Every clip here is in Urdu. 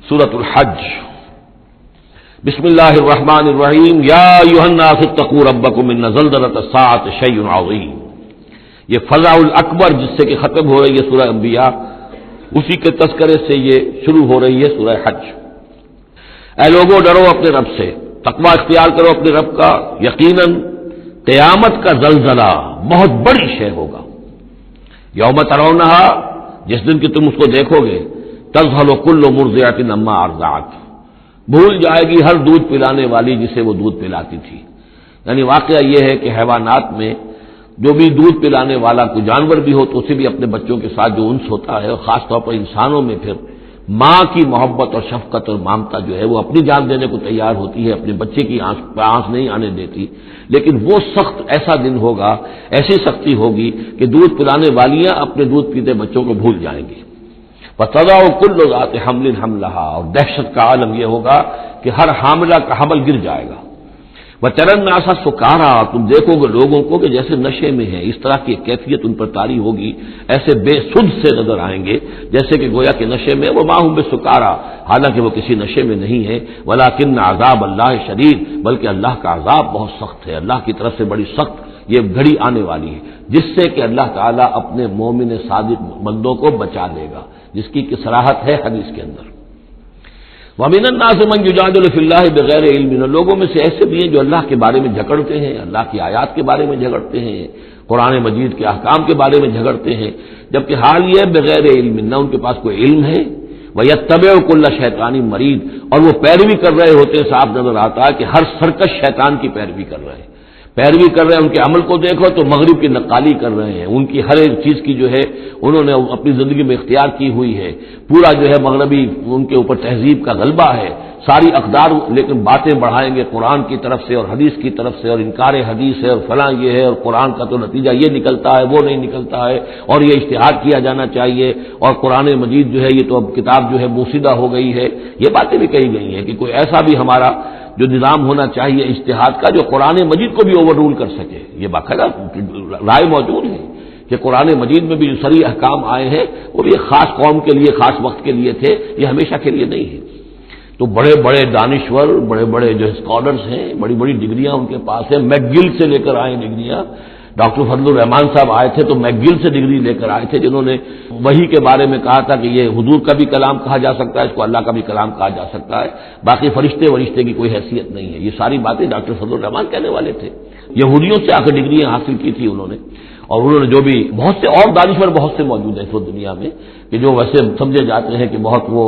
سورۃ الحج۔ بسم اللہ الرحمن الرحیم۔ یا ایھا الناس اتقوا ربکم ان زلزلۃ الساعۃ شیء عظیم۔ یہ فزع الاکبر جس سے کہ ختم ہو رہی ہے سورہ انبیاء، اسی کے تذکرے سے یہ شروع ہو رہی ہے سورہ حج۔ اے لوگوں، ڈرو اپنے رب سے، تقوی اختیار کرو اپنے رب کا، یقیناً قیامت کا زلزلہ بہت بڑی شے ہوگا۔ یوم ترونھا، جس دن کہ تم اس کو دیکھو گے، تذہل کل مرضعۃ عما ارضعت، بھول جائے گی ہر دودھ پلانے والی جسے وہ دودھ پلاتی تھی۔ یعنی واقعہ یہ ہے کہ حیوانات میں جو بھی دودھ پلانے والا کوئی جانور بھی ہو تو اسے بھی اپنے بچوں کے ساتھ جو انس ہوتا ہے، اور خاص طور پر انسانوں میں پھر ماں کی محبت اور شفقت اور ممتا جو ہے وہ اپنی جان دینے کو تیار ہوتی ہے، اپنے بچے کی آنکھ نہیں آنے دیتی۔ لیکن وہ سخت ایسا دن ہوگا، ایسی سختی ہوگی کہ دودھ پلانے والیاں اپنے دودھ پیتے بچوں کو بھول جائیں گی۔ وَتَضَعُ كُلُّ ذَاتِ حَمْلٍ حَمْلَهَا، اور دہشت کا عالم یہ ہوگا کہ ہر حاملہ کا حمل گر جائے گا۔ وَتَرَى النَّاسَ سُكَارَىٰ، تم دیکھو گے لوگوں کو کہ جیسے نشے میں ہیں، اس طرح کی کیفیت ان پر طاری ہوگی، ایسے بے سدھ سے نظر آئیں گے جیسے کہ گویا کہ نشے میں، وَمَا هُم بِسُكَارَىٰ، حالانکہ وہ کسی نشے میں نہیں ہے، وَلَٰكِنَّ عَذَابَ اللَّهِ شَدِيدٌ، بلکہ اللہ کا عذاب بہت سخت ہے، اللہ کی طرف سے بڑی سخت یہ گھڑی آنے والی ہے، جس سے کہ اللہ تعالیٰ اپنے مومن صادق بندوں کو بچا لے گا، جس کی صراحت ہے حدیث کے اندر۔ وَمِنَ النَّاسِ مَن يُجَادِلُ فِي اللَّهِ بِغَيْرِ عِلْمٍ، لوگوں میں سے ایسے بھی ہیں جو اللہ کے بارے میں جھگڑتے ہیں، اللہ کی آیات کے بارے میں جھگڑتے ہیں، قرآن مجید کے احکام کے بارے میں جھگڑتے ہیں، جبکہ حال یہ ہے بغیر علم، نہ ان کے پاس کوئی علم ہے، وَيَتَّبِعُ كُلَّ شَيْطَانٍ مَرِيدٍ، اور وہ پیروی کر رہے ہوتے ہیں، صاف نظر آتا ہے کہ ہر سرکش شیطان کی پیروی کر رہے ہیں، ان کے عمل کو دیکھو تو مغرب کی نقالی کر رہے ہیں، ان کی ہر ایک چیز کی جو ہے انہوں نے اپنی زندگی میں اختیار کی ہوئی ہے، پورا جو ہے مغربی ان کے اوپر تہذیب کا غلبہ ہے، ساری اقدار، لیکن باتیں بڑھائیں گے قرآن کی طرف سے اور حدیث کی طرف سے، اور انکار حدیث ہے اور فلاں یہ ہے، اور قرآن کا تو نتیجہ یہ نکلتا ہے وہ نہیں نکلتا ہے، اور یہ اجتہاد کیا جانا چاہیے، اور قرآن مجید جو ہے یہ تو اب کتاب جو ہے بوسیدہ ہو گئی ہے، یہ باتیں بھی کہی گئی ہیں کہ کوئی ایسا بھی ہمارا جو نظام ہونا چاہیے اجتہاد کا جو قرآن مجید کو بھی اوور رول کر سکے۔ یہ باقاعدہ رائے موجود ہے کہ قرآن مجید میں بھی جو صریح احکام آئے ہیں وہ بھی ایک خاص قوم کے لیے، خاص وقت کے لیے تھے، یہ ہمیشہ کے لیے نہیں ہے۔ تو بڑے بڑے دانشور، بڑے بڑے جو اسکالرز ہیں، بڑی بڑی ڈگریاں ان کے پاس ہیں، میک گل سے لے کر آئے ڈگریاں۔ ڈاکٹر فضل الرحمان صاحب آئے تھے تو میک گل سے ڈگری لے کر آئے تھے، جنہوں نے وحی کے بارے میں کہا تھا کہ یہ حضور کا بھی کلام کہا جا سکتا ہے، اس کو اللہ کا بھی کلام کہا جا سکتا ہے، باقی فرشتے کی کوئی حیثیت نہیں ہے۔ یہ ساری باتیں ڈاکٹر فضل الرحمان کہنے والے تھے۔ یہودیوں سے آ کر ڈگریاں حاصل کی تھی انہوں نے، اور انہوں نے جو بھی بہت سے اور دانشور بہت سے موجود ہیں اس وقت دنیا میں کہ جو ویسے سمجھے جاتے ہیں کہ بہت وہ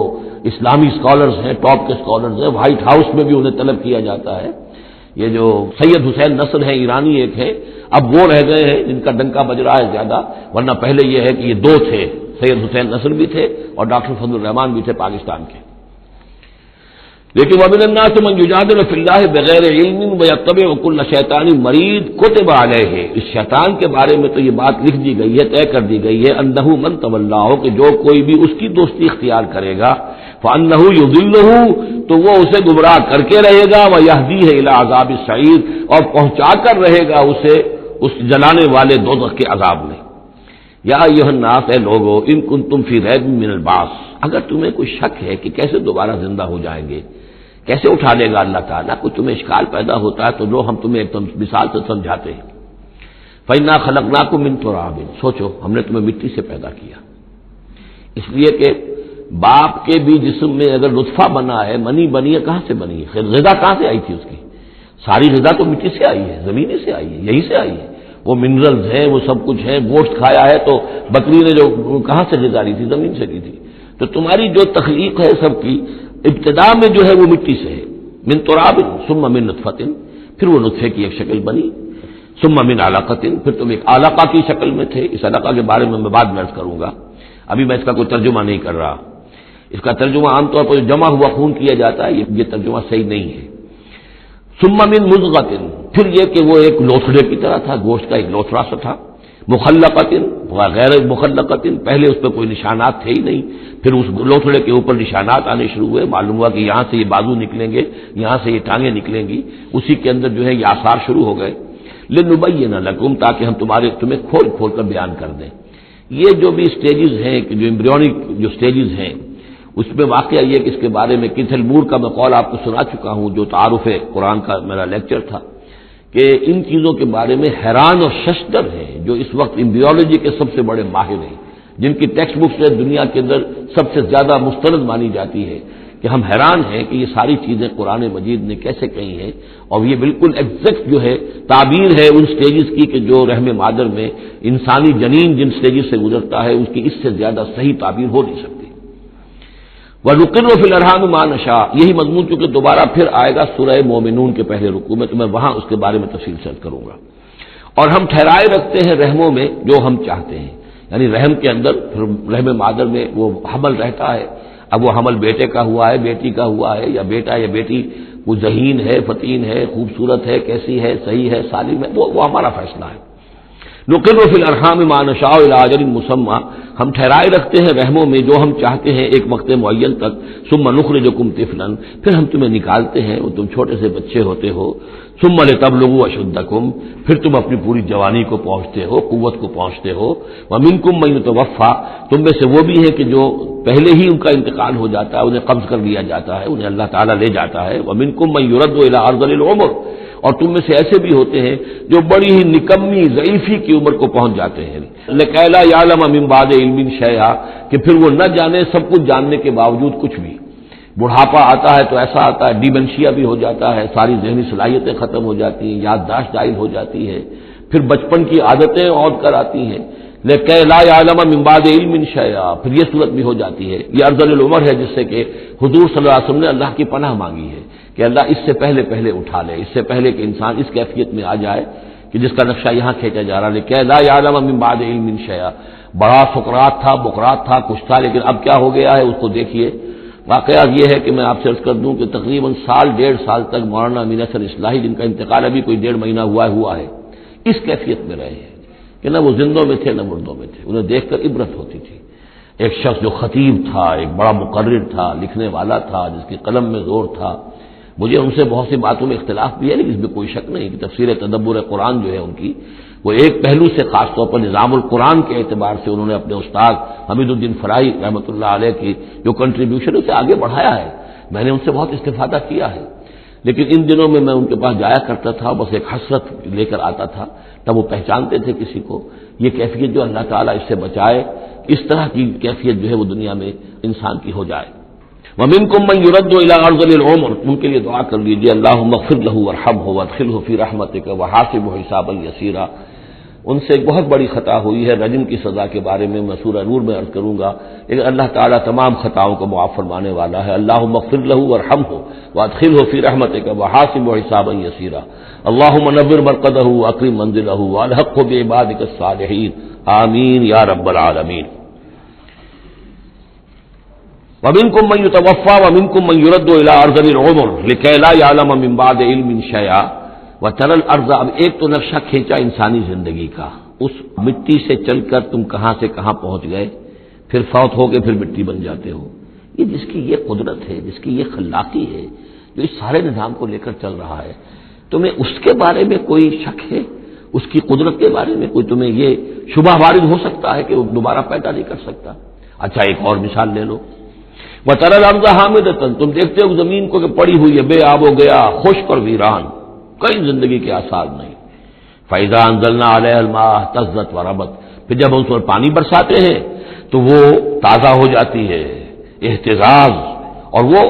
اسلامی اسکالرز ہیں، ٹاپ کے اسکالرز ہیں، وائٹ ہاؤس میں بھی انہیں طلب کیا جاتا ہے۔ یہ جو سید حسین نصر ہیں، ایرانی ایک ہے، اب وہ رہ گئے ہیں جن کا ڈنکا بج رہا ہے زیادہ، ورنہ پہلے یہ ہے کہ یہ دو تھے، سید حسین نصر بھی تھے اور ڈاکٹر فضل الرحمان بھی تھے پاکستان کے۔ لیکن وَمِنَ النَّاسِ مَن يُجَادِلُ فِي اللَّهِ بِغَيْرِ عِلْمٍ وَيَتَّبِعُ كُلَّ شَيْطَانٍ مَرِيدٍ كُتِبَ عَلَيْهِ، اس شیطان کے بارے میں تو یہ بات لکھ دی گئی ہے، طے کر دی گئی ہے، أَنَّهُ مَن تَوَلَّاهُ، کہ جو کوئی بھی اس کی دوستی اختیار کرے گا، فَأَنَّهُ يُضِلُّهُ، تو وہ اسے گمراہ کر کے رہے گا، وَيَهْدِيهِ إِلَىٰ عَذَابِ السَّعِيرِ، اور پہنچا کر رہے گا اسے اس جلانے والے دوزخ کے عذاب میں۔ یا ایھا الناس، اے لوگو، ان کنتم فی ریب من البعث، اگر تمہیں کوئی شک ہے کہ کیسے دوبارہ زندہ ہو جائیں گے، کیسے اٹھا لے گا اللہ تعالیٰ، کوئی تمہیں اشکال پیدا ہوتا ہے تو لو ہم تمہیں ایک مثال سے سمجھاتے ہیں۔ فَإِنَّا خَلَقْنَاكُم مِّن تُرَابٍ، سوچو ہم نے تمہیں مٹی سے پیدا کیا، اس لیے کہ باپ کے بھی جسم میں اگر نطفہ بنا ہے، منی بنی ہے، کہاں سے بنی ہے؟ غذا کہاں سے آئی تھی اس کی؟ ساری غذا تو مٹی سے آئی ہے، زمین سے آئی ہے، یہی سے آئی ہے، وہ منرلز ہیں، وہ سب کچھ ہے، گوشت کھایا ہے تو بکری نے جو کہاں سے غذا لی تھی؟ زمین سے لی تھی۔ تو تمہاری جو تخلیق ہے سب کی ابتدا میں جو ہے وہ مٹی سے ہے، من تراب ثم من نطفۃ، پھر وہ نطفے کی ایک شکل بنی، ثم من علقۃ، پھر تم ایک علقہ کی شکل میں تھے۔ اس علقہ کے بارے میں بعد میں عرض کروں گا، ابھی میں اس کا کوئی ترجمہ نہیں کر رہا، اس کا ترجمہ عام طور پر جمع ہوا خون کیا جاتا ہے، یہ ترجمہ صحیح نہیں ہے۔ ثم من مضغۃ، پھر یہ کہ وہ ایک لوتھڑے کی طرح تھا، گوشت کا ایک لوتھڑا سا تھا، مخلقۃ غیر مخلقۃ، پہلے اس پہ کوئی نشانات تھے ہی نہیں، پھر اس لوتھڑے کے اوپر نشانات آنے شروع ہوئے، معلوم ہوا کہ یہاں سے یہ بازو نکلیں گے، یہاں سے یہ ٹانگیں نکلیں گی، اسی کے اندر جو ہے یہ آثار شروع ہو گئے۔ لنبین لکم، تاکہ ہم تمہیں کھول کھول کر بیان کر دیں۔ یہ جو بھی سٹیجز ہیں کہ جو ایمبریونک جو سٹیجز ہیں اس میں واقعہ یہ کہ اس کے بارے میں کتھل مور کا میں قول آپ کو سنا چکا ہوں، جو تعارف قرآن کا میرا لیکچر تھا، کہ ان چیزوں کے بارے میں حیران اور ششدر ہیں جو اس وقت امبریولوجی کے سب سے بڑے ماہر ہیں، جن کی ٹیکسٹ بک سے دنیا کے اندر سب سے زیادہ مستند مانی جاتی ہے، کہ ہم حیران ہیں کہ یہ ساری چیزیں قرآن مجید نے کیسے کہی ہیں، اور یہ بالکل ایگزیکٹ جو ہے تعبیر ہے ان سٹیجز کی کہ جو رحم مادر میں انسانی جنین جن سٹیجز سے گزرتا ہے اس کی اس سے زیادہ صحیح تعبیر ہو نہیں سکتی۔ وَنُقِرُّ فِي الْأَرْحَامِ مَا نَشَاءُ، یہی مضمون چونکہ دوبارہ پھر آئے گا سورہ مومنون کے پہلے رکوع میں، تو میں وہاں اس کے بارے میں تفصیل سے کروں گا۔ اور ہم ٹھہرائے رکھتے ہیں رحموں میں جو ہم چاہتے ہیں، یعنی رحم کے اندر رحم مادر میں وہ حمل رہتا ہے، اب وہ حمل بیٹے کا ہوا ہے، بیٹی کا ہوا ہے، یا بیٹا یا بیٹی وہ ذہین ہے، فتین ہے، خوبصورت ہے، کیسی ہے، صحیح ہے، سالم ہے، وہ ہمارا فیصلہ ہے۔ نقر فی الارحام ما نشاء الی اجل مسمى، ہم ٹھہرائے رکھتے ہیں رحموں میں جو ہم چاہتے ہیں ایک وقت معین تک، ثم نخرجکم طفلا، پھر ہم تمہیں نکالتے ہیں اور تم چھوٹے سے بچے ہوتے ہو، ثم لتبلغوا اشدکم، پھر تم اپنی پوری جوانی کو پہنچتے ہو، قوت کو پہنچتے ہو، ومنکم من یتوفى، تم میں سے وہ بھی ہے کہ جو پہلے ہی ان کا انتقال ہو جاتا ہے، انہیں قبض کر لیا جاتا ہے، انہیں اللہ تعالیٰ لے جاتا ہے، ومنکم من یرد الی ارذل العمر، اور تم میں سے ایسے بھی ہوتے ہیں جو بڑی ہی نکمی ضعیفی کی عمر کو پہنچ جاتے ہیں، لکئی لا یعلم من بعد علم شیئا، کہ پھر وہ نہ جانے سب کچھ جاننے کے باوجود کچھ بھی۔ بڑھاپا آتا ہے تو ایسا آتا ہے، ڈیمنشیا بھی ہو جاتا ہے، ساری ذہنی صلاحیتیں ختم ہو جاتی ہیں، یادداشت ضائع ہو جاتی ہے، پھر بچپن کی عادتیں عود کر آتی ہیں، لکئی لا یعلم من بعد علم شیئا، پھر یہ صورت بھی ہو جاتی ہے۔ یہ ارذل العمر ہے جس سے کہ حضور صلی اللہ علیہ وسلم نے اللہ کی پناہ مانگی ہے کہ اللہ اس سے پہلے اٹھا لے، اس سے پہلے کہ انسان اس کیفیت میں آ جائے کہ جس کا نقشہ یہاں کھینچا جا رہا ہے، لکئی لا یعلم من بعد علم شیئا۔ بڑا سقراط تھا، بقراط تھا، کچھ تھا، لیکن اب کیا ہو گیا ہے اس کو دیکھیے۔ واقعہ یہ ہے کہ میں آپ سے عرض کر دوں کہ تقریباً سال ڈیڑھ سال تک مولانا امین احسن اصلاحی، جن کا انتقال ابھی کوئی 1.5 مہینہ ہوا ہے، اس کیفیت میں رہے ہیں کہ نہ وہ زندوں میں تھے نہ مردوں میں تھے، انہیں دیکھ کر عبرت ہوتی تھی۔ ایک شخص جو خطیب تھا، ایک بڑا مقرر تھا، لکھنے والا تھا، جس کی قلم میں زور تھا، مجھے ان سے بہت سی باتوں میں اختلاف بھی ہے، لیکن اس میں کوئی شک نہیں کہ تفسیر تدبر قرآن جو ہے ان کی، وہ ایک پہلو سے خاص طور پر نظام القرآن کے اعتبار سے انہوں نے اپنے استاد حمید الدین فرائی رحمۃ اللہ علیہ کی جو کنٹریبیوشن اسے آگے بڑھایا ہے، میں نے ان سے بہت استفادہ کیا ہے۔ لیکن ان دنوں میں ان کے پاس جایا کرتا تھا، بس ایک حسرت لے کر آتا تھا، تب وہ پہچانتے تھے کسی کو، یہ کیفیت جو اللہ تعالیٰ اس سے بچائے، اس طرح کی کیفیت جو ہے وہ دنیا میں انسان کی ہو جائے۔ وَمِنْكُمْ مَنْ يُرَدُّ إِلَىٰ أَرْذَلِ الْعُمُرِ، ان کے لیے دعا کر لیجیے، اللہم اغفر لہ وارحمہ وادخلہ فی رحمتک وحاسبہ حسابا یسیرا۔ ان سے ایک بہت بڑی خطا ہوئی ہے، رجم کی سزا کے بارے میں میں سورہ نور میں عرض کروں گا، لیکن اللہ تعالیٰ تمام خطاؤں کو معاف فرمانے والا ہے۔ اللہم اغفر لہ وارحمہ وادخلہ فی رحمتک وحاسبہ حسابا یسیرا۔ اللہم نور مرقدہ واکرم منزلہ والحقہ بعبادک الصالحین، آمین یا رب العالمین۔ وَمِنْكُمْ مَنْ يُتَوَفَّى وَمِنْكُمْ مَنْ يُرَدُّ إِلَىٰ أَرْذَلِ الْعُمُرِ لِكَيْ لَا يَعْلَمَ مِنْ بَعْدِ عِلْمٍ شَيْئًا وَتَرَى الْأَرْضَ، اب ایک تو نقشہ کھینچا انسانی زندگی کا، اس مٹی سے چل کر تم کہاں سے کہاں پہنچ گئے، پھر فوت ہو کے پھر مٹی بن جاتے ہو۔ یہ جس کی یہ قدرت ہے، جس کی یہ خلاقی ہے، جو اس سارے نظام کو لے کر چل رہا ہے، تمہیں اس کے بارے میں کوئی شک ہے؟ اس کی قدرت کے بارے میں کوئی تمہیں یہ شبہ وارد ہو سکتا ہے کہ وہ دوبارہ پیدا نہیں کر سکتا؟ اچھا ایک اور مثال لے لو، وَتَرَى الْأَرْضَ حَامِدَةً، تم دیکھتے ہو زمین کو کہ پڑی ہوئی ہے، بے آب و گیا، خشک اور ویران، کئی زندگی کے آثار نہیں۔ فَإِذَا أَنزَلْنَا عَلَيْهَا الْمَاءَ اهْتَزَّتْ وَرَبَتْ، پھر جب ہم اس پر پانی برساتے ہیں تو وہ تازہ ہو جاتی ہے، اہتزاز، اور وہ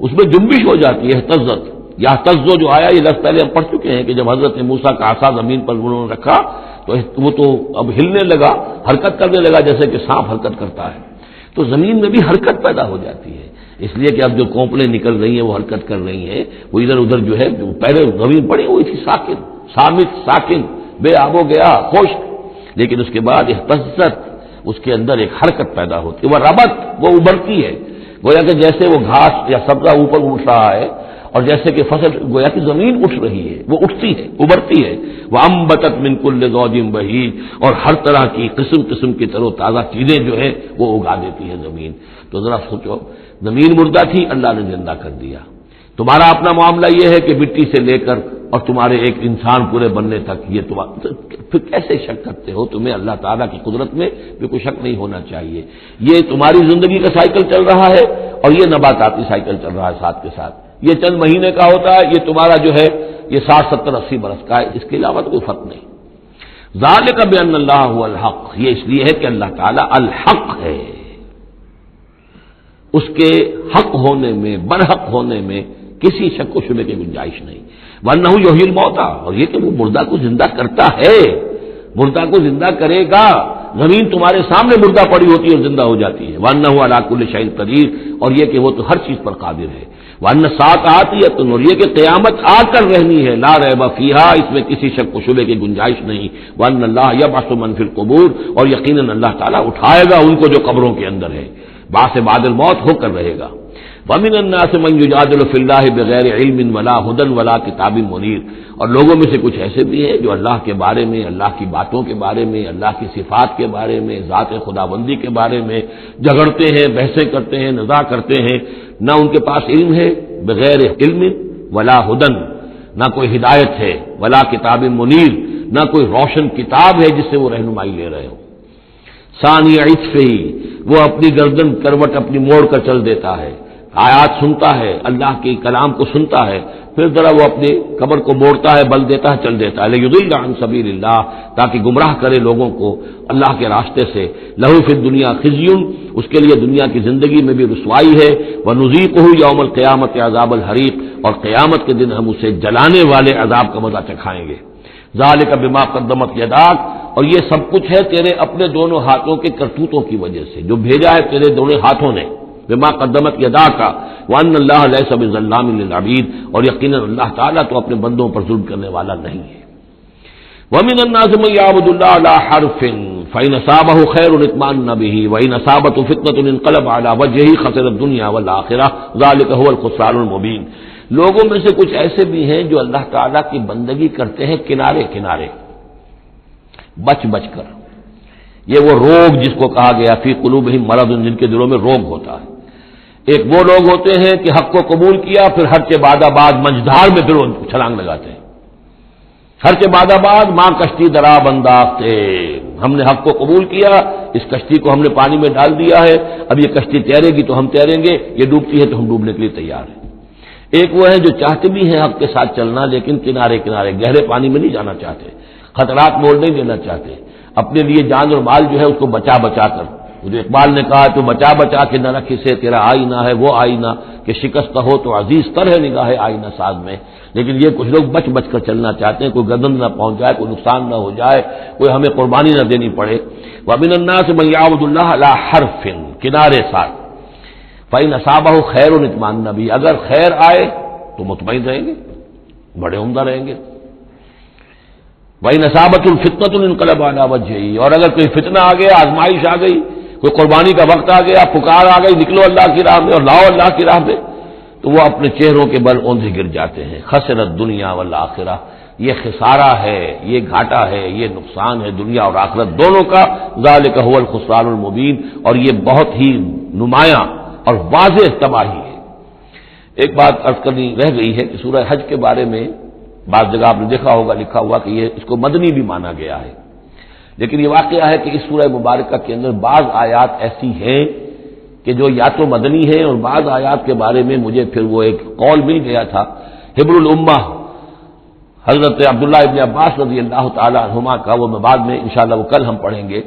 اس میں جنبش ہو جاتی ہے، اہتزت یا تزو جو آیا، یہ لفظ پہلے ہم پڑھ چکے ہیں کہ جب حضرت موسیٰ کا عصا زمین پر انہوں نے رکھا تو وہ تو اب ہلنے لگا، حرکت کرنے لگا جیسے کہ سانپ حرکت کرتا ہے، تو زمین میں بھی حرکت پیدا ہو جاتی ہے، اس لیے کہ اب جو کونپلیں نکل رہی ہیں وہ حرکت کر رہی ہیں، وہ ادھر ادھر جو ہے جو پہلے زمین پڑی ہوئی تھی ساکن، صامت، ساکن، بے آب و گیا، خشک، لیکن اس کے بعد اہتزت، اس کے اندر ایک حرکت پیدا ہوتی ہے، وہ ربت، وہ ابھرتی ہے، گویا کہ جیسے وہ گھاس یا سبزہ اوپر اٹھ رہا ہے، اور جیسے کہ فصل، گویا کہ زمین اٹھ رہی ہے، وہ اٹھتی ہے، ابھرتی ہے، وَأَنبَتَتْ مِن كُلِّ زَوْجٍ بَهِيجٍ، اور ہر طرح کی قسم قسم کی تر و تازہ چیزیں جو ہے وہ اگا دیتی ہے زمین۔ تو ذرا سوچو، زمین مردہ تھی، اللہ نے زندہ کر دیا۔ تمہارا اپنا معاملہ یہ ہے کہ مٹی سے لے کر اور تمہارے ایک انسان پورے بننے تک، یہ پھر کیسے شک کرتے ہو؟ تمہیں اللہ تعالیٰ کی قدرت میں بھی کوئی شک نہیں ہونا چاہیے۔ یہ تمہاری زندگی کا سائیکل چل رہا ہے اور یہ نباتاتی سائیکل چل رہا ہے ساتھ کے ساتھ، یہ چند مہینے کا ہوتا ہے، یہ تمہارا جو ہے یہ 60 70 80 برس کا ہے، اس کے علاوہ تو کوئی فرق نہیں۔ ذالک بان اللہ هو الحق، یہ اس لیے ہے کہ اللہ تعالیٰ الحق ہے، اس کے حق ہونے میں، برحق ہونے میں کسی شک و شبے کی گنجائش نہیں۔ وانہ یحیی الموتیٰ، اور یہ کہ وہ مردہ کو زندہ کرتا ہے، مردہ کو زندہ کرے گا۔ زمین تمہارے سامنے مردہ پڑی ہوتی ہے اور زندہ ہو جاتی ہے۔ وانہ علی کل شیء قدیر، اور یہ کہ وہ تو ہر چیز پر قادر ہے۔ وان الساعۃ آتیۃ، اور یہ کہ قیامت آ کر رہنی ہے، لا ریب فیہا، اس میں کسی شک و شبے کی گنجائش نہیں۔ وان اللہ یبعث من فی القبور، اور یقیناً اللہ تعالیٰ اٹھائے گا ان کو جو قبروں کے اندر ہے، بعث بعد الموت ہو کر رہے گا۔ ومن الناس من یجادل فی اللہ بغیر علم ولا ھدی ولا کتاب منیر، اور لوگوں میں سے کچھ ایسے بھی ہیں جو اللہ کے بارے میں، اللہ کی باتوں کے بارے میں، اللہ کی صفات کے بارے میں، ذات خداوندی کے بارے میں جھگڑتے ہیں، بحثیں کرتے ہیں، نزاع کرتے ہیں، نہ ان کے پاس علم ہے، بغیر علم ولا ھدی، نہ کوئی ہدایت ہے، ولا کتاب منیر، نہ کوئی روشن کتاب ہے جس سے وہ رہنمائی لے رہے ہوں۔ ثانی عطفہ، وہ اپنی گردن کروٹ اپنی موڑ کر چل دیتا ہے، آیات سنتا ہے، اللہ کے کلام کو سنتا ہے، پھر ذرا وہ اپنی کمر کو موڑتا ہے، بل دیتا ہے، چل دیتا ہے، لیضل عن سبیل اللہ، تاکہ گمراہ کرے لوگوں کو اللہ کے راستے سے۔ لہو فی الدنیا خزی، اس کے لیے دنیا کی زندگی میں بھی رسوائی ہے، ونذیقہ یوم القیامت عذاب الحریق، اور قیامت کے دن ہم اسے جلانے والے عذاب کا مزہ چکھائیں گے۔ ذالک بما قدمت یداک، اور یہ سب کچھ ہے تیرے اپنے دونوں ہاتھوں کے کرتوتوں کی وجہ سے، جو بھیجا ہے تیرے دونوں ہاتھوں نے، بما قدمت یداک، وان اللہ لیس بظلام للعبید، اور یقیناً اللہ تعالیٰ تو اپنے بندوں پر ظلم کرنے والا نہیں ہے۔ ومن الناس من یعبد اللہ علی حرف فإن أصابه خیر اطمأن به وإن أصابته فتنة انقلب على وجهه خسر الدنيا والآخرة ذلك هو الخسران المبين، لوگوں میں سے کچھ ایسے بھی ہیں جو اللہ تعالیٰ کی بندگی کرتے ہیں کنارے کنارے، بچ بچ کر۔ یہ وہ روگ جس کو کہا گیا فی قلوبہم مرض، جن کے دلوں میں روگ ہوتا ہے۔ ایک وہ لوگ ہوتے ہیں کہ حق کو قبول کیا، پھر ہر کے بعد منجدھار میں پھر وہ چھلانگ لگاتے ہیں، ہر کے بعد ماں کشتی درا بنداختے، ہم نے حق کو قبول کیا، اس کشتی کو ہم نے پانی میں ڈال دیا ہے، اب یہ کشتی تیرے گی تو ہم تیریں گے، یہ ڈوبتی ہے تو ہم ڈوبنے کے لیے تیار ہیں۔ ایک وہ ہے جو چاہتے بھی ہیں حق کے ساتھ چلنا، لیکن کنارے کنارے گہرے پانی میں نہیں جانا چاہتے، خطرات موڑ نہیں دینا چاہتے، اپنے لیے جان اور مال جو ہے اس کو بچا بچا کر، جو اقبال نے کہا تو بچا بچا کے نہ رکھ اسے، تیرا آئینہ ہے وہ آئینہ کہ شکست ہو تو عزیز تر ہے نگاہ آئینہ ساز میں۔ لیکن یہ کچھ لوگ بچ بچ کر چلنا چاہتے ہیں، کوئی گردن نہ پہنچ جائے، کوئی نقصان نہ ہو جائے، کوئی ہمیں قربانی نہ دینی پڑے۔ ومن الناس من یعبد اللہ علی حرف، کنارے ساتھ، فإن أصابه خیر اطمأن به، اگر خیر آئے تو مطمئن رہیں گے، بڑے عمدہ رہیں گے۔ وإن أصابته الفتنة انقلب على وجهه، اور اگر کوئی فتنہ آ گیا، آزمائش آ گئی، کوئی قربانی کا وقت آ گیا، پکار آ گئی، نکلو اللہ کی راہ میں اور لاؤ اللہ کی راہ میں، تو وہ اپنے چہروں کے بل اوندھے گر جاتے ہیں۔ خسرت دنیا والآخرہ، یہ خسارہ ہے، یہ گھاٹا ہے، یہ نقصان ہے دنیا اور آخرت دونوں کا۔ ذالک هو الخسران المبین، اور یہ بہت ہی نمایاں اور واضح تباہی ہے۔ ایک بات عرض کرنی رہ گئی ہے کہ سورہ حج کے بارے میں بعض جگہ آپ نے دیکھا ہوگا لکھا ہوا کہ یہ اس کو مدنی بھی مانا گیا ہے، لیکن یہ واقعہ ہے کہ اس سورہ مبارکہ کے اندر بعض آیات ایسی ہیں کہ جو یا تو مدنی ہیں، اور بعض آیات کے بارے میں مجھے پھر وہ ایک قول مل گیا تھا حبر الامہ حضرت عبداللہ ابن عباس رضی اللہ تعالی عنہما کا، وہ میں بعد میں انشاءاللہ وہ کل ہم پڑھیں گے۔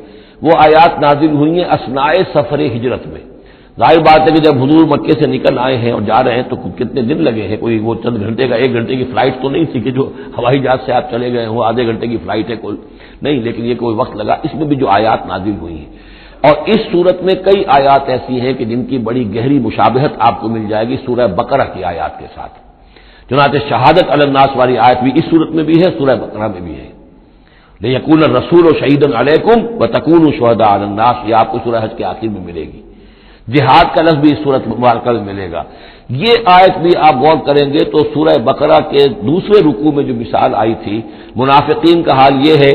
وہ آیات نازل ہوئی ہیں اثناء سفر ہجرت میں۔ ظاہر بات ہے کہ جب حضور مکے سے نکل آئے ہیں اور جا رہے ہیں تو کتنے دن لگے ہیں، کوئی وہ چند گھنٹے کا، 1 گھنٹے کی فلائٹ تو نہیں تھی کہ جو ہوائی جہاز سے آپ چلے گئے ہوں، آدھے گھنٹے کی فلائٹ ہے کل نہیں، لیکن یہ کوئی وقت لگا۔ اس میں بھی جو آیات نازل ہوئی ہیں، اور اس صورت میں کئی آیات ایسی ہیں کہ جن کی بڑی گہری مشابہت آپ کو مل جائے گی سورہ بقرہ کی آیات کے ساتھ۔ چنانچہ شہادت علی الناس والی آیت بھی اس صورت میں بھی ہے، سورہ بقرہ میں بھی ہے، لیکون الرسول شہیدا علیکم وتکونوا شہداء علی الناس، یہ آپ کو سورہ حج کے آخر میں ملے گی۔ جہاد کا لفظ بھی اس صورت مبارکہ میں ملے گا۔ یہ آیت بھی آپ غور کریں گے تو سورہ بقرہ کے دوسرے رکوع میں جو مثال آئی تھی منافقین کا حال یہ ہے،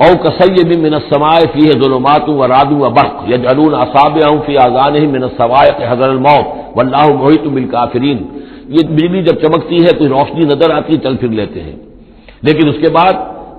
او کصیب من السماء فیہ ظلمات ورعد وبرق یجعلون اصابعهم فی آذانهم من الصواعق حذر الموت واللہ محیط بالکافرین، یہ بجلی جب چمکتی ہے کوئی روشنی نظر آتی ہے چل پھر لیتے ہیں، لیکن اس کے بعد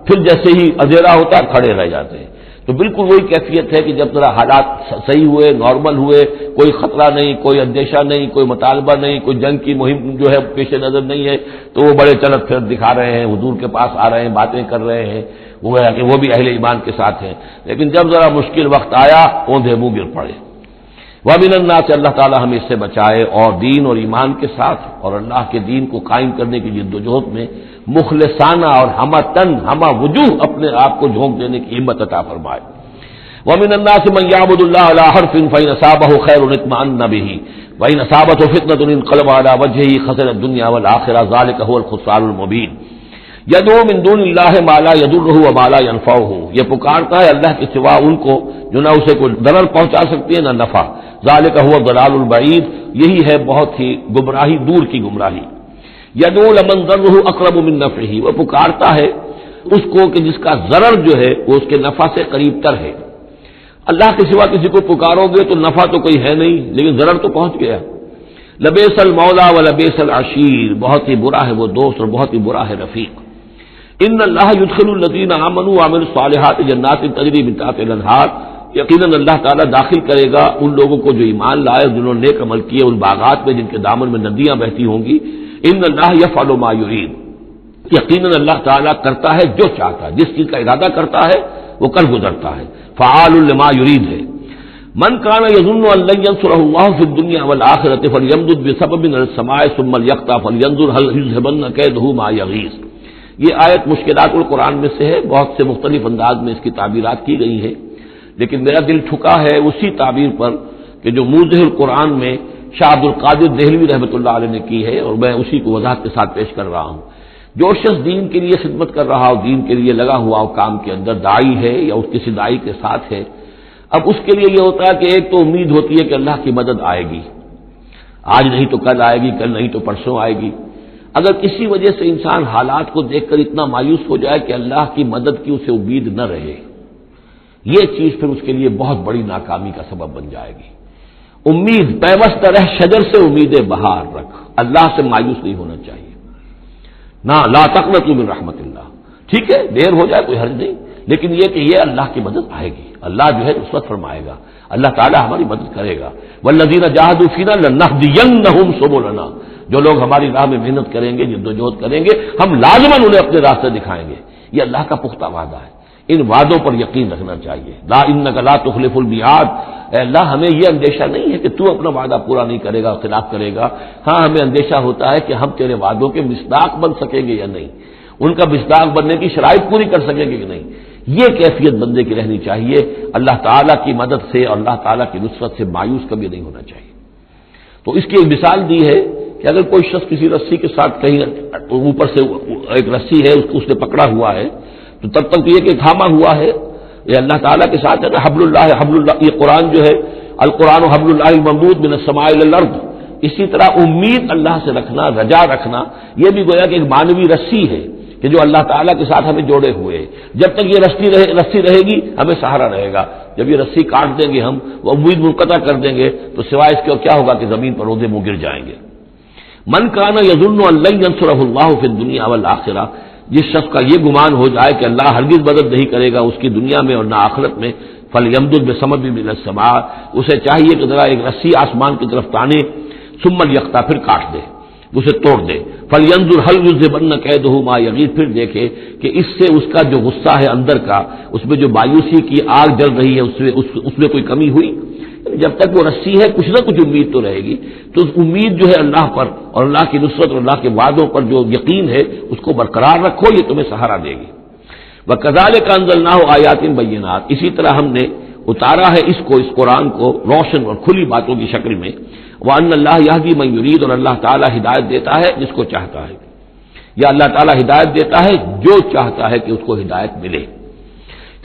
پھر جیسے ہی اندھیرا ہوتا ہے کھڑے رہ جاتے ہیں۔ تو بالکل وہی کیفیت ہے کہ جب ذرا حالات صحیح ہوئے، نارمل ہوئے، کوئی خطرہ نہیں، کوئی اندیشہ نہیں، کوئی مطالبہ نہیں، کوئی جنگ کی مہم جو ہے پیش نظر نہیں ہے، تو وہ بڑے چلت پھر دکھا رہے ہیں، حضور کے پاس آ رہے ہیں، باتیں کر رہے ہیں، وہ بھی اہل ایمان کے ساتھ ہیں۔ لیکن جب ذرا مشکل وقت آیا اوندھے منہ گر پڑے۔ وَمِنَ النَّاسِ اللہ تعالی ہمیں اس سے بچائے، اور دین اور ایمان کے ساتھ اور اللہ کے دین کو قائم کرنے کی جد و جہد میں مخلصانہ اور ہمہ وجوہ اپنے آپ کو جھونک دینے کی ہمت عطا فرمائے۔ وَمِنَ النَّاسِ مَن يَعْبُدُ اللَّهَ عَلَىٰ حَرْفٍ فَإِنْ أَصَابَهُ خَيْرٌ اطْمَأَنَّ بِهِ وَإِنْ أَصَابَتْهُ فِتْنَةٌ انقلب عَلَىٰ وَجْهِهِ خَسِرَ الدُّنْيَا وَالْآخِرَةَ ذَٰلِكَ هُوَ الْخُسْرَانُ الْمُبِينُ۔ يَدْعُو مِن دُونِ اللَّهِ مَا لَا يَضُرُّهُ وَمَا لَا يَنفَعُهُ، یہ پکارتا ہے اللہ کے سوا ان کو جو نہ اسے کوئی ضرر پہنچا سکتی ہے نہ نفع۔ ذَٰلِكَ هُوَ الضَّلَالُ الْبَعِيدُ، یہی ہے بہت ہی گمراہی دور کی گمراہی۔ يَدْعُو لَمَن ضَرُّهُ أَقْرَبُ مِن نَّفْعِهِ، وہ پکارتا ہے اس کو کہ جس کا ضرر جو ہے وہ اس کے نفع سے قریب تر ہے۔ اللہ کے سوا کسی کو پکارو گے تو نفع تو کوئی ہے نہیں، لیکن ضرر تو پہنچ گیا۔ لبیس المولا و لبیس العشیر، بہت ہی برا ہے وہ دوست اور بہت ہی برا ہے رفیق۔ ان اللہ يدخل الذین آمنوا وعملوا الصالحات جنات تجری من تحتها الانہار، یقیناً اللہ تعالیٰ داخل کرے گا ان لوگوں کو جو ایمان لائے، جنہوں نے نیک عمل کیے، ان باغات میں جن کے دامن میں ندیاں بہتی ہوں گی۔ ان اللہ یفعل ما یرید، یقیناً اللہ تعالیٰ کرتا ہے جو چاہتا ہے، جس چیز کا ارادہ کرتا ہے وہ کر گزرتا ہے، فعال لما یرید ہے۔ من کان یظن ان لن ینصرہ اللہ فی الدنیا والآخرۃ فلیمدد بسبب من السماء ثم لیقطع فلینظر هل یذهبن کیدہ ما یغیظ۔ یہ آیت مشکلات القرآن میں سے ہے، بہت سے مختلف انداز میں اس کی تعبیرات کی گئی ہیں، لیکن میرا دل ٹھکا ہے اسی تعبیر پر کہ جو موضح القرآن میں شاہ عبد القادر دہلوی رحمۃ اللہ علیہ نے کی ہے، اور میں اسی کو وضاحت کے ساتھ پیش کر رہا ہوں۔ جو شخص دین کے لیے خدمت کر رہا ہو، دین کے لیے لگا ہوا ہو، کام کے اندر داعی ہے یا اس کسی داعی کے ساتھ ہے، اب اس کے لیے یہ ہوتا ہے کہ ایک تو امید ہوتی ہے کہ اللہ کی مدد آئے گی، آج نہیں تو کل آئے گی، کل نہیں تو پرسوں آئے گی۔ اگر کسی وجہ سے انسان حالات کو دیکھ کر اتنا مایوس ہو جائے کہ اللہ کی مدد کی اسے امید نہ رہے، یہ چیز پھر اس کے لیے بہت بڑی ناکامی کا سبب بن جائے گی۔ امید پیوست رہ شجر سے امید بہار رکھ، اللہ سے مایوس نہیں ہونا چاہیے۔ نہ لا تقنطوا من رحمت اللہ، ٹھیک ہے دیر ہو جائے کوئی حرج نہیں، لیکن یہ کہ یہ اللہ کی مدد آئے گی، اللہ جو ہے نصرت فرمائے گا، اللہ تعالیٰ ہماری مدد کرے گا۔ والذین جاہدوا فینا لنہدینہم سبلنا، جو لوگ ہماری راہ میں محنت کریں گے، جد و جہد کریں گے، ہم لازماً انہیں اپنے راستے دکھائیں گے۔ یہ اللہ کا پختہ وعدہ ہے، ان وعدوں پر یقین رکھنا چاہیے۔ لا انک لا تخلف المیعاد، اے اللہ ہمیں یہ اندیشہ نہیں ہے کہ تو اپنا وعدہ پورا نہیں کرے گا، خلاف کرے گا، ہاں ہمیں اندیشہ ہوتا ہے کہ ہم تیرے وعدوں کے مصداق بن سکیں گے یا نہیں، ان کا مصداق بننے کی شرائط پوری کر سکیں گے کہ نہیں۔ یہ کیفیت بندے کی رہنی چاہیے، اللہ تعالیٰ کی مدد سے اور اللہ تعالیٰ کی نصرت سے مایوس کبھی نہیں ہونا چاہیے۔ تو اس کی ایک مثال دی ہے کہ اگر کوئی شخص کسی رسی کے ساتھ کہیں اوپر سے ایک رسی ہے اس نے پکڑا ہوا ہے، تو تب تک یہ کہ تھاما ہوا ہے، یہ اللہ تعالیٰ کے ساتھ ہے نا، حبل اللہ، یہ قرآن جو ہے القرآن حبل اللہ ممدود من السماء الی الارض، اسی طرح امید اللہ سے رکھنا، رجا رکھنا، یہ بھی گویا کہ ایک مانوی رسی ہے کہ جو اللہ تعالیٰ کے ساتھ ہمیں جوڑے ہوئے ہیں۔ جب تک یہ رسی رہے گی ہمیں سہارا رہے گا، جب یہ رسی کاٹ دیں گے ہم، وہ امید منقطع کر دیں گے، تو سوائے اس کے کیا ہوگا کہ زمین پر اوندھے منہ گر جائیں گے۔ من کان یظن ان لن ینصرہ اللہ فی الدنیا والآخرہ، جس شخص کا یہ گمان ہو جائے کہ اللہ ہرگز مدد نہیں کرے گا اس کی دنیا میں اور نہ آخرت میں، فلیمدد بسبب من السماء، اسے چاہیے کہ ذرا ایک رسی آسمان کی طرف تانے، ثم لیقطع، پھر کاٹ دے، اسے توڑ دے، فلینظر هل یذهبن کیدہ ما یغیظ، پھر دیکھے کہ اس سے اس کا جو غصہ ہے اندر کا، اس میں جو مایوسی کی آگ جل رہی ہے اس میں کوئی کمی ہوئی۔ جب تک وہ رسی ہے کچھ نہ کچھ امید تو رہے گی، تو اس امید جو ہے اللہ پر اور اللہ کی نصرت اور اللہ کے وعدوں پر جو یقین ہے اس کو برقرار رکھو، یہ تمہیں سہارا دے گی۔ وَكَذَلِكَ أَنزَلْنَاهُ آيَاتٍ بَيِّنَاتٍ، اسی طرح ہم نے اتارا ہے اس قرآن کو روشن اور کھلی باتوں کی شکل میں۔ وَأَنَّ اللَّهَ يَهْدِي مَن يُرِيدُ، اور اللہ تعالیٰ ہدایت دیتا ہے جس کو چاہتا ہے، یا اللہ تعالیٰ ہدایت دیتا ہے جو چاہتا ہے کہ اس کو ہدایت ملے۔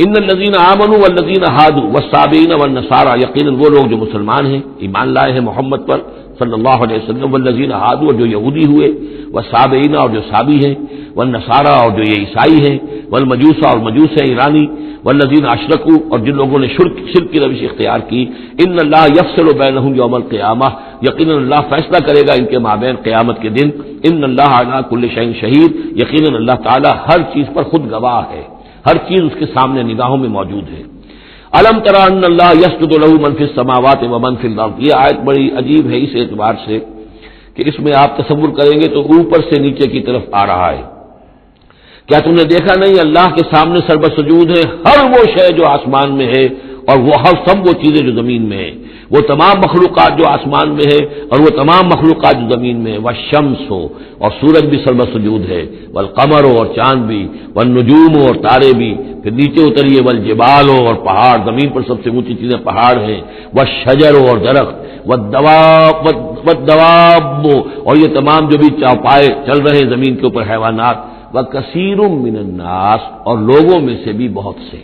ان الذین آمنوا والذین ہادوا والصابئین والنصارى، یقیناً وہ لوگ جو مسلمان ہیں، ایمان لائے ہیں محمد پر صلی اللہ علیہ وسلم، والذین ہادوا، اور جو یہودی ہوئے، والصابئین، اور جو صابی ہیں، والنصارى، اور جو یہ عیسائی ہیں، والمجوس، اور مجوس ہیں ایرانی، والذین اشرکوا، اور جن لوگوں نے شرک کی روش اختیار کی، ان اللہ یفصل بینہم یوم القیامہ، یقیناً اللہ فیصلہ کرے گا ان کے مابین قیامت کے دن، ان اللہ علی کل شیء شہید، یقیناً اللہ تعالیٰ ہر چیز پر خود گواہ ہے، ہر چیز اس کے سامنے نگاہوں میں موجود ہے۔ الم تری ان اللہ یسجد لہ من فی السماوات ومن فی الارض، یہ آیت بڑی عجیب ہے اس اعتبار سے کہ اس میں آپ تصور کریں گے تو اوپر سے نیچے کی طرف آ رہا ہے۔ کیا تم نے دیکھا نہیں اللہ کے سامنے سربہ سجود ہے ہر وہ شے جو آسمان میں ہے اور وہ ہر سب وہ چیزیں جو زمین میں ہیں، وہ تمام مخلوقات جو آسمان میں ہے اور وہ تمام مخلوقات جو زمین میں ہے، والشمس ہو اور سورج بھی سربہ سجود ہے، والقمر ہو اور چاند بھی، والنجوم ہو اور تارے بھی، پھر نیچے اتریے والجبال ہو اور پہاڑ، زمین پر سب سے اونچی چیزیں پہاڑ ہیں، والشجر ہو اور درخت، والدواب اور یہ تمام جو بھی چوپائے چل رہے ہیں زمین کے اوپر حیوانات، وکثیر من الناس اور لوگوں میں سے بھی بہت سے،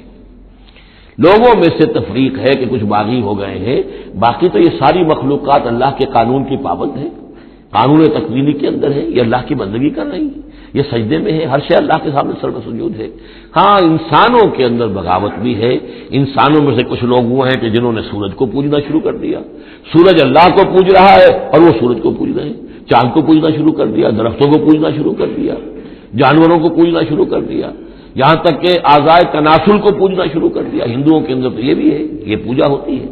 لوگوں میں سے تفریق ہے کہ کچھ باغی ہو گئے ہیں، باقی تو یہ ساری مخلوقات اللہ کے قانون کی پابند ہے، قانون تکوینی کے اندر ہے، یہ اللہ کی بندگی کر رہی ہے، یہ سجدے میں ہے، ہر شے اللہ کے سامنے سربہ سجود ہے۔ ہاں انسانوں کے اندر بغاوت بھی ہے، انسانوں میں سے کچھ لوگ وہ ہیں کہ جنہوں نے سورج کو پوجنا شروع کر دیا، سورج اللہ کو پوج رہا ہے اور وہ سورج کو پوج رہے ہیں، چاند کو پوجنا شروع کر دیا، درختوں کو پوجنا شروع کر دیا، جانوروں کو پوجنا شروع کر دیا، یہاں تک کہ اعضائے تناسل کو پوجنا شروع کر دیا۔ ہندوؤں کے اندر تو یہ بھی ہے، یہ پوجا ہوتی ہے۔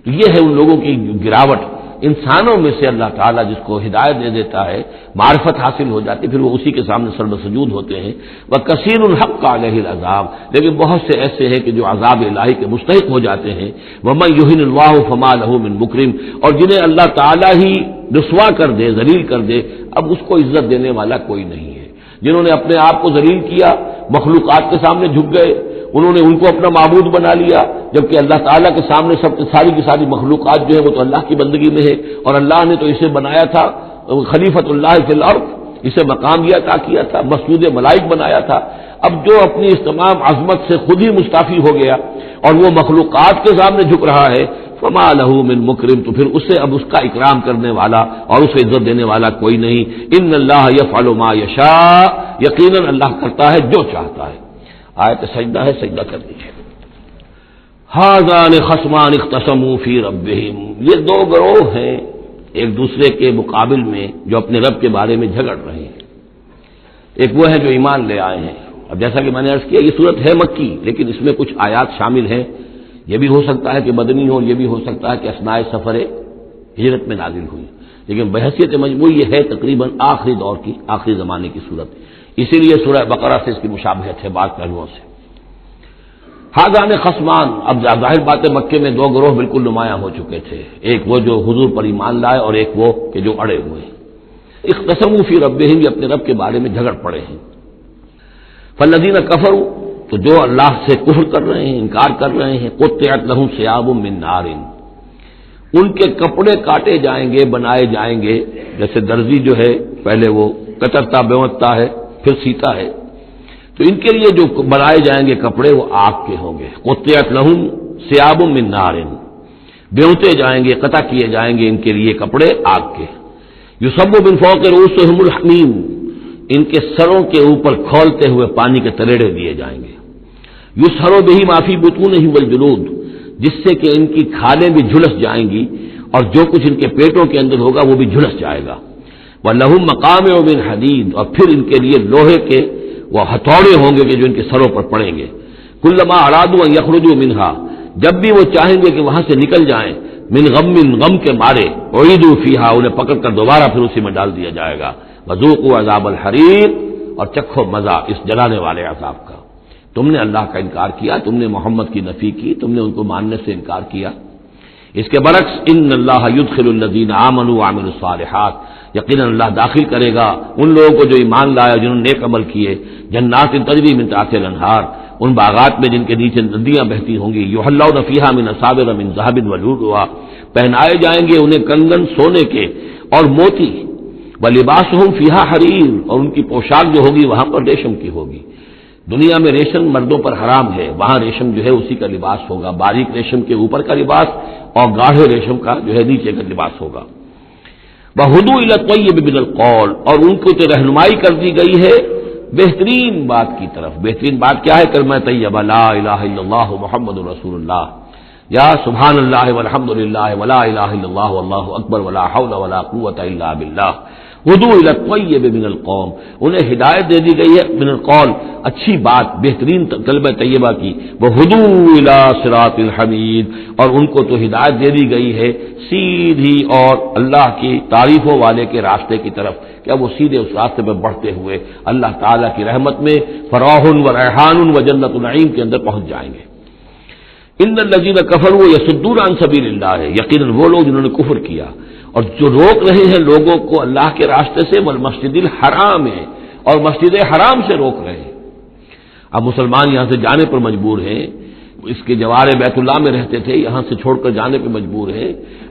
تو یہ ہے ان لوگوں کی گراوٹ۔ انسانوں میں سے اللہ تعالیٰ جس کو ہدایت دے دیتا ہے، معرفت حاصل ہو جاتی، پھر وہ اسی کے سامنے سربہ سجود ہوتے ہیں۔ وَكَثِيرٌ حَقَّ عَلَيْهِ الْعَذَابُ، لیکن بہت سے ایسے ہیں کہ جو عذاب الہی کے مستحق ہو جاتے ہیں۔ وَمَن يُهِنِ اللَّهُ فَمَا لَهُ مِن مُكْرِمٍ، اور جنہیں اللہ تعالیٰ ہی رسوا کر دے، ذلیل کر دے، اب اس کو عزت دینے والا کوئی نہیں ہے۔ جنہوں نے اپنے آپ کو ذلیل کیا، مخلوقات کے سامنے جھک گئے، انہوں نے ان کو اپنا معبود بنا لیا، جبکہ اللہ تعالیٰ کے سامنے سب ساری کی ساری مخلوقات جو ہے وہ تو اللہ کی بندگی میں ہے، اور اللہ نے تو اسے بنایا تھا خلیفۃ اللہ فی الارض، اسے مقام یہ عطا کیا تھا، مسجود ملائک بنایا تھا۔ اب جو اپنی اس تمام عظمت سے خود ہی مستعفی ہو گیا اور وہ مخلوقات کے سامنے جھک رہا ہے، فما لہ من مکرم، تو پھر اسے اب اس کا اکرام کرنے والا اور اسے عزت دینے والا کوئی نہیں۔ ان اللہ یفعل ما یشاء، یقیناً اللہ کرتا ہے جو چاہتا ہے۔ آیت سجدہ ہے، سجدہ کر دیجیے۔ ھذان خصمان اختصموا فی ربہم، یہ دو گروہ ہیں ایک دوسرے کے مقابل میں جو اپنے رب کے بارے میں جھگڑ رہے ہیں۔ ایک وہ ہے جو ایمان لے آئے ہیں۔ اب جیسا کہ میں نے عرض کیا یہ صورت ہے مکی، لیکن اس میں کچھ آیات شامل ہیں، یہ بھی ہو سکتا ہے کہ مدنی ہو، یہ بھی ہو سکتا ہے کہ اثناء سفر ہجرت میں نازل ہوئی، لیکن بحیثیت مجموعی یہ ہے تقریباً آخری دور کی، آخری زمانے کی صورت، اسی لیے سورہ بقرہ سے اس کی مشابہت ہے بعض پہلوؤں سے۔ ھذان خصمان، اب ظاہر بات ہے مکے میں دو گروہ بالکل نمایاں ہو چکے تھے، ایک وہ جو حضور پر ایمان لائے اور ایک وہ کہ جو اڑے ہوئے ہیں۔ اختصموا فی ربہم، یہ اپنے رب کے بارے میں جھگڑ پڑے ہیں۔ فالذین کفروا، تو جو اللہ سے کفر کر رہے ہیں، انکار کر رہے ہیں، قطعت لہم ثیاب من نار، ان کے کپڑے کاٹے جائیں گے، بنائے جائیں گے، جیسے درزی جو ہے پہلے وہ کترتا بیوتتا ہے پھر سیتا ہے، تو ان کے لیے جو بنائے جائیں گے کپڑے وہ آگ کے ہوں گے۔ قطعت لہم ثیاب من نار، بیوتے جائیں گے، قطع کیے جائیں گے ان کے لیے کپڑے آگ کے۔ یصب من فوق رؤوسہم الحمیم، ان کے سروں کے اوپر کھولتے ہوئے پانی کے تریڑے دیے جائیں گے۔ یسحر بہ ما فی بطونہم والجلود، جس سے کہ ان کی کھالیں بھی جھلس جائیں گی اور جو کچھ ان کے پیٹوں کے اندر ہوگا وہ بھی جھلس جائے گا۔ وَلَهُم مَّقَامِعُ مِنْ حَدِيدٍ، اور پھر ان کے لیے لوہے کے وہ ہتھوڑے ہوں گے کہ جو ان کے سروں پر پڑیں گے۔ كُلَّمَا أَرَادُوا أَن يَخْرُجُوا مِنْهَا، جب بھی وہ چاہیں گے کہ وہاں سے نکل جائیں، من غم کے مارے، اعیدوا فیہا، انہیں پکڑ کر دوبارہ پھر اسی میں ڈال دیا جائے گا۔ وذوقوا عذاب الحریق، اور چکھو مزہ اس جلانے والے عذاب کا۔ تم نے اللہ کا انکار کیا، تم نے محمد کی نفی کی، تم نے ان کو ماننے سے انکار کیا۔ اس کے برعکس ان اللہ يدخل الذین آمنوا وعملوا الصالحات، یقیناً اللہ داخل کرے گا ان لوگوں کو جو ایمان لائے جنہوں نے نیک عمل کیے، جنات تجری من تحتها الانہار، ان باغات میں جن کے نیچے ندیاں بہتی ہوں گی، یحلون فیہا من اساور من ذهب ولؤلؤا، پہنائے جائیں گے انہیں کنگن سونے کے اور موتی، ولباسہم فیہا حریر، اور ان کی پوشاک جو ہوگی وہاں پر ریشم کی ہوگی۔ دنیا میں ریشم مردوں پر حرام ہے، وہاں ریشم جو ہے اسی کا لباس ہوگا، باریک ریشم کے اوپر کا لباس اور گاڑھے ریشم کا جو ہے نیچے کا لباس ہوگا۔ وَهُدُوا إِلَى الطَّيِّبِ مِنَ الْقَوْلِ، اور ان کو تو رہنمائی کر دی گئی ہے بہترین بات کی طرف۔ بہترین بات کیا ہے؟ کلمہ طیبہ لا الہ الا اللہ محمد رسول اللہ، یا سبحان اللہ والحمد للہ ولا الہ الا اللہ واللہ اکبر ولا حول ولا قوۃ الا باللہ ہدوا الی الطیب من القول، انہیں ہدایت دے دی گئی ہے من القول، اچھی بات، بہترین کلمہ طیبہ کی، وہدوا الی صراط الحمید، اور ان کو تو ہدایت دے دی گئی ہے سیدھی اور اللہ کی تعریفوں والے کے راستے کی طرف، کہ وہ سیدھے اس راستے پہ بڑھتے ہوئے اللہ تعالیٰ کی رحمت میں فراح و ریحان و جنت النعیم کے اندر پہنچ جائیں گے۔ ان الذین کفروا یصدون عن سبیل اللہ، یقیناً وہ لوگ جنہوں نے کفر کیا اور جو روک رہے ہیں لوگوں کو اللہ کے راستے سے، والمسجد الحرام ہے، اور مسجد حرام سے روک رہے ہیں۔ اب مسلمان یہاں سے جانے پر مجبور ہیں، اس کے جوار بیت اللہ میں رہتے تھے، یہاں سے چھوڑ کر جانے پہ مجبور ہیں،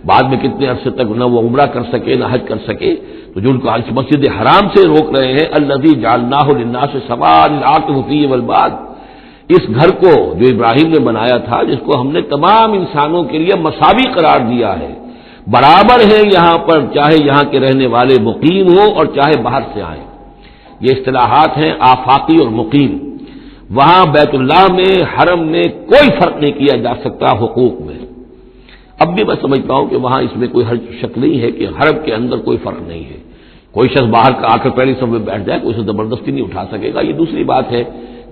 بعد میں کتنے عرصے تک نہ وہ عمرہ کر سکے نہ حج کر سکے، تو جو ان کو مسجد حرام سے روک رہے ہیں، الذی جعلناہ للناس سواء العاکف فیہ والباد، اس گھر کو جو ابراہیم نے بنایا تھا، جس کو ہم نے تمام انسانوں کے لیے مساوی قرار دیا ہے، برابر ہے یہاں پر، چاہے یہاں کے رہنے والے مقیم ہوں اور چاہے باہر سے آئیں۔ یہ اصطلاحات ہیں آفاقی اور مقیم۔ وہاں بیت اللہ میں، حرم میں کوئی فرق نہیں کیا جا سکتا حقوق میں۔ اب بھی میں سمجھتا ہوں کہ وہاں اس میں کوئی حرج شک نہیں ہے کہ حرم کے اندر کوئی فرق نہیں ہے۔ کوئی شخص باہر کا آ کر پہلی صف میں بیٹھ جائے، کوئی اسے زبردستی نہیں اٹھا سکے گا۔ یہ دوسری بات ہے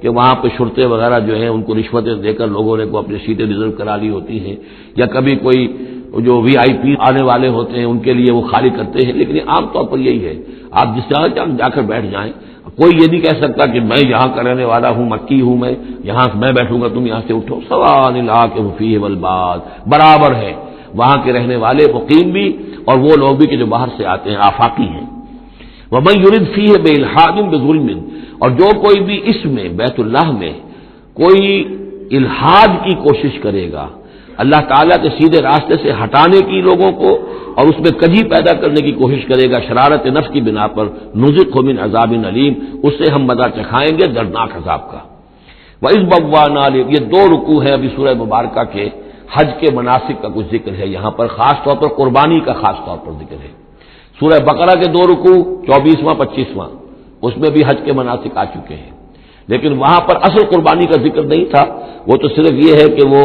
کہ وہاں پہ شرطے وغیرہ جو ہیں ان کو رشوتیں دے کر لوگوں نے کو اپنی سیٹیں ریزرو کرا لی ہوتی ہیں، یا کبھی کوئی جو وی آئی پی آنے والے ہوتے ہیں ان کے لیے وہ خالی کرتے ہیں، لیکن عام طور پر یہی ہے، آپ جس جگہ جا کر بیٹھ جائیں، کوئی یہ نہیں کہہ سکتا کہ میں یہاں کا رہنے والا ہوں، مکی ہوں، میں یہاں میں بیٹھوں گا تم یہاں سے اٹھو، سواء العاکف فیہ والباد، برابر ہے وہاں کے رہنے والے مقیم بھی اور وہ لوگ بھی کہ جو باہر سے آتے ہیں، آفاقی ہیں۔ وَمَن يُرِدْ فِيهِ بِإِلْحَادٍ بِظُلْمٍ، اور جو کوئی بھی اس میں بیت اللہ میں کوئی الحاد کی کوشش کرے گا، اللہ تعالیٰ کے سیدھے راستے سے ہٹانے کی لوگوں کو، اور اس میں کجی پیدا کرنے کی کوشش کرے گا شرارت نفس کی بنا پر، نُذِقْهُ مِنْ عَذَابٍ أَلِيمٍ، اس سے ہم مزہ چکھائیں گے دردناک عذاب کا۔ وَإِذْ بَوَّأْنَا، یہ دو رکوع ہے ابھی سورہ مبارکہ کے، حج کے مناسک کا کچھ ذکر ہے یہاں پر، خاص طور پر قربانی کا خاص طور پر ذکر ہے۔ سورہ بقرہ کے دو رکوع 24واں 25واں، اس میں بھی حج کے مناسک آ چکے ہیں، لیکن وہاں پر اصل قربانی کا ذکر نہیں تھا، وہ تو صرف یہ ہے کہ وہ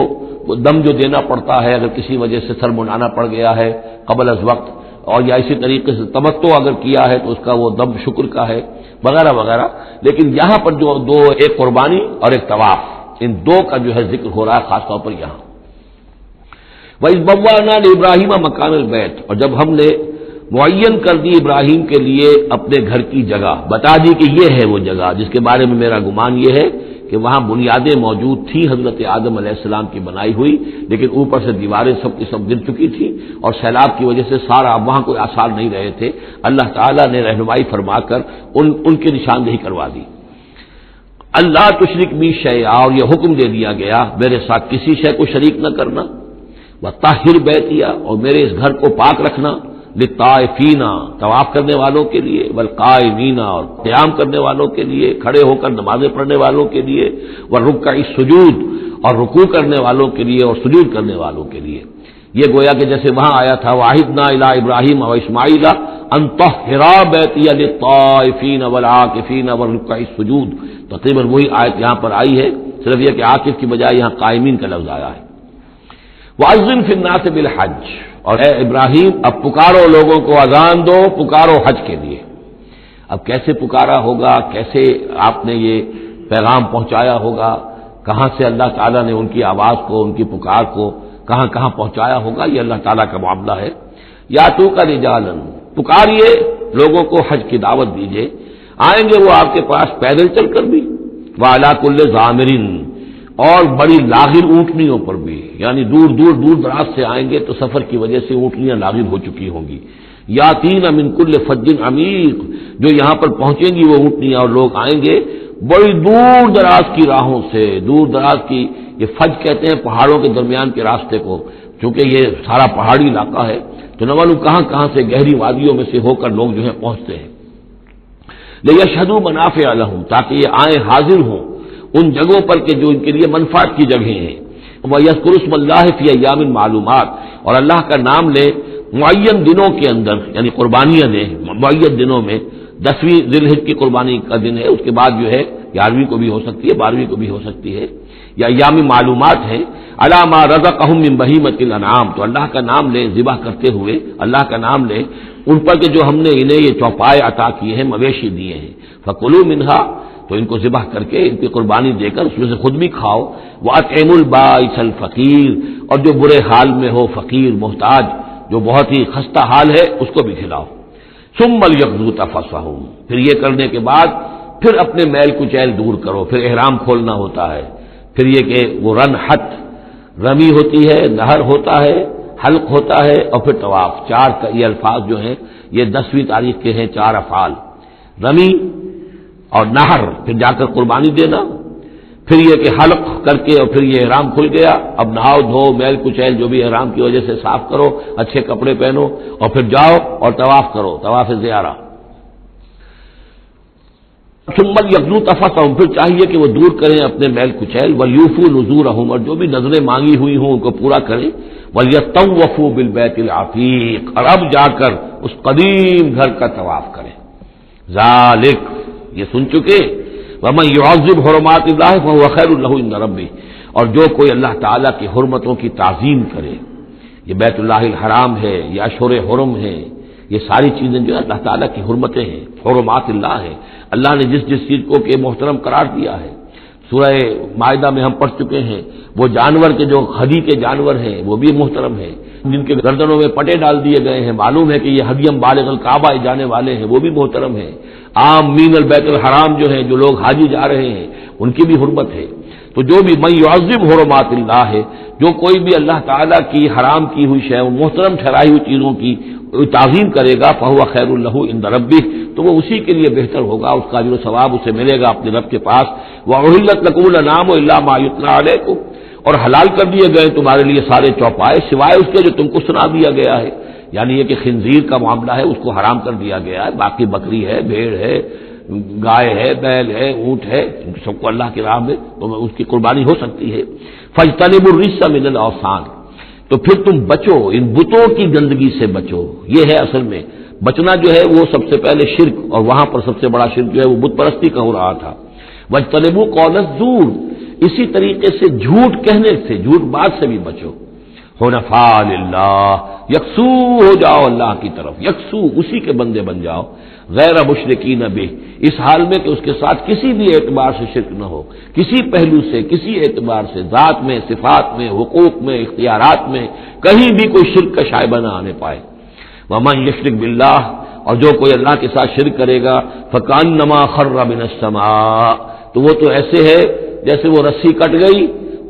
دم جو دینا پڑتا ہے اگر کسی وجہ سے سر منڈانا پڑ گیا ہے قبل از وقت، اور یا اسی طریقے سے تمتع اگر کیا ہے تو اس کا وہ دم شکر کا ہے وغیرہ وغیرہ، لیکن یہاں پر جو دو، ایک قربانی اور ایک طواف، ان دو کا جو ہے ذکر ہو رہا ہے خاص طور پر یہاں۔ وَإِذْ بَوَّأْنَا لِإِبْرَاهِيمَ مَكَانَ الْبَيْتِ، اور جب ہم نے معین کر دی ابراہیم کے لیے اپنے گھر کی جگہ، بتا دی کہ یہ ہے وہ جگہ جس کے بارے میں میرا گمان یہ ہے کہ وہاں بنیادیں موجود تھیں حضرت آدم علیہ السلام کی بنائی ہوئی، لیکن اوپر سے دیواریں سب کی سب گر چکی تھیں اور سیلاب کی وجہ سے سارا اب وہاں کوئی آثار نہیں رہے تھے، اللہ تعالیٰ نے رہنمائی فرما کر ان کی نشاندہی کروا دی۔ اللہ تشرک بی شیئا، اور یہ حکم دے دیا گیا میرے ساتھ کسی شے کو شریک نہ کرنا، وطہر بیتیا، اور میرے اس گھر کو پاک رکھنا، للطائفین، طواف کرنے والوں کے لیے، والقائمین، اور قیام کرنے والوں کے لیے، کھڑے ہو کر نمازیں پڑھنے والوں کے لیے، والرکع السجود، اور رکوع کرنے والوں کے لیے اور سجود کرنے والوں کے لیے۔ یہ گویا کہ جیسے وہاں آیا تھا وَعَهِدْنَا إِلَىٰ إِبْرَاهِيمَ وَإِسْمَاعِيلَ أَن طَهِّرَا بَيْتِيَ لِلطَّائِفِينَ وَالْعَاكِفِينَ وَالرُّكَّعِ السُّجُودِ، تقریباً وہی آیت یہاں پر آئی ہے، صرف یہ کہ عاکف کی بجائے یہاں قائمین کا لفظ آیا ہے۔ وَأَذِّن فِي النَّاسِ بِالْحَجِّ، اور اے ابراہیم اب پکارو لوگوں کو، اذان دو، پکارو حج کے لیے۔ اب کیسے پکارا ہوگا، کیسے آپ نے یہ پیغام پہنچایا ہوگا، کہاں سے اللہ تعالیٰ نے ان کی آواز کو، ان کی پکار کو کہاں کہاں پہنچایا ہوگا، یہ اللہ تعالیٰ کا معاملہ ہے۔ یا تو کا رجالن، پکاریے لوگوں کو، حج کی دعوت دیجیے، آئیں گے وہ آپ کے پاس پیدل چل کر بھی، وعلی کل ضامر، اور بڑی لاغر اونٹنیوں پر بھی، یعنی دور دراز سے آئیں گے تو سفر کی وجہ سے اونٹنیاں لاغر ہو چکی ہوں گی۔ یاتین من کل فج عمیق، جو یہاں پر پہنچیں گی وہ اونٹنیاں اور لوگ آئیں گے بڑی دور دراز کی راہوں سے، دور دراز کی، یہ فج کہتے ہیں پہاڑوں کے درمیان کے راستے کو، چونکہ یہ سارا پہاڑی علاقہ ہے تو نہ معلوم کہاں کہاں سے گہری وادیوں میں سے ہو کر لوگ جو ہیں پہنچتے ہیں۔ لیشہدوا منافع لہم، تاکہ یہ آئیں حاضر ہوں ان جگہوں پر کہ جو ان کے لیے منفعت کی جگہیں ہیں۔ وَيَذْكُرُوا اسْمَ اللَّهِ فِي أَيَّامٍ مَّعْلُومَاتٍ، اور اللہ کا نام لے معین دنوں کے اندر، یعنی قربانیاں دیں معین دنوں میں۔ 10ویں ذی الحجہ کی قربانی کا دن ہے، اس کے بعد جو ہے 11ویں کو بھی ہو سکتی ہے، 12ویں کو بھی ہو سکتی ہے۔ یا ایام معلومات ہیں، علی ما رزقہم من بہیمۃ الانعام، تو اللہ کا نام لیں ذبح کرتے ہوئے، اللہ کا نام لیں ان پر کہ جو ہم نے انہیں یہ چوپائے عطا کیے ہیں، مویشی دیے ہیں، فکلوا منہا، تو ان کو ذبح کر کے ان کی قربانی دے کر اس میں سے خود بھی کھاؤ، واطعموا البائس الفقیر، اور جو برے حال میں ہو، فقیر محتاج جو بہت ہی خستہ حال ہے، اس کو بھی کھلاؤ، ثم لیقضوا تفثہم، پھر یہ کرنے کے بعد پھر اپنے میل کچیل دور کرو، پھر احرام کھولنا ہوتا ہے، پھر یہ کہ وہ رنحت رمی ہوتی ہے، نہر ہوتا ہے، حلق ہوتا ہے، اور پھر طواف، چار یہ الفاظ جو ہیں یہ 10ویں تاریخ کے ہیں، چار افعال، رمی اور نہر، پھر جا کر قربانی دینا، پھر یہ کہ حلق کر کے اور پھر یہ احرام کھل گیا، اب نہاؤ دھو میل کچیل جو بھی احرام کی وجہ سے صاف کرو، اچھے کپڑے پہنو اور پھر جاؤ اور طواف کرو، طواف زیارہ، ثم یقضوا تفثہم، پھر چاہیے کہ وہ دور کریں اپنے میل کچیل، ولیوفوا نذورہم، اور جو بھی نذریں مانگی ہوئی ہوں ان کو پورا کریں، ولیطوفوا بالبیت العتیق، اور اب جا کر اس قدیم گھر کا طواف کریں، ذالک، یہ سن چکے، ومن یعظم حرمات اللہ فهو خیر له عند ربہ، اور جو کوئی اللہ تعالیٰ کی حرمتوں کی تعظیم کرے، یہ بیت اللہ الحرام ہے، یہ اشہر حرم ہے، یہ ساری چیزیں جو اللہ تعالیٰ کی حرمتیں ہیں، حرمات اللہ ہیں، اللہ نے جس جس چیز کو کہ محترم قرار دیا ہے، سورہ مائدہ میں ہم پڑھ چکے ہیں، وہ جانور کے جو ہدی کے جانور ہیں وہ بھی محترم ہیں، جن کے گردنوں میں پٹے ڈال دیے گئے ہیں، معلوم ہے کہ یہ ہدیم بالغ الکعبہ جانے والے ہیں، وہ بھی محترم ہیں، عام مین البیت الحرام جو ہیں، جو لوگ حاجی جا رہے ہیں ان کی بھی حرمت ہے، تو جو بھی من یعظم حرمات اللہ ہے، جو کوئی بھی اللہ تعالیٰ کی حرام کی ہوئی شے، محترم ٹھہرائی ہوئی چیزوں کی تعظیم کرے گا، فہو خیر له عند ربہ، تو وہ اسی کے لیے بہتر ہوگا، اس کا اجر و ثواب اسے ملے گا اپنے رب کے پاس، وَأُحِلَّتْ لَكُمُ الْأَنْعَامُ إِلَّا مَا يُتْلَىٰ عَلَيْكُمْ، اور حلال کر دیے گئے تمہارے لیے سارے چوپائے سوائے اس کے جو تم کو سنا دیا گیا ہے، یعنی یہ کہ خنزیر کا معاملہ ہے اس کو حرام کر دیا گیا ہے، باقی بکری ہے، بھیڑ ہے، گائے ہے، بیل ہے، اونٹ ہے، سب کو اللہ کی راہ میں تو اس کی قربانی ہو سکتی ہے، فَاجْتَنِبُوا الرِّجْسَ مِنَ الْأَوْثَانِ، تو پھر تم بچو، ان بتوں کی گندگی سے بچو، یہ ہے اصل میں بچنا جو ہے وہ سب سے پہلے شرک، اور وہاں پر سب سے بڑا شرک جو ہے وہ بت پرستی کا ہو رہا تھا، وَاجْتَنِبُوا قَوْلَ الزُّورِ، اسی طریقے سے جھوٹ کہنے سے، جھوٹ بات سے بھی بچو، حنفاء للہ، یکسو ہو جاؤ اللہ کی طرف، یکسو اسی کے بندے بن جاؤ، غیر مشرکین بہ، اس حال میں کہ اس کے ساتھ کسی بھی اعتبار سے شرک نہ ہو، کسی پہلو سے، کسی اعتبار سے، ذات میں، صفات میں، حقوق میں، اختیارات میں، کہیں بھی کوئی شرک کا شائبہ نہ آنے پائے، ومن یشرک باللہ، اور جو کوئی اللہ کے ساتھ شرک کرے گا، فکأنما خر من السماء، تو وہ تو ایسے ہے جیسے وہ رسی کٹ گئی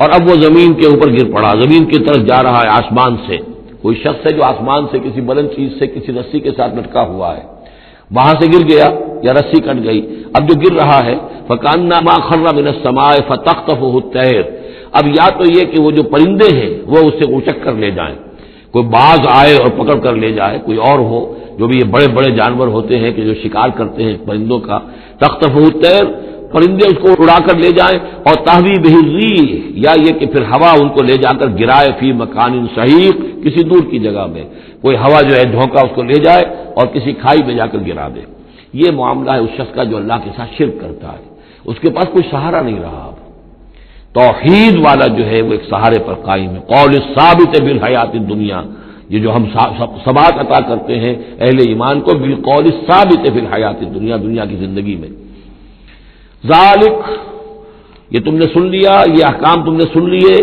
اور اب وہ زمین کے اوپر گر پڑا، زمین کی طرف جا رہا ہے آسمان سے، کوئی شخص ہے جو آسمان سے کسی بلند چیز سے کسی رسی کے ساتھ لٹکا ہوا ہے، وہاں سے گر گیا یا رسی کٹ گئی، اب جو گر رہا ہے فکأنما خر من السماء فتخطفه الطير، اب یا تو یہ کہ وہ جو پرندے ہیں وہ اسے اچک کر لے جائیں، کوئی باز آئے اور پکڑ کر لے جائے، کوئی اور ہو، جو بھی یہ بڑے بڑے جانور ہوتے ہیں کہ جو شکار کرتے ہیں پرندوں کا، تخطفه الطير، پرندے اس کو اڑا کر لے جائیں، اور تہوی بہ الريح، یا یہ کہ پھر ہوا ان کو لے جا کر گرائے فی مکان صحیح، کسی دور کی جگہ میں کوئی ہوا جو ہے دھوکہ اس کو لے جائے اور کسی کھائی میں جا کر گرا دے، یہ معاملہ ہے اس شخص کا جو اللہ کے ساتھ شرک کرتا ہے، اس کے پاس کوئی سہارا نہیں رہا، اب توحید والا جو ہے وہ ایک سہارے پر قائم ہے، قول ثابت بالحیات الدنیا، یہ جو ہم ثبات عطا کرتے ہیں اہل ایمان کو، بالقول ثابت بالحیات الدنیا، دنیا کی زندگی میں، ذالک، یہ تم نے سن لیا، یہ احکام تم نے سن لیے،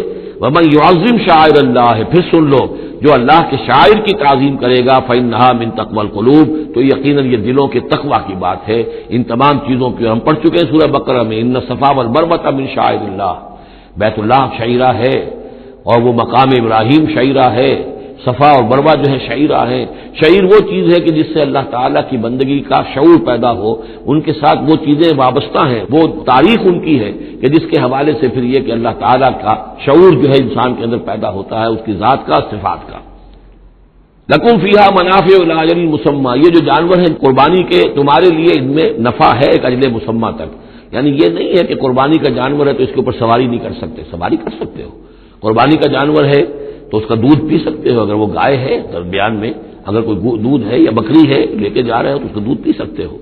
ومن یعظم شعائر اللہ، پھر سن لو جو اللہ کے شاعر کی تعظیم کرے گا، فإنہا من تقوی القلوب، تو یقیناً یہ دلوں کے تقوی کی بات ہے، ان تمام چیزوں کی ہم پڑھ چکے ہیں سورہ بقرہ میں، ان الصفا والمروۃ من شعائر اللہ، بیت اللہ شعیرہ ہے اور وہ مقام ابراہیم شعیرہ ہے، صفا اور مروہ جو ہے شعیرہ ہے، شعیر وہ چیز ہے کہ جس سے اللہ تعالیٰ کی بندگی کا شعور پیدا ہو، ان کے ساتھ وہ چیزیں وابستہ ہیں، وہ تاریخ ان کی ہے کہ جس کے حوالے سے پھر یہ کہ اللہ تعالیٰ کا شعور جو ہے انسان کے اندر پیدا ہوتا ہے، اس کی ذات کا، صفات کا، لکم فیہا منافع الی اجل مسمى، یہ جو جانور ہیں قربانی کے تمہارے لیے ان میں نفع ہے ایک اجل مسمى تک، یعنی یہ نہیں ہے کہ قربانی کا جانور ہے تو اس کے اوپر سواری نہیں کر سکتے، سواری کر سکتے ہو، قربانی کا جانور ہے تو اس کا دودھ پی سکتے ہو، اگر وہ گائے ہے درمیان میں اگر کوئی دودھ ہے یا بکری ہے لے کے جا رہے ہو تو اس کا دودھ پی سکتے ہو،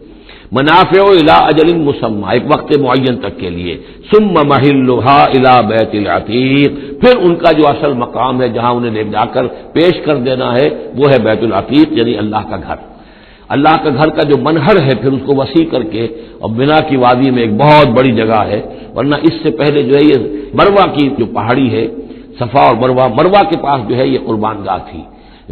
منافع الی اجل مسمى، ایک وقت معین تک کے لیے، ثم محلها الی بیت العتیق، پھر ان کا جو اصل مقام ہے جہاں انہیں لے جا کر پیش کر دینا ہے وہ ہے بیت العتیق، یعنی اللہ کا گھر۔ اللہ کا گھر کا جو منہر ہے پھر اس کو وسیع کر کے، اور بنا کی وادی میں ایک بہت بڑی جگہ ہے، ورنہ اس سے پہلے جو ہے یہ مروہ کی جو پہاڑی ہے، صفا اور مروہ کے پاس جو ہے یہ قربان گاہ تھی۔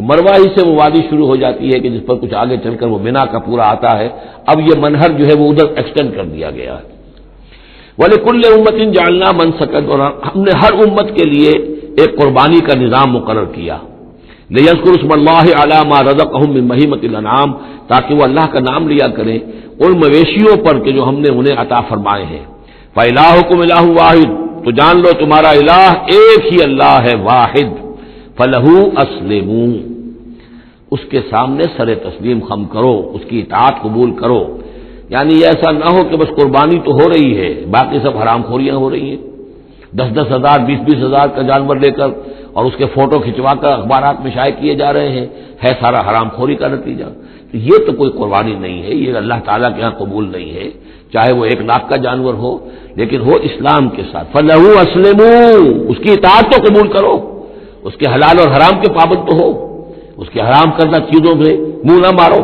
مروہ ہی سے وہ وادی شروع ہو جاتی ہے کہ جس پر کچھ آگے چل کر وہ بنا کا پورا آتا ہے، اب یہ منہر جو ہے وہ ادھر ایکسٹینڈ کر دیا گیا ہے۔ وَلِكُلِّ أُمَّةٍ جَعَلْنَا مَنسَكًا، اور ہم نے ہر امت کے لیے ایک قربانی کا نظام مقرر کیا، لِيَذْكُرُوا اسْمَ اللَّهِ عَلَىٰ مَا رَزَقَهُم مِّن بَهِيمَةِ الْأَنْعَامِ، تاکہ وہ اللہ کا نام لیا کریں ان مویشیوں پر کہ جو ہم نے انہیں عطا فرمائے ہیں۔ فَإِلَٰهُكُمْ إِلَٰهٌ وَاحِدٌ، تو جان لو تمہارا الہ ایک ہی اللہ ہے، واحد۔ فَلَهُ أَسْلِمُوا، اس کے سامنے سر تسلیم خم کرو، اس کی اطاعت قبول کرو۔ یعنی ایسا نہ ہو کہ بس قربانی تو ہو رہی ہے، باقی سب حرام خوریاں ہو رہی ہیں، 10-10 ہزار 20-20 ہزار کا جانور لے کر اور اس کے فوٹو کھنچوا کر اخبارات میں شائع کیے جا رہے ہیں، ہے سارا حرام خوری کا نتیجہ۔ تو یہ تو کوئی قربانی نہیں ہے، یہ اللہ تعالیٰ کے ہاں قبول نہیں ہے، چاہے وہ 1 لاکھ کا جانور ہو، لیکن ہو اسلام کے ساتھ۔ فَلَهُ أَسْلِمُوا، اس کی اطاعت تو قبول کرو، اس کے حلال اور حرام کے پابند تو ہو، اس کے حرام کردہ چیزوں سے منہ نہ مارو۔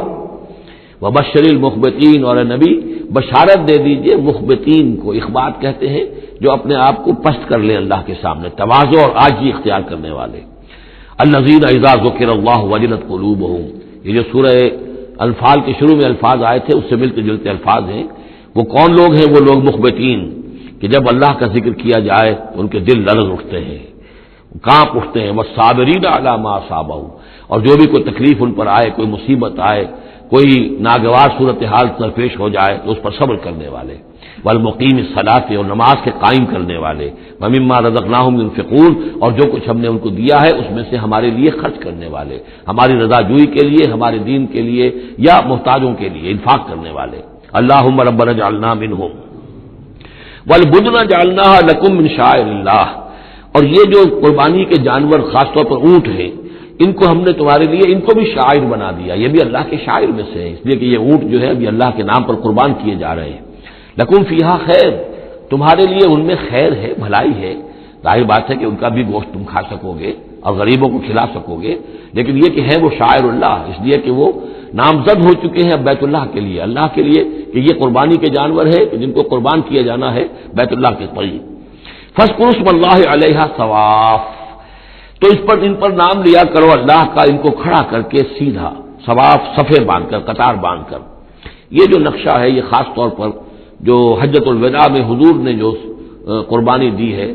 وَبَشِّرِ الْمُخْبِتِينَ، اور اے نبی بشارت دے دیجئے مخبتین کو، اخبات کہتے ہیں جو اپنے آپ کو پست کر لیں اللہ کے سامنے، تواضع اور عاجزی اختیار کرنے والے۔ الَّذِينَ إِذَا ذُكِرَ اللَّهُ وَجِلَتْ قُلُوبُهُمْ، یہ جو سورہ انفال کے شروع میں الفاظ آئے تھے اس سے ملتے جلتے الفاظ ہیں۔ وہ کون لوگ ہیں؟ وہ لوگ مخبتین کہ جب اللہ کا ذکر کیا جائے تو ان کے دل لرز اٹھتے ہیں، کانپ اٹھتے ہیں۔ وَالصَّابِرِينَ عَلَىٰ مَا أَصَابَهُمْ، اور جو بھی کوئی تکلیف ان پر آئے، کوئی مصیبت آئے، کوئی ناگوار صورتحال درپیش ہو جائے تو اس پر صبر کرنے والے۔ والمقیم الصلاۃ، اور نماز کے قائم کرنے والے۔ ومما رزقناہم ينفقون، اور جو کچھ ہم نے ان کو دیا ہے اس میں سے ہمارے لیے خرچ کرنے والے، ہماری رضا جوئی کے لیے، ہمارے دین کے لیے یا محتاجوں کے لیے انفاق کرنے والے۔ اللہم ربنا اجعلنا منہم والبدن جعلناها لکم من شعائر اللہ، اور یہ جو قربانی کے جانور خاص طور پر اونٹ ہیں، ان کو ہم نے تمہارے لیے ان کو بھی شاعر بنا دیا، یہ بھی اللہ کے شاعر میں سے ہے، اس لیے کہ یہ اونٹ جو ہے ابھی اللہ کے نام پر قربان کیے جا رہے ہیں۔ لکم فیہا خیر، تمہارے لیے ان میں خیر ہے، بھلائی ہے۔ ظاہر بات ہے کہ ان کا بھی گوشت تم کھا سکو گے اور غریبوں کو کھلا سکو گے، لیکن یہ کہ ہے وہ شاعر اللہ، اس لیے کہ وہ نامزد ہو چکے ہیں بیت اللہ کے لیے، اللہ کے لیے کہ یہ قربانی کے جانور ہے جن کو قربان کیا جانا ہے بیت اللہ کے قریب۔ فاذکروا اسم اللہ علیہا صواف، تو اس پر ان پر نام لیا کرو اللہ کا، ان کو کھڑا کر کے سیدھا، صواف صفے باندھ کر، قطار باندھ کر۔ یہ جو نقشہ ہے یہ خاص طور پر جو حجۃ الوداع میں حضور نے جو قربانی دی ہے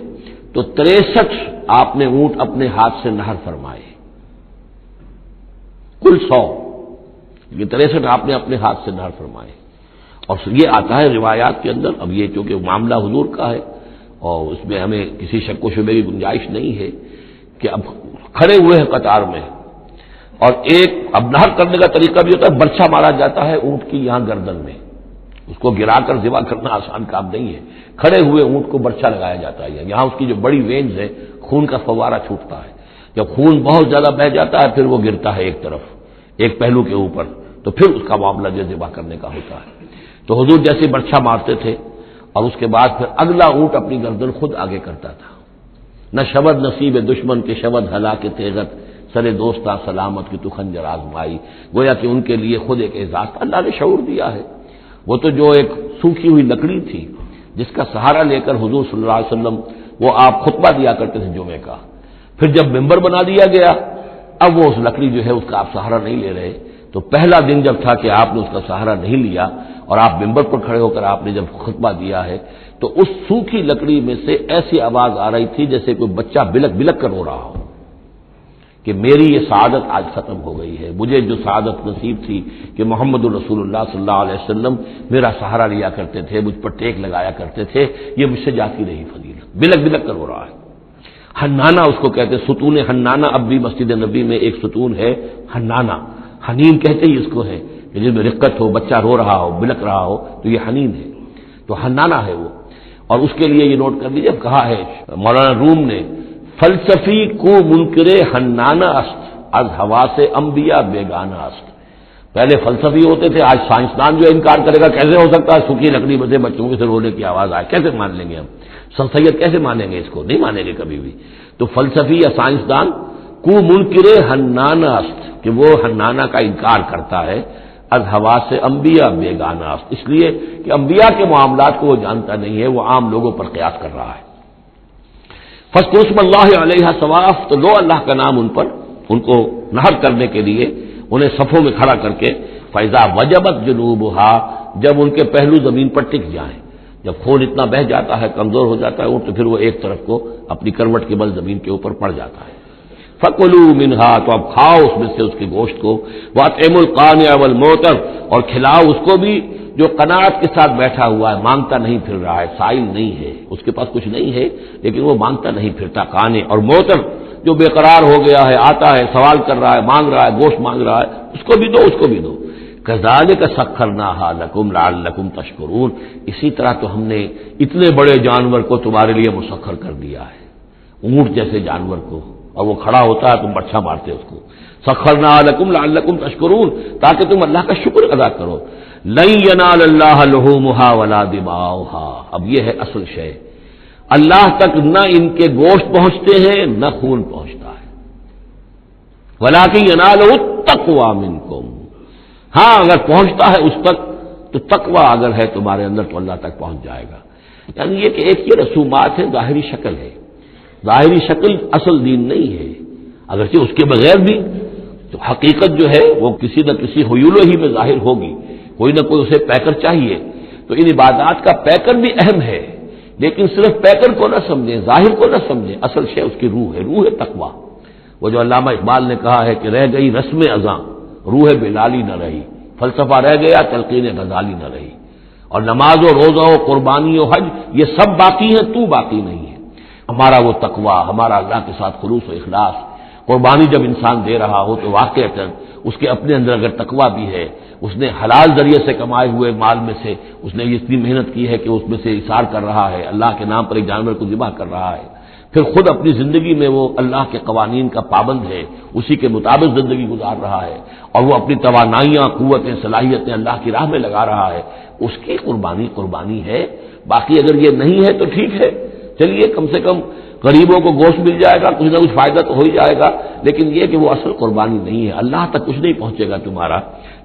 تو 63 آپ نے اونٹ اپنے ہاتھ سے نہر فرمائے، کل 100، یہ 63 آپ نے اپنے ہاتھ سے نہر فرمائے۔ اور یہ آتا ہے روایات کے اندر، اب یہ چونکہ معاملہ حضور کا ہے اور اس میں ہمیں کسی شک و شبے کی گنجائش نہیں ہے کہ اب کھڑے ہوئے ہیں قطار میں، اور ایک اب نہر کرنے کا طریقہ بھی ہوتا ہے، برچھا مارا جاتا ہے اونٹ کی یہاں گردن میں، اس کو گرا کر ذبح کرنا آسان کام نہیں ہے، کھڑے ہوئے اونٹ کو برچھا لگایا جاتا ہے، یہاں اس کی جو بڑی وینز ہے خون کا فوارہ چھوٹتا ہے، جب خون بہت زیادہ بہہ جاتا ہے پھر وہ گرتا ہے ایک طرف، ایک پہلو کے اوپر، تو پھر اس کا معاملہ جو ذبح کرنے کا ہوتا ہے۔ تو حضور جیسے برچھا مارتے تھے اور اس کے بعد پھر اگلا اونٹ اپنی گردن خود آگے کرتا تھا۔ نہ شبد نصیب دشمن کے شبد ہلاک تیغت، سرے دوستا سلامت کی تو خنجر آزمائی، گویا کہ ان کے لیے خود ایک اعزاز اللہ نے شعور دیا ہے۔ وہ تو جو ایک سوکھی ہوئی لکڑی تھی جس کا سہارا لے کر حضور صلی اللہ علیہ وسلم وہ آپ خطبہ دیا کرتے تھے جمعے کا، پھر جب ممبر بنا دیا گیا اب وہ اس لکڑی جو ہے اس کا آپ سہارا نہیں لے رہے، تو پہلا دن جب تھا کہ آپ نے اس کا سہارا نہیں لیا اور آپ ممبر پر کھڑے ہو کر آپ نے جب خطبہ دیا ہے تو اس سوکھی لکڑی میں سے ایسی آواز آ رہی تھی جیسے کوئی بچہ بلک بلک کر رو رہا ہو کہ میری یہ سعادت آج ختم ہو گئی ہے، مجھے جو سعادت نصیب تھی کہ محمد الرسول اللہ صلی اللہ علیہ وسلم میرا سہارا لیا کرتے تھے، مجھ پر ٹیک لگایا کرتے تھے، یہ مجھ سے جاتی رہی فضیلت، بلک بلک کر رو رہا ہے۔ حنانہ اس کو کہتے، ستون حنانہ، اب بھی مسجد نبی میں ایک ستون ہے حنانہ، حنین کہتے ہی اس کو ہے کہ جس میں رقت ہو، بچہ رو رہا ہو، بلک رہا ہو تو یہ حنین ہے، تو حنانہ ہے وہ۔ اور اس کے لیے یہ نوٹ کر لیجیے، کہا ہے مولانا روم نے، فلسفی کو منکر حنانہ است از ہوا سے انبیاء بیگانہ است، پہلے فلسفی ہوتے تھے، آج سائنسدان جو انکار کرے گا کیسے ہو سکتا ہے سوکھی لکڑی میں سے بچوں کے سے رونے کی آواز آئے، کیسے مان لیں گے ہم؟ سر سید کیسے مانیں گے اس کو؟ نہیں مانیں گے کبھی بھی۔ تو فلسفی یا سائنسدان کو منکر حنانہ است، کہ وہ حنانہ کا انکار کرتا ہے، از حواس انبیاء بیگانہ است، اس لیے کہ انبیاء کے معاملات کو وہ جانتا نہیں ہے، وہ عام لوگوں پر قیاس کر رہا ہے۔ فاذکروا اسم اللہ علیہ صواف، تو لو اللہ کا نام ان پر، ان کو نہر کرنے کے لیے انہیں صفوں میں کھڑا کر کے، فیضا وجبت جنوبہا، جب ان کے پہلو زمین پر ٹک جائیں، جب خون اتنا بہہ جاتا ہے، کمزور ہو جاتا ہے تو پھر وہ ایک طرف کو اپنی کروٹ کے بل زمین کے اوپر پڑ جاتا ہے۔ فَكُلُوا مِنْهَا، تو اب کھاؤ اس میں سے اس کے گوشت کو، وَأَطْعِمُوا الْقَانِعَ وَالْمُعْتَرَ، اور کھلاؤ اس کو بھی جو قناعت کے ساتھ بیٹھا ہوا ہے، مانگتا نہیں پھر رہا ہے، سائل نہیں ہے، اس کے پاس کچھ نہیں ہے لیکن وہ مانگتا نہیں پھرتا، قانع، اور معتر جو بے قرار ہو گیا ہے، آتا ہے سوال کر رہا ہے، مانگ رہا ہے، گوشت مانگ رہا ہے، اس کو بھی دو، اس کو بھی دو۔ كَذَلِكَ سَخَّرْنَاهَا لَكُمْ لَعَلَّكُمْ تَشْكُرُونَ، اسی طرح تو ہم نے اتنے بڑے جانور کو تمہارے لیے مسخر کر دیا ہے، اونٹ جیسے جانور کو، اور وہ کھڑا ہوتا ہے تم بچھا مارتے اس کو، سخرناها لكم لعلكم تشكرون، تاکہ تم اللہ کا شکر ادا کرو۔ لن ينال الله لحومها ولا دماؤها، اب یہ ہے اصل شے، اللہ تک نہ ان کے گوشت پہنچتے ہیں نہ خون پہنچتا ہے، ولكن يناله التقوى منكم، ہاں اگر پہنچتا ہے اس تک تو تقوی اگر ہے تمہارے اندر تو اللہ تک پہنچ جائے گا۔ یعنی یہ کہ ایک یہ رسومات ہے، ظاہری شکل ہے، ظاہری شکل اصل دین نہیں ہے، اگرچہ اس کے بغیر بھی تو حقیقت جو ہے وہ کسی نہ کسی حیول ہی میں ظاہر ہوگی، کوئی نہ کوئی اسے پیکر چاہیے، تو ان عبادات کا پیکر بھی اہم ہے، لیکن صرف پیکر کو نہ سمجھیں، ظاہر کو نہ سمجھیں، اصل شے اس کی روح ہے، روح تقویٰ، وہ جو علامہ اقبال نے کہا ہے کہ رہ گئی رسم اذاں روح بلالی نہ رہی، فلسفہ رہ گیا تلقین غزالی نہ رہی، اور نماز و روزہ و قربانی و حج یہ سب باقی ہیں، تو باقی نہیں ہے۔ ہمارا وہ تقویٰ، ہمارا اللہ کے ساتھ خلوص و اخلاص، قربانی جب انسان دے رہا ہو تو واقعتاً اس کے اپنے اندر اگر تقویٰ بھی ہے، اس نے حلال ذریعے سے کمائے ہوئے مال میں سے اس نے اتنی محنت کی ہے کہ اس میں سے اثار کر رہا ہے، اللہ کے نام پر ایک جانور کو ذبح کر رہا ہے، پھر خود اپنی زندگی میں وہ اللہ کے قوانین کا پابند ہے، اسی کے مطابق زندگی گزار رہا ہے، اور وہ اپنی توانائیاں، قوتیں، صلاحیتیں اللہ کی راہ میں لگا رہا ہے، اس کی قربانی ہے۔ باقی اگر یہ نہیں ہے تو ٹھیک ہے، چلیے کم سے کم غریبوں کو گوشت مل جائے گا، کچھ نہ کچھ فائدہ تو ہو ہی جائے گا، لیکن یہ کہ وہ اصل قربانی نہیں ہے، اللہ تک کچھ نہیں پہنچے گا تمہارا۔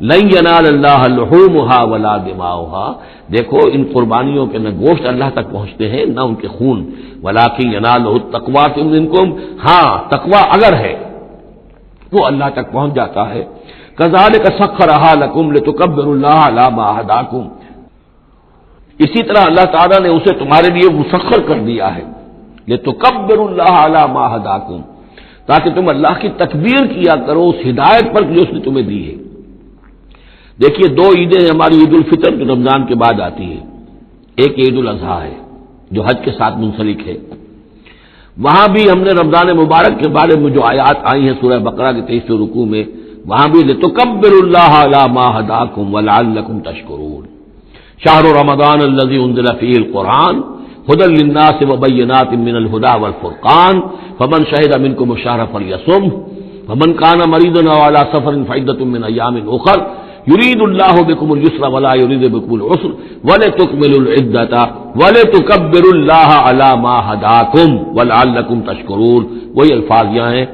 لن ینال اللہ لحومها ولا دماؤها، دیکھو ان قربانیوں کے نہ گوشت اللہ تک پہنچتے ہیں نہ ان کے خون، ولکن ینالہ التقوی منکم، ہاں تقوی اگر ہے وہ اللہ تک پہنچ جاتا ہے۔ کذالک سخرھا لکم لتکبروا اللہ علی ما ھداکم، اسی طرح اللہ تعالیٰ نے اسے تمہارے لیے مسخر کر دیا ہے، لتکبروا اللہ علی ما ھداکم، تاکہ تم اللہ کی تکبیر کیا کرو اس ہدایت پر جو اس نے تمہیں دی ہے۔ دیکھیے دو عیدیں ہیں ہماری، عید الفطر جو رمضان کے بعد آتی ہے، ایک عید الاضحیٰ ہے جو حج کے ساتھ منسلک ہے، وہاں بھی ہم نے رمضان مبارک کے بارے میں جو آیات آئی ہیں سورہ بقرہ کے 23ویں رکوع میں، وہاں بھی لتکبروا اللہ علی ما ھداکم ولعلکم تشکرون، شہر رمضان الذی انزل فیہ القرآن ھدی للناس وبینات من الھدی والفرقان فمن شہد منکم الشہر فلیصمہ فمن کان مریضا او علی سفر فعدۃ من ایام اخر یرید اللہ بکم الیسر ولا یرید بکم العسر ولتکملوا العدۃ ولتکبروا اللہ علی ما ھداکم ولعلکم تشکرون، وہی الفاظ یہاں ہیں،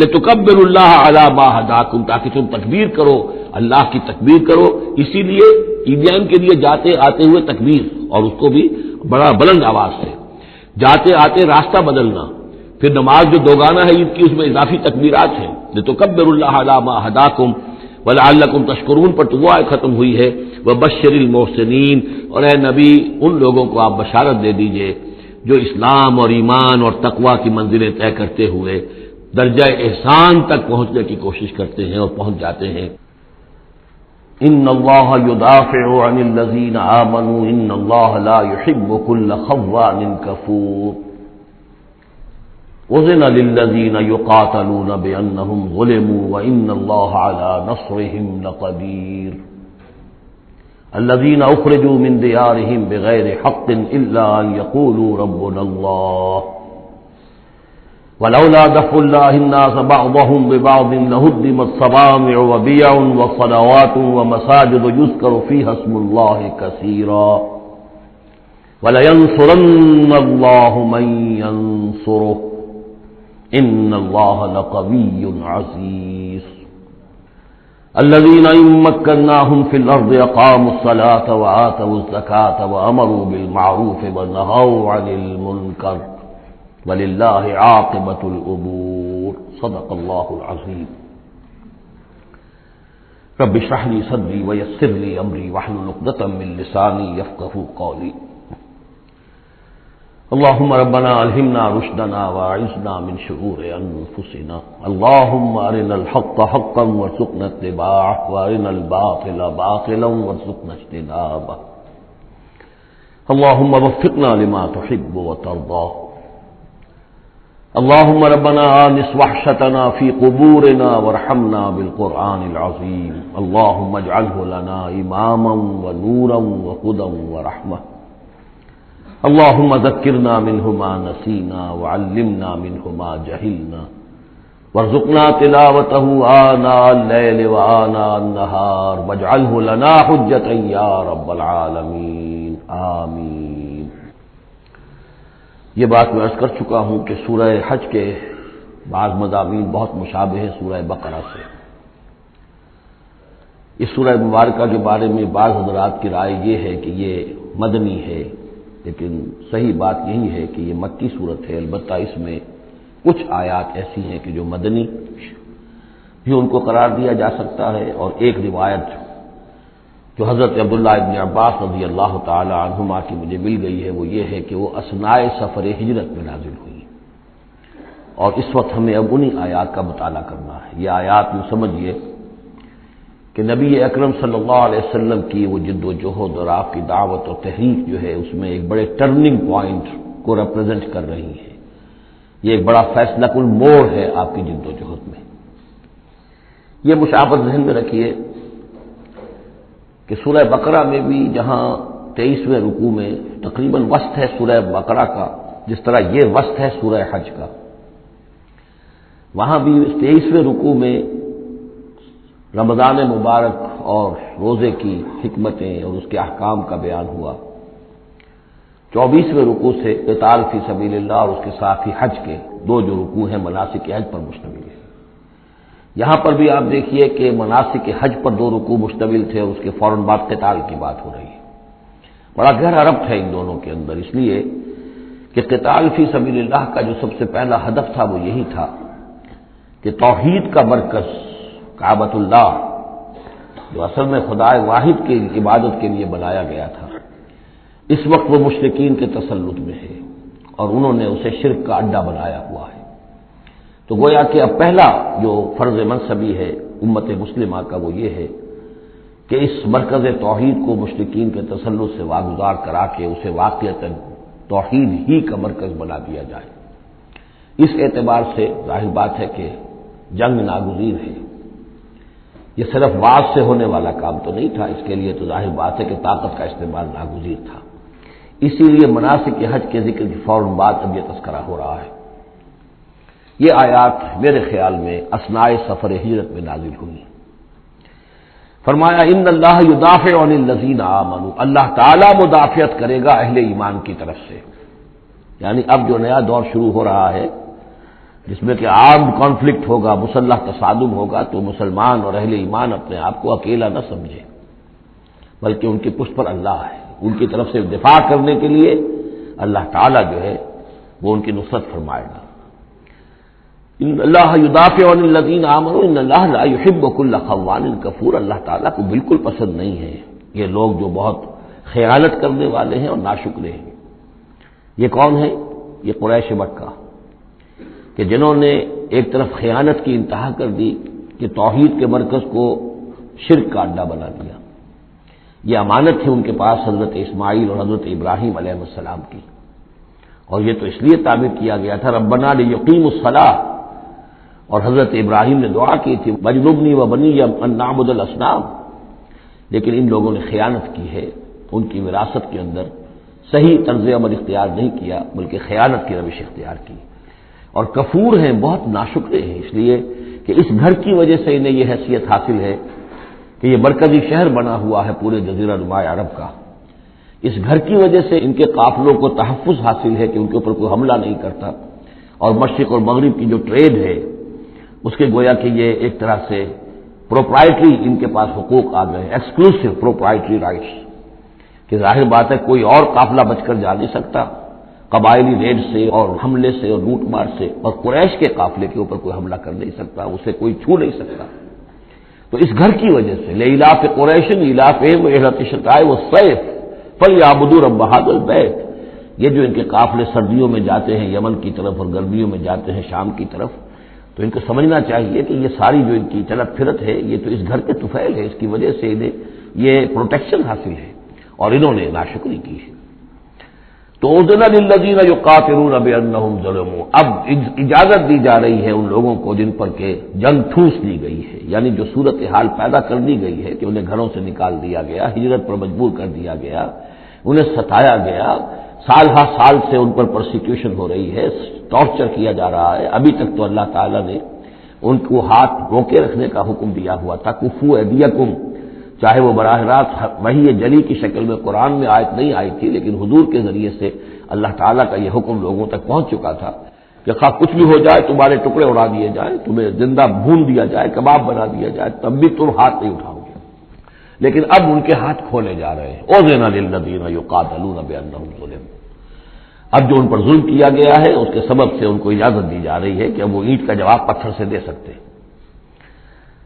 لتکبروا اللہ علی ما ھداکم، تاکہ تم تکبیر کرو، اللہ کی تکبیر کرو، اسی لیے عیدیان کے لیے جاتے آتے ہوئے تکبیر، اور اس کو بھی بڑا بلند آواز سے، جاتے آتے راستہ بدلنا، پھر نماز جو دوگانہ ہے عید کی اس میں اضافی تکبیرات ہیں، لتکبروا اللہ علی ما ھداکم ولعلکم تشکرون پر تو وہ آیت ختم ہوئی ہے، وبشر المحسنین، اور اے نبی ان لوگوں کو آپ بشارت دے دیجئے جو اسلام اور ایمان اور تقوی کی منزلیں طے کرتے ہوئے درجہ احسان تک پہنچنے کی کوشش کرتے ہیں اور پہنچ جاتے ہیں۔ ان اللہ یدافع عن الذین آمنوا ان اللہ لا يحب كل خوان کفور، اذن للذین یقاتلون بانہم ظلموا وان اللہ علی نصرهم لقدیر، الذین اخرجوا من دیارهم بغیر حق الا ان یقولوا ربنا اللہ ولولا دفع الله الناس بعضهم ببعض لهدمت صوامع وبيع وصلوات ومساجد يذكر فيها اسم الله كثيرا وَلَيَنْصُرَنَّ اللَّهُ مَنْ يَنْصُرُهُ إِنَّ اللَّهَ لَقَوِيٌّ عَزِيزٌ الَّذِينَ إِن مَّكَّنَّاهُمْ فِي الْأَرْضِ أَقَامُوا الصَّلَاةَ وَآتَوُا الزَّكَاةَ وَأَمَرُوا بِالْمَعْرُوفِ وَنَهَوْا عَنِ الْمُنكَرِ وَلِلَّهِ عَاقِبَةُ الْأُمُورِ صدق الله العظيم رب اشرح لي صدري ويسر لي أمري واحلل عقدة من لساني يفقهوا قولي اللهم ربنا ألهمنا رشدنا وأعذنا من شرور أنفسنا اللهم أرنا الحق حقا وارزقنا اتباعه وأرنا الباطل باطلا وارزقنا اجتنابه اللهم وفقنا لما تحب وترضى اللهم ربنا آنس وحشتنا في قبورنا وارحمنا بالقرآن العظيم اللهم اجعله لنا إماما ونورا وهدى ورحمة اللهم ذكرنا منه ما نسينا وعلمنا منه ما جهلنا وارزقنا تلاوته آناء الليل وآناء النهار واجعله لنا حجة يا رب العالمين آمین۔ یہ بات میں عرض کر چکا ہوں کہ سورہ حج کے بعض مضامین بہت مشابہ ہیں سورہ بقرہ سے۔ اس سورہ مبارکہ کے بارے میں بعض حضرات کی رائے یہ ہے کہ یہ مدنی ہے، لیکن صحیح بات یہی ہے کہ یہ مکی صورت ہے، البتہ اس میں کچھ آیات ایسی ہیں کہ جو مدنی بھی ان کو قرار دیا جا سکتا ہے، اور ایک روایت جو حضرت عبداللہ ابن عباس رضی اللہ تعالی عنہما کی مجھے مل گئی ہے وہ یہ ہے کہ وہ اثناء سفر ہجرت میں نازل ہوئی، اور اس وقت ہمیں اب انہی آیات کا مطالعہ کرنا ہے۔ یہ آیات یوں سمجھیے کہ نبی اکرم صلی اللہ علیہ وسلم کی وہ جد و جہد اور آپ کی دعوت اور تحریک جو ہے اس میں ایک بڑے ٹرننگ پوائنٹ کو ریپرزینٹ کر رہی ہے، یہ ایک بڑا فیصلہ کن موڑ ہے آپ کی جد و جہد میں۔ یہ مشابہت ذہن میں رکھیے کہ سورہ بقرہ میں بھی جہاں 23ویں رکوع میں تقریباً وسط ہے سورہ بقرہ کا، جس طرح یہ وسط ہے سورہ حج کا، وہاں بھی 23ویں رکوع میں رمضان مبارک اور روزے کی حکمتیں اور اس کے احکام کا بیان ہوا۔ 24ویں رکوع سے قتال فی سبیل اللہ اور اس کے ساتھ ہی حج کے دو جو رکوع ہیں مناسک حج پر مشتمل ہیں۔ یہاں پر بھی آپ دیکھیے کہ مناسک حج پر 2 رکوع مشتمل تھے اور اس کے فوراً بعد قتال کی بات ہو رہی ہے۔ بڑا گہرا ربط ہے ان دونوں کے اندر، اس لیے کہ قتال فی سبیل اللہ کا جو سب سے پہلا ہدف تھا وہ یہی تھا کہ توحید کا مرکز کعبۃ اللہ جو اصل میں خدا واحد کی عبادت کے لیے بنایا گیا تھا، اس وقت وہ مشرکین کے تسلط میں ہے اور انہوں نے اسے شرک کا اڈا بنایا ہوا ہے۔ تو گویا کہ اب پہلا جو فرض منصبی ہے امت مسلمہ کا وہ یہ ہے کہ اس مرکز توحید کو مشرکین کے تسلط سے واگزار کرا کے اسے واقعتاً توحید ہی کا مرکز بنا دیا جائے۔ اس اعتبار سے ظاہر بات ہے کہ جنگ ناگزیر ہے، یہ صرف واز سے ہونے والا کام تو نہیں تھا، اس کے لیے تو ظاہر بات ہے کہ طاقت کا استعمال ناگزیر تھا، اسی لیے مناسک حج کے ذکر کے فوراً بعد اب یہ تذکرہ ہو رہا ہے۔ یہ آیات میرے خیال میں اثناء سفر ہجرت میں نازل ہوئی۔ فرمایا ان اللہ یدافع عن الذین آمنوا، اللہ تعالی مدافعت کرے گا اہل ایمان کی طرف سے، یعنی اب جو نیا دور شروع ہو رہا ہے جس میں کہ عام کانفلکٹ ہوگا، مسلح تصادم ہوگا، تو مسلمان اور اہل ایمان اپنے آپ کو اکیلا نہ سمجھے، بلکہ ان کی پشت پر اللہ ہے، ان کی طرف سے دفاع کرنے کے لیے اللہ تعالیٰ جو ہے وہ ان کی نصرت فرمائے گا۔ ان اللہ یدافع عن الذین آمنوا ان اللہ لا یحب کل خوان کفور، اللہ تعالیٰ کو بالکل پسند نہیں ہے یہ لوگ جو بہت خیانت کرنے والے ہیں اور ناشکرے ہیں۔ یہ کون ہے؟ یہ قریش مکہ کہ جنہوں نے ایک طرف خیانت کی انتہا کر دی کہ توحید کے مرکز کو شرک کا اڈا بنا دیا۔ یہ امانت تھی ان کے پاس حضرت اسماعیل اور حضرت ابراہیم علیہ السلام کی، اور یہ تو اس لیے تعبیر کیا گیا تھا ربنا لیقیموا الصلاۃ، اور حضرت ابراہیم نے دعا کی تھی وجنبنی وبنی ان نعبد الاصنام، لیکن ان لوگوں نے خیانت کی ہے، ان کی وراثت کے اندر صحیح طرز عمل اختیار نہیں کیا بلکہ خیانت کی روش اختیار کی، اور کفور ہیں، بہت ناشکرے ہیں، اس لیے کہ اس گھر کی وجہ سے انہیں یہ حیثیت حاصل ہے کہ یہ مرکزی شہر بنا ہوا ہے پورے جزیرہ نما عرب کا۔ اس گھر کی وجہ سے ان کے قافلوں کو تحفظ حاصل ہے کہ ان کے اوپر کوئی حملہ نہیں کرتا، اور مشرق اور مغرب کی جو ٹریڈ ہے اس کے گویا کہ یہ ایک طرح سے پروپرائٹری ان کے پاس حقوق آ گئے، ایکسکلوسیو پروپرائٹری رائٹس، کہ ظاہر بات ہے کوئی اور قافلہ بچ کر جا نہیں سکتا قبائلی ریڈ سے اور حملے سے اور لوٹ مار سے، اور قریش کے قافلے کے اوپر کوئی حملہ کر نہیں سکتا، اسے کوئی چھو نہیں سکتا۔ تو اس گھر کی وجہ سے لإلاف قریش إیلافهم رحلة الشتاء والصيف فلیعبدوا رب هذا البیت، یہ جو ان کے قافلے سردیوں میں جاتے ہیں یمن کی طرف اور گرمیوں میں جاتے ہیں شام کی طرف، تو ان کو سمجھنا چاہیے کہ یہ ساری جو ان کی چلت پھرت ہے یہ تو اس گھر کے طفیل ہے، اس کی وجہ سے انہیں یہ پروٹیکشن حاصل ہے اور انہوں نے ناشکری کی ہے۔ تو اذن للذین یقاتلون بانہم ظلموا، اب اجازت دی جا رہی ہے ان لوگوں کو جن پر کہ جنگ ٹھوس لی گئی ہے، یعنی جو صورتحال پیدا کر دی گئی ہے کہ انہیں گھروں سے نکال دیا گیا، ہجرت پر مجبور کر دیا گیا، انہیں ستایا گیا، سال ہا سال سے ان پر پرسیکیوشن ہو رہی ہے، ٹارچر کیا جا رہا ہے۔ ابھی تک تو اللہ تعالیٰ نے ان کو ہاتھ روکے رکھنے کا حکم دیا ہوا تھا، کفوا ایدیکم، چاہے وہ براہ راست وہی جلی کی شکل میں قرآن میں آیت نہیں آئی تھی، لیکن حضور کے ذریعے سے اللہ تعالیٰ کا یہ حکم لوگوں تک پہنچ چکا تھا کہ خواہ کچھ بھی ہو جائے، تمہارے ٹکڑے اڑا دیے جائیں، تمہیں زندہ بھون دیا جائے، کباب بنا دیا جائے، تب بھی تم ہاتھ نہیں اٹھاؤ گے۔ لیکن اب ان کے ہاتھ کھولے جا رہے ہیں، اذن للذین یقاتلون بانہم ظلموا، اب جو ان پر ظلم کیا گیا ہے اس کے سبب سے ان کو اجازت دی جا رہی ہے کہ اب وہ اینٹ کا جواب پتھر سے دے سکتے ہیں۔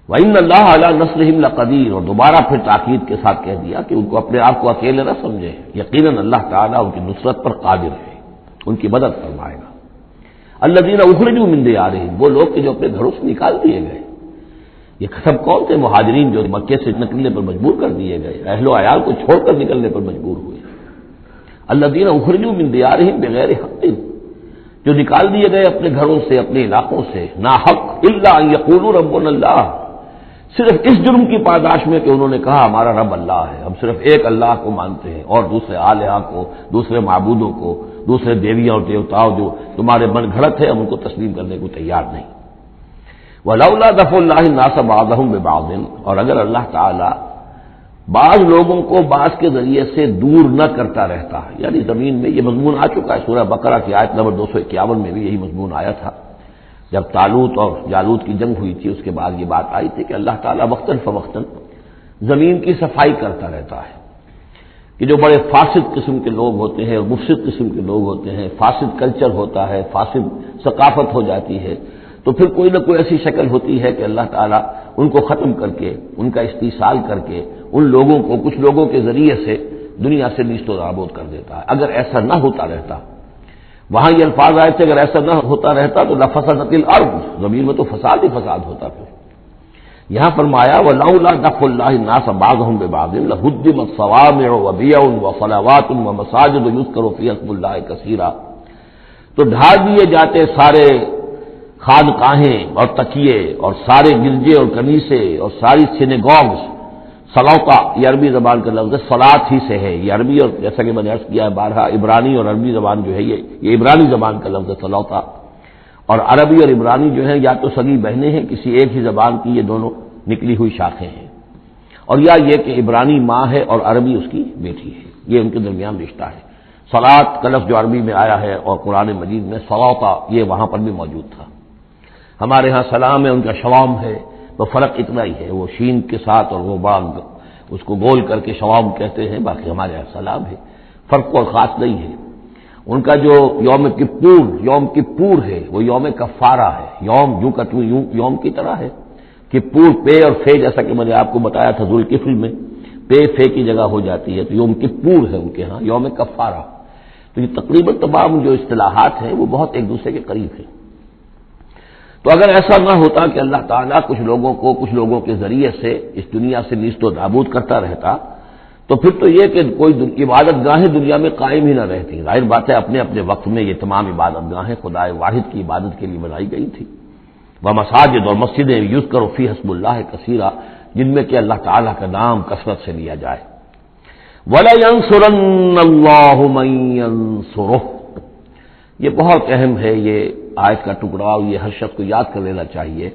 وَإِنَّ اللَّهَ عَلَىٰ نَصْرِهِمْ لَقَدِيرٌ، اور دوبارہ پھر تاکید کے ساتھ کہہ دیا کہ ان کو اپنے آپ کو اکیلے نہ سمجھے، یقیناً اللہ تعالیٰ ان کی نصرت پر قادر ہے، ان کی مدد فرمائے گا۔ الَّذِينَ أُخْرِجُوا مِن دِيَارِهِمْ، وہ لوگ کہ جو اپنے گھروں سے نکال دیے گئے، یہ سب کون تھے؟ مہاجرین جو مکے سے نکلنے پر مجبور کر دیے گئے، اہل و عیال کو چھوڑ کر نکلنے پر مجبور ہوئے۔ الَّذِينَ أُخْرِجُوا مِن دِيَارِهِمْ بِغَيْرِ حَقٍّ، جو نکال دیے گئے اپنے گھروں سے، اپنے علاقوں سے ناحق، إِلَّا أَن يَقُولُوا رَبُّنَا اللَّهُ، صرف اس جرم کی پاداش میں کہ انہوں نے کہا ہمارا رب اللہ ہے، ہم صرف ایک اللہ کو مانتے ہیں اور دوسرے آلہہ کو، دوسرے معبودوں کو، دوسرے دیویاں اور دیوتاؤں جو تمہارے من گھڑت ہے ہم ان کو تسلیم کرنے کو تیار نہیں۔ وَلَوْلَا دَفْعُ اللَّهِ النَّاسَ بَعْضَهُم بِبَعْضٍ، اور اگر اللہ تعالی بعض لوگوں کو بعض کے ذریعے سے دور نہ کرتا رہتا، یعنی زمین میں یہ مضمون آ چکا ہے، سورہ بقرہ کی آیت نمبر 251 میں بھی یہی مضمون آیا تھا، جب طالوت اور جالوت کی جنگ ہوئی تھی اس کے بعد یہ بات آئی تھی کہ اللہ تعالیٰ وقتاً فوقتاً زمین کی صفائی کرتا رہتا ہے، کہ جو بڑے فاسد قسم کے لوگ ہوتے ہیں اور مفسد قسم کے لوگ ہوتے ہیں، فاسد کلچر ہوتا ہے، فاسد ثقافت ہو جاتی ہے، تو پھر کوئی نہ کوئی ایسی شکل ہوتی ہے کہ اللہ تعالیٰ ان کو ختم کر کے، ان کا استیصال کر کے، ان لوگوں کو کچھ لوگوں کے ذریعے سے دنیا سے نیست و نابود کر دیتا ہے۔ اگر ایسا نہ ہوتا رہتا، وہاں یہ الفاظ آئے تھے اگر ایسا نہ ہوتا رہتا تو لفسدت الارض، زمین میں تو فساد ہی فساد ہوتا پھر۔ یہاں فرمایا وَلَوْلَا دَفْعُ اللَّهِ النَّاسَ بَعْضَهُم بِبَعْضٍ لَهُدِّمَتْ صَوَامِعُ وَبِيَعٌ وَصَلَوَاتٌ وَمَسَاجِدُ يُذْكَرُ فِيهَا اسْمُ اللَّهِ كَثِيرًا، تو ڈھا دیے جاتے سارے خانقاہیں اور تکیے اور سارے گرجے اور کنیسے اور ساری سینیگوگز، صلوتا یہ عربی زبان کا لفظ ہے، صلاۃ ہی سے ہے، یہ عربی اور جیسا کہ میں نے عرض کیا ہے بارہا عبرانی اور عربی زبان جو ہے یہ عبرانی زبان کا لفظ ہے صلوتا، اور عربی اور عبرانی جو ہے یا تو سگی بہنیں ہیں کسی ایک ہی زبان کی، یہ دونوں نکلی ہوئی شاخیں ہیں، اور یا یہ کہ عبرانی ماں ہے اور عربی اس کی بیٹی ہے، یہ ان کے درمیان رشتہ ہے۔ صلاۃ کا لفظ جو عربی میں آیا ہے اور قرآن مجید میں صلوتا یہ وہاں پر بھی موجود تھا۔ ہمارے ہاں سلام ہے، ان کا شوام ہے، تو فرق اتنا ہی ہے، وہ شین کے ساتھ اور وہ بڑا اس کو گول کر کے شوام کہتے ہیں، باقی ہمارے یہاں سلام ہے، فرق اور خاص نہیں ہے۔ ان کا جو یوم کپور ہے وہ یوم کفارہ ہے، یوم یوں کا یوں یوم کی طرح ہے، کپور پے اور فے جیسا کہ میں نے آپ کو بتایا تھا ذوالکفل میں پے فے کی جگہ ہو جاتی ہے، تو یوم کپور ہے ان کے ہاں یوم کفارہ۔ تو یہ تقریباً تمام جو اصطلاحات ہیں وہ بہت ایک دوسرے کے قریب ہیں۔ تو اگر ایسا نہ ہوتا کہ اللہ تعالیٰ کچھ لوگوں کو کچھ لوگوں کے ذریعے سے اس دنیا سے نیست و نابود کرتا رہتا، تو پھر تو یہ کہ کوئی عبادت گاہیں دنیا میں قائم ہی نہ رہتی۔ ظاہر بات ہے اپنے اپنے وقت میں یہ تمام عبادت گاہیں خدا واحد کی عبادت کے لیے بنائی گئی تھی، وہ مساجد اور مسجدیں یذکر فیہا اسم اللہ کثیرا، جن میں کہ اللہ تعالیٰ کا نام کثرت سے لیا جائے۔ وَلَيَنصُرَنَّ اللَّهُ مَن يَنصُرُهُ، یہ بہت اہم ہے، یہ آیت کا ٹکڑا اور یہ ہر شخص کو یاد کر لینا چاہیے،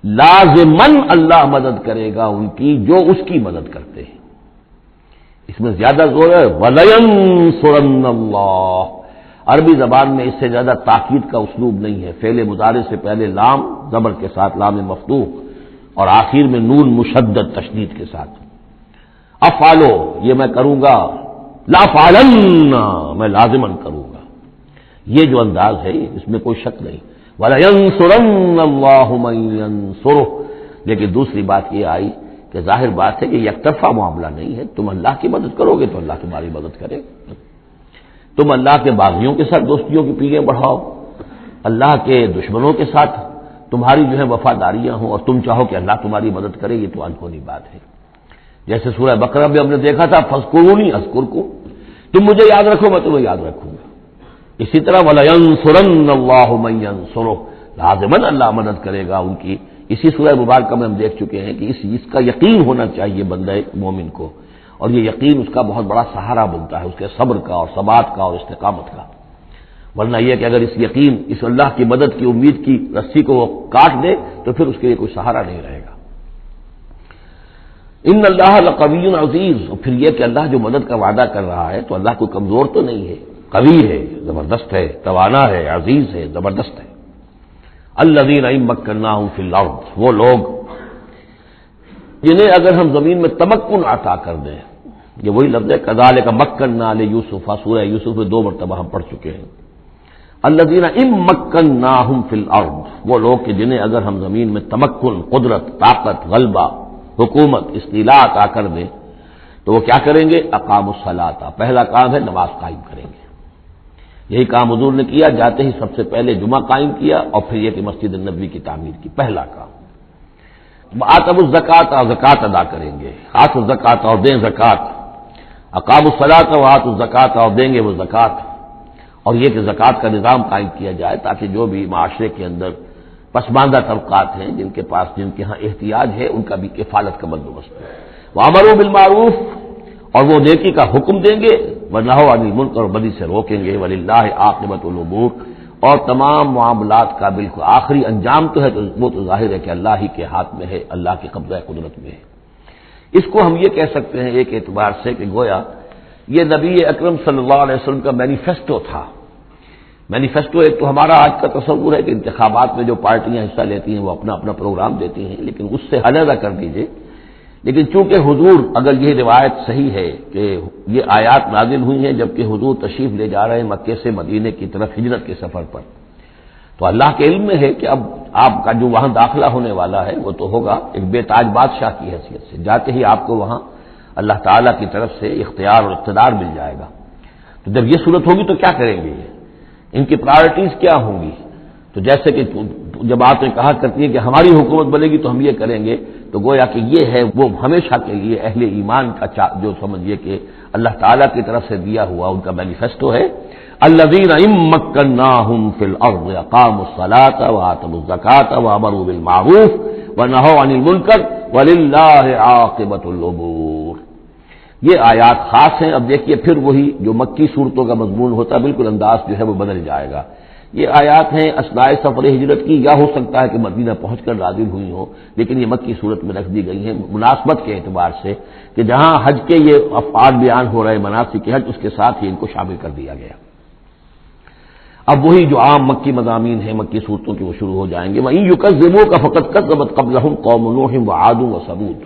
لازماً اللہ مدد کرے گا ان کی جو اس کی مدد کرتے ہیں۔ اس میں زیادہ زور ہے وَلَيَنصُرَنَّ اللَّهُ، عربی زبان میں اس سے زیادہ تاکید کا اسلوب نہیں ہے۔ فعل مضارع سے پہلے لام زبر کے ساتھ، لام مفتوح، اور آخر میں نون مشدد تشدید کے ساتھ۔ افعلو، یہ میں کروں گا، لا فعلن، میں لازماً کروں گا، یہ جو انداز ہے اس میں کوئی شک نہیں۔ وَلَيَنصُرَنَّ اللَّهُ مَن يَنصُرُهُ، لیکن دوسری بات یہ آئی کہ ظاہر بات ہے کہ یک طرفہ معاملہ نہیں ہے، تم اللہ کی مدد کرو گے تو اللہ تمہاری مدد کرے گا۔ تم اللہ کے باغیوں کے ساتھ دوستیوں کی پیلیں بڑھاؤ، اللہ کے دشمنوں کے ساتھ تمہاری جو ہے وفاداریاں ہوں، اور تم چاہو کہ اللہ تمہاری مدد کرے، یہ تو انہونی بات ہے۔ جیسے سورہ بقرہ میں ہم نے دیکھا تھا فاذکرونی اذکرکم، تم مجھے یاد رکھو میں تمہیں یاد رکھوں گا۔ اسی طرح وَلَيَنصُرَنَّ اللَّهُ مَن يَنصُرُهُ، لازماً اللہ مدد کرے گا ان کی۔ اسی سورہ مبارکہ میں ہم دیکھ چکے ہیں کہ اس کا یقین ہونا چاہیے بندہ مومن کو، اور یہ یقین اس کا بہت بڑا سہارا بنتا ہے، اس کے صبر کا اور ثبات کا اور استقامت کا۔ ورنہ یہ کہ اگر اس یقین، اس اللہ کی مدد کی امید کی رسی کو وہ کاٹ دے تو پھر اس کے لیے کوئی سہارا نہیں رہے گا۔ ان اللہ لقوی عزیز، اور پھر یہ کہ اللہ جو مدد کا وعدہ کر رہا ہے تو اللہ کوئی کمزور تو نہیں ہے، قوی ہے، زبردست ہے، توانا ہے، عزیز ہے، زبردست ہے۔ الذین ان مکناہم فی الارض، وہ لوگ جنہیں اگر ہم زمین میں تمکن عطا کر دیں، یہ وہی لفظ ہے کذالک مکننا لیوسف، سورہ یوسف میں 2 مرتبہ ہم پڑھ چکے ہیں۔ الذین ان مکناہم فی الارض، وہ لوگ کہ جنہیں اگر ہم زمین میں تمکن، قدرت، طاقت، غلبہ، حکومت، استیلاء عطا کر دیں تو وہ کیا کریں گے؟ اقاموا الصلاۃ، پہلا کام ہے نماز قائم کریں گے۔ یہی کام حضور نے کیا، جاتے ہی سب سے پہلے جمعہ قائم کیا، اور پھر یہ کہ مسجد النبوی کی تعمیر کی، پہلا کام۔ آتوا الزکوٰۃ، زکوٰۃ ادا کریں گے، آتوا الزکوٰۃ، اور دیں زکوٰۃ، اقاموا الصلاۃ وآتوا الزکوٰۃ، اور دیں گے وہ زکوٰۃ، اور یہ کہ زکوٰۃ کا نظام قائم کیا جائے تاکہ جو بھی معاشرے کے اندر پسماندہ طبقات ہیں، جن کے ہاں احتیاج ہے، ان کا بھی کفالت کا بندوبست ہو۔ وَأَمَرُوا بِالْمَعْرُوفِ، اور وہ نیکی کا حکم دیں گے، وَنَهَوْا عَنِ الْمُنکَرِ، اور بدی سے روکیں گے، وَلِلَّهِ عَاقِبَةُ الْأُمُورِ، اور تمام معاملات کا بالکل آخری انجام تو ہے، تو وہ تو ظاہر ہے کہ اللہ ہی کے ہاتھ میں ہے، اللہ کی قبضہ قدرت میں ہے۔ اس کو ہم یہ کہہ سکتے ہیں ایک اعتبار سے کہ گویا یہ نبی اکرم صلی اللہ علیہ وسلم کا مینیفیسٹو تھا۔ مینیفیسٹو ایک تو ہمارا آج کا تصور ہے کہ انتخابات میں جو پارٹیاں حصہ لیتی ہیں وہ اپنا اپنا پروگرام دیتی ہیں، لیکن اس سے علیحدہ کر دیجئے۔ لیکن چونکہ حضور، اگر یہ روایت صحیح ہے کہ یہ آیات نازل ہوئی ہیں جبکہ حضور تشریف لے جا رہے ہیں مکے سے مدینے کی طرف ہجرت کے سفر پر، تو اللہ کے علم میں ہے کہ اب آپ کا جو وہاں داخلہ ہونے والا ہے وہ تو ہوگا ایک بے تاج بادشاہ کی حیثیت سے، جاتے ہی آپ کو وہاں اللہ تعالیٰ کی طرف سے اختیار اور اقتدار مل جائے گا۔ تو جب یہ صورت ہوگی تو کیا کریں گے؟ ان کی پرائرٹیز کیا ہوں گی؟ تو جیسے کہ جب آپ نے کہا کرتی ہے کہ ہماری حکومت بنے گی تو ہم یہ کریں گے، تو گویا کہ یہ ہے وہ ہمیشہ کے لیے اہل ایمان کا جو سمجھیے کہ اللہ تعالیٰ کی طرف سے دیا ہوا ان کا مینیفیسٹو ہے، الذین ان مکناہم فی الارض اقاموا الصلاۃ وآتوا الزکوٰۃ وامروا بالمعروف ونہوا عن المنکر وللہ عاقبۃ الامور۔ یہ آیات خاص ہیں۔ اب دیکھیے پھر وہی جو مکی صورتوں کا مضمون ہوتا ہے، بالکل انداز جو ہے وہ بدل جائے گا۔ یہ آیات ہیں اثناء سفر ہجرت کی، یا ہو سکتا ہے کہ مدینہ پہنچ کر نازل ہوئی ہوں، لیکن یہ مکی صورت میں رکھ دی گئی ہیں مناسبت کے اعتبار سے کہ جہاں حج کے یہ افعال بیان ہو رہے مناسک حج، اس کے ساتھ ہی ان کو شامل کر دیا گیا۔ اب وہی جو عام مکی مضامین ہیں مکی صورتوں کے وہ شروع ہو جائیں گے۔ وَإِن يُكَذِّبُوكَ فَقَدْ كَذَّبَتْ قَبْلَهُمْ قَوْمُ نُوحٍ وَعَادٌ وَثَمُودُ۔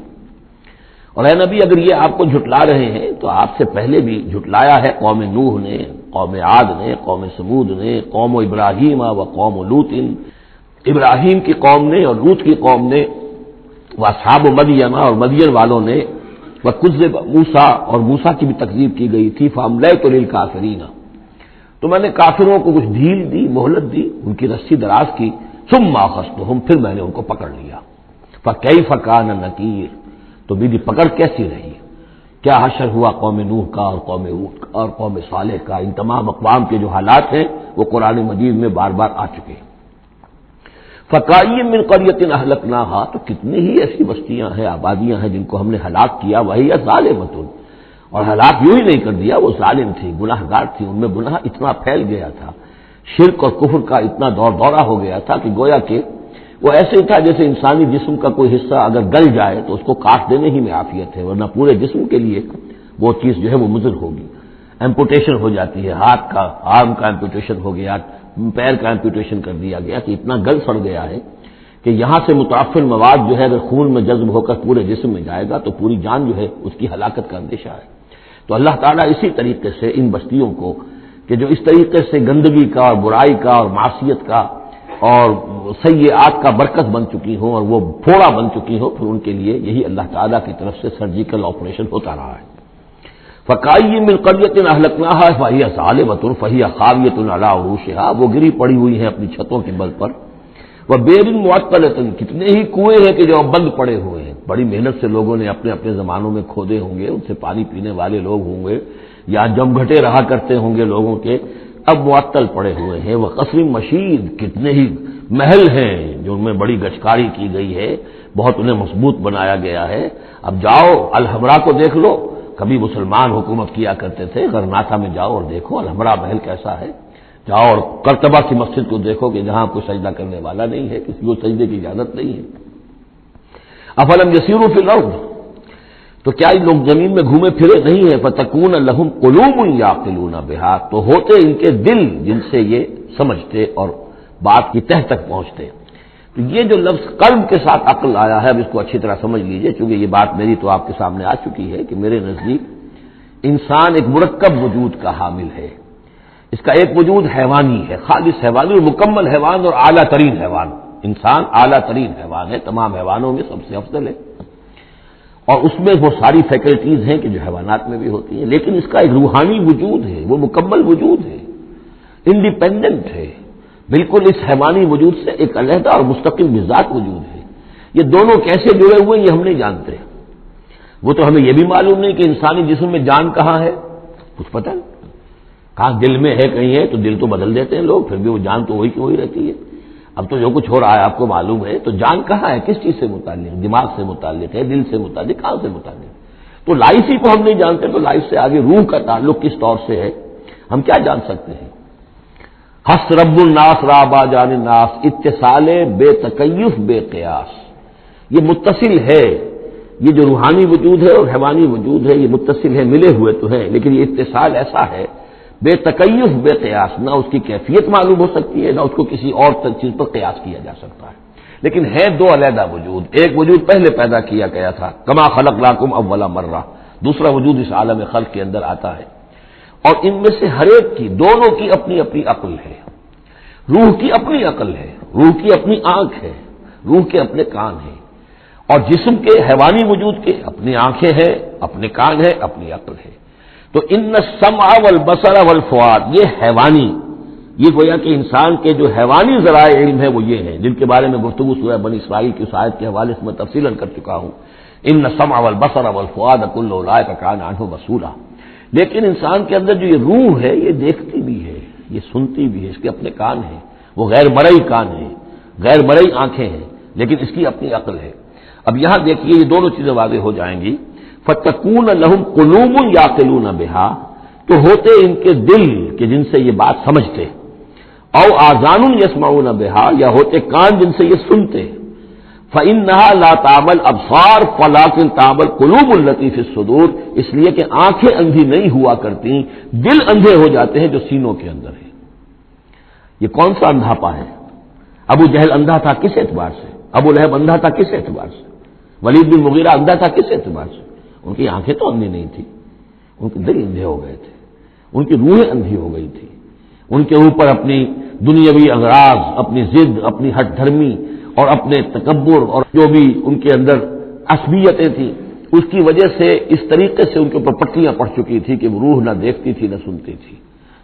اور اے نبی اگر یہ آپ کو جھٹلا رہے ہیں تو آپ سے پہلے بھی جھٹلایا ہے قوم نوح نے، قوم عاد نے، قوم سمود نے، قوم ابراہیم و قوم لوط، ابراہیم کی قوم نے اور لوط کی قوم نے، واصحاب مدین اور مدین والوں نے، وکذب موسیٰ اور موسیٰ کی بھی تکذیب کی گئی تھی، فاملیت للکافرین، تو میں نے کافروں کو کچھ ڈھیل دی، مہلت دی، ان کی رسی دراز کی، ثم اخذتهم، پھر میں نے ان کو پکڑ لیا، فکیف کان نکیر، تو میری پکڑ کیسی رہی، کیا حشر ہوا قوم نوح کا اور قوم ہود کا اور قوم صالح کا۔ ان تمام اقوام کے جو حالات ہیں وہ قرآن مجید میں بار بار آ چکے ہیں۔ فکأی من قریۃ اہلکناھا، تو کتنی ہی ایسی بستیاں ہیں، آبادیاں ہیں جن کو ہم نے ہلاک کیا، وہی ظالمۃ، اور ہلاک یوں ہی نہیں کر دیا، وہ ظالم تھی، گناہ گار تھی، ان میں گناہ اتنا پھیل گیا تھا شرک اور کفر کا اتنا دورہ ہو گیا تھا کہ گویا کہ وہ ایسے ہی تھا جیسے انسانی جسم کا کوئی حصہ اگر گل جائے تو اس کو کاٹ دینے ہی میں عافیت ہے، ورنہ پورے جسم کے لیے وہ چیز جو ہے وہ مضر ہوگی۔ ایمپوٹیشن ہو جاتی ہے، ہاتھ کا، آرم کا ایمپوٹیشن ہو گیا، پیر کا ایمپوٹیشن کر دیا گیا کہ اتنا گل سڑ گیا ہے کہ یہاں سے متعفن مواد جو ہے اگر خون میں جذب ہو کر پورے جسم میں جائے گا تو پوری جان جو ہے اس کی ہلاکت کا اندیشہ ہے۔ تو اللہ تعالیٰ اسی طریقے سے ان بستیوں کو کہ جو اس طریقے سے گندگی کا اور برائی کا اور معصیت کا اور سیئات کا برکت بن چکی ہوں اور وہ پھوڑا بن چکی ہوں، پھر ان کے لیے یہی اللہ تعالیٰ کی طرف سے سرجیکل آپریشن ہوتا رہا ہے۔ فَكَأَيٍّ مِّن قَرْيَةٍ أَهْلَكْنَاهَا فَهِيَ ظَالِمَةٌ فَهِيَ خَاوِيَةٌ عَلَىٰ عُرُوشِهَا، وہ گری پڑی ہوئی ہیں اپنی چھتوں کے بل پر۔ وَبِئْرٍ مُّعَطَّلَةٍ، کتنے ہی کنویں ہیں کہ جو اب بند پڑے ہوئے ہیں، بڑی محنت سے لوگوں نے اپنے اپنے زمانوں میں کھودے ہوں گے، ان سے پانی پینے والے لوگ ہوں گے یا جمگھٹے رہا کرتے ہوں گے لوگوں کے، اب معطل پڑے ہوئے ہیں۔ وَقَصْرٍ مَّشِيدٍ، کتنے ہی محل ہیں جو ان میں بڑی گچکاری کی گئی ہے، بہت انہیں مضبوط بنایا گیا ہے۔ اب جاؤ الحمرا کو دیکھ لو، کبھی مسلمان حکومت کیا کرتے تھے، غرناطہ میں جاؤ اور دیکھو الحمرا محل کیسا ہے۔ جاؤ اور قرطبہ کی مسجد کو دیکھو کہ جہاں کوئی سجدہ کرنے والا نہیں ہے، کسی کو سجدے کی اجازت نہیں ہے۔ افلم یسیروا فی الارض، تو کیا یہ لوگ زمین میں گھومے پھرے نہیں ہیں؟ فتکون لہم قلوب یعقلون بہا، تو ہوتے ان کے دل جن سے یہ سمجھتے اور بات کی تہ تک پہنچتے۔ تو یہ جو لفظ قلب کے ساتھ عقل آیا ہے، اب اس کو اچھی طرح سمجھ لیجئے، چونکہ یہ بات میری تو آپ کے سامنے آ چکی ہے کہ میرے نزدیک انسان ایک مرکب وجود کا حامل ہے۔ اس کا ایک وجود حیوانی ہے، خالص حیوانی اور مکمل حیوان اور اعلیٰ ترین حیوان۔ انسان اعلیٰ ترین حیوان ہے، تمام حیوانوں میں سب سے افضل ہے، اور اس میں وہ ساری فیکلٹیز ہیں کہ جو حیوانات میں بھی ہوتی ہیں، لیکن اس کا ایک روحانی وجود ہے، وہ مکمل وجود ہے، انڈیپینڈنٹ ہے، بالکل اس حیوانی وجود سے ایک علیحدہ اور مستقل بذات وجود ہے۔ یہ دونوں کیسے جڑے ہوئے یہ ہم نہیں جانتے، وہ تو ہمیں یہ بھی معلوم نہیں کہ انسانی جسم میں جان کہاں ہے، کچھ پتہ نہیں، کہاں دل میں ہے کہیں ہے، تو دل تو بدل دیتے ہیں لوگ، پھر بھی وہ جان تو وہی کی وہی رہتی ہے۔ اب تو جو کچھ ہو رہا ہے آپ کو معلوم ہے، تو جان کہاں ہے، کس چیز سے متعلق، دماغ سے متعلق ہے، دل سے متعلق، کہاں سے متعلق؟ تو لائف ہی کو ہم نہیں جانتے، تو لائف سے آگے روح کا تعلق کس طور سے ہے ہم کیا جان سکتے ہیں؟ حس رب الناس رابا جان الناس، اتصال بے تکیف بے قیاس، یہ متصل ہے، یہ جو روحانی وجود ہے اور حیوانی وجود ہے یہ متصل ہے، ملے ہوئے تو ہیں، لیکن یہ اتصال ایسا ہے بے تکیف بے قیاس، نہ اس کی کیفیت معلوم ہو سکتی ہے، نہ اس کو کسی اور چیز پر قیاس کیا جا سکتا ہے، لیکن ہے دو علیحدہ وجود۔ ایک وجود پہلے پیدا کیا گیا تھا، کما خلقناکم اول مرہ، دوسرا وجود اس عالم خلق کے اندر آتا ہے، اور ان میں سے ہر ایک کی، دونوں کی اپنی اپنی عقل ہے۔ روح کی اپنی عقل ہے، روح کی اپنی آنکھ ہے، روح کے اپنے کان ہیں، اور جسم کے حیوانی وجود کے اپنی آنکھیں ہیں، اپنے کان ہیں، اپنی عقل ہے۔ تو ان السمع والبصر والفؤاد، یہ حیوانی، یہ گویا کہ انسان کے جو حیوانی ذرائع علم ہے وہ یہ ہیں، جن کے بارے میں گفتگو سورہ بنی اسرائیل کی اس آیت کے حوالے سے میں تفصیلاً کر چکا ہوں، ان السمع والبصر والفؤاد کل اولئک کان عنہ مسئولا۔ لیکن انسان کے اندر جو یہ روح ہے یہ دیکھتی بھی ہے، یہ سنتی بھی ہے، اس کے اپنے کان ہیں، وہ غیر مرئی کان ہیں، غیر مرئی آنکھیں ہیں، لیکن اس کی اپنی عقل ہے۔ اب یہاں دیکھیے یہ دونوں چیزیں واضح ہو جائیں گی۔ فتکون لہم قلوب یعقلون بہا، تو ہوتے ان کے دل کہ جن سے یہ بات سمجھتے، او آذان یسمعون بہا، یا ہوتے کان جن سے یہ سنتے، فإنها لا تعمل ابصار ولكن تعمل قلوب التي في الصدور، اس لیے کہ آنکھیں اندھی نہیں ہوا کرتی، دل اندھے ہو جاتے ہیں جو سینوں کے اندر ہے۔ یہ کون سا اندھاپا ہے؟ ابو جہل اندھا تھا کس اعتبار سے؟ ابو لہب اندھا تھا کس اعتبار سے؟ ولید بن مغیرہ اندھا تھا کس اعتبار سے؟ ان کی آنکھیں تو اندھی نہیں تھی، ان کے دل اندھے ہو گئے تھے، ان کی روحیں اندھی ہو گئی تھی، ان کے اوپر اپنی دنیاوی اغراض، اپنی ضد، اپنی ہٹ دھرمی اور اپنے تکبر اور جو بھی ان کے اندر عصبیتیں تھیں، اس کی وجہ سے اس طریقے سے ان کے اوپر پٹیاں پڑ چکی تھی کہ وہ روح نہ دیکھتی تھی نہ سنتی تھی۔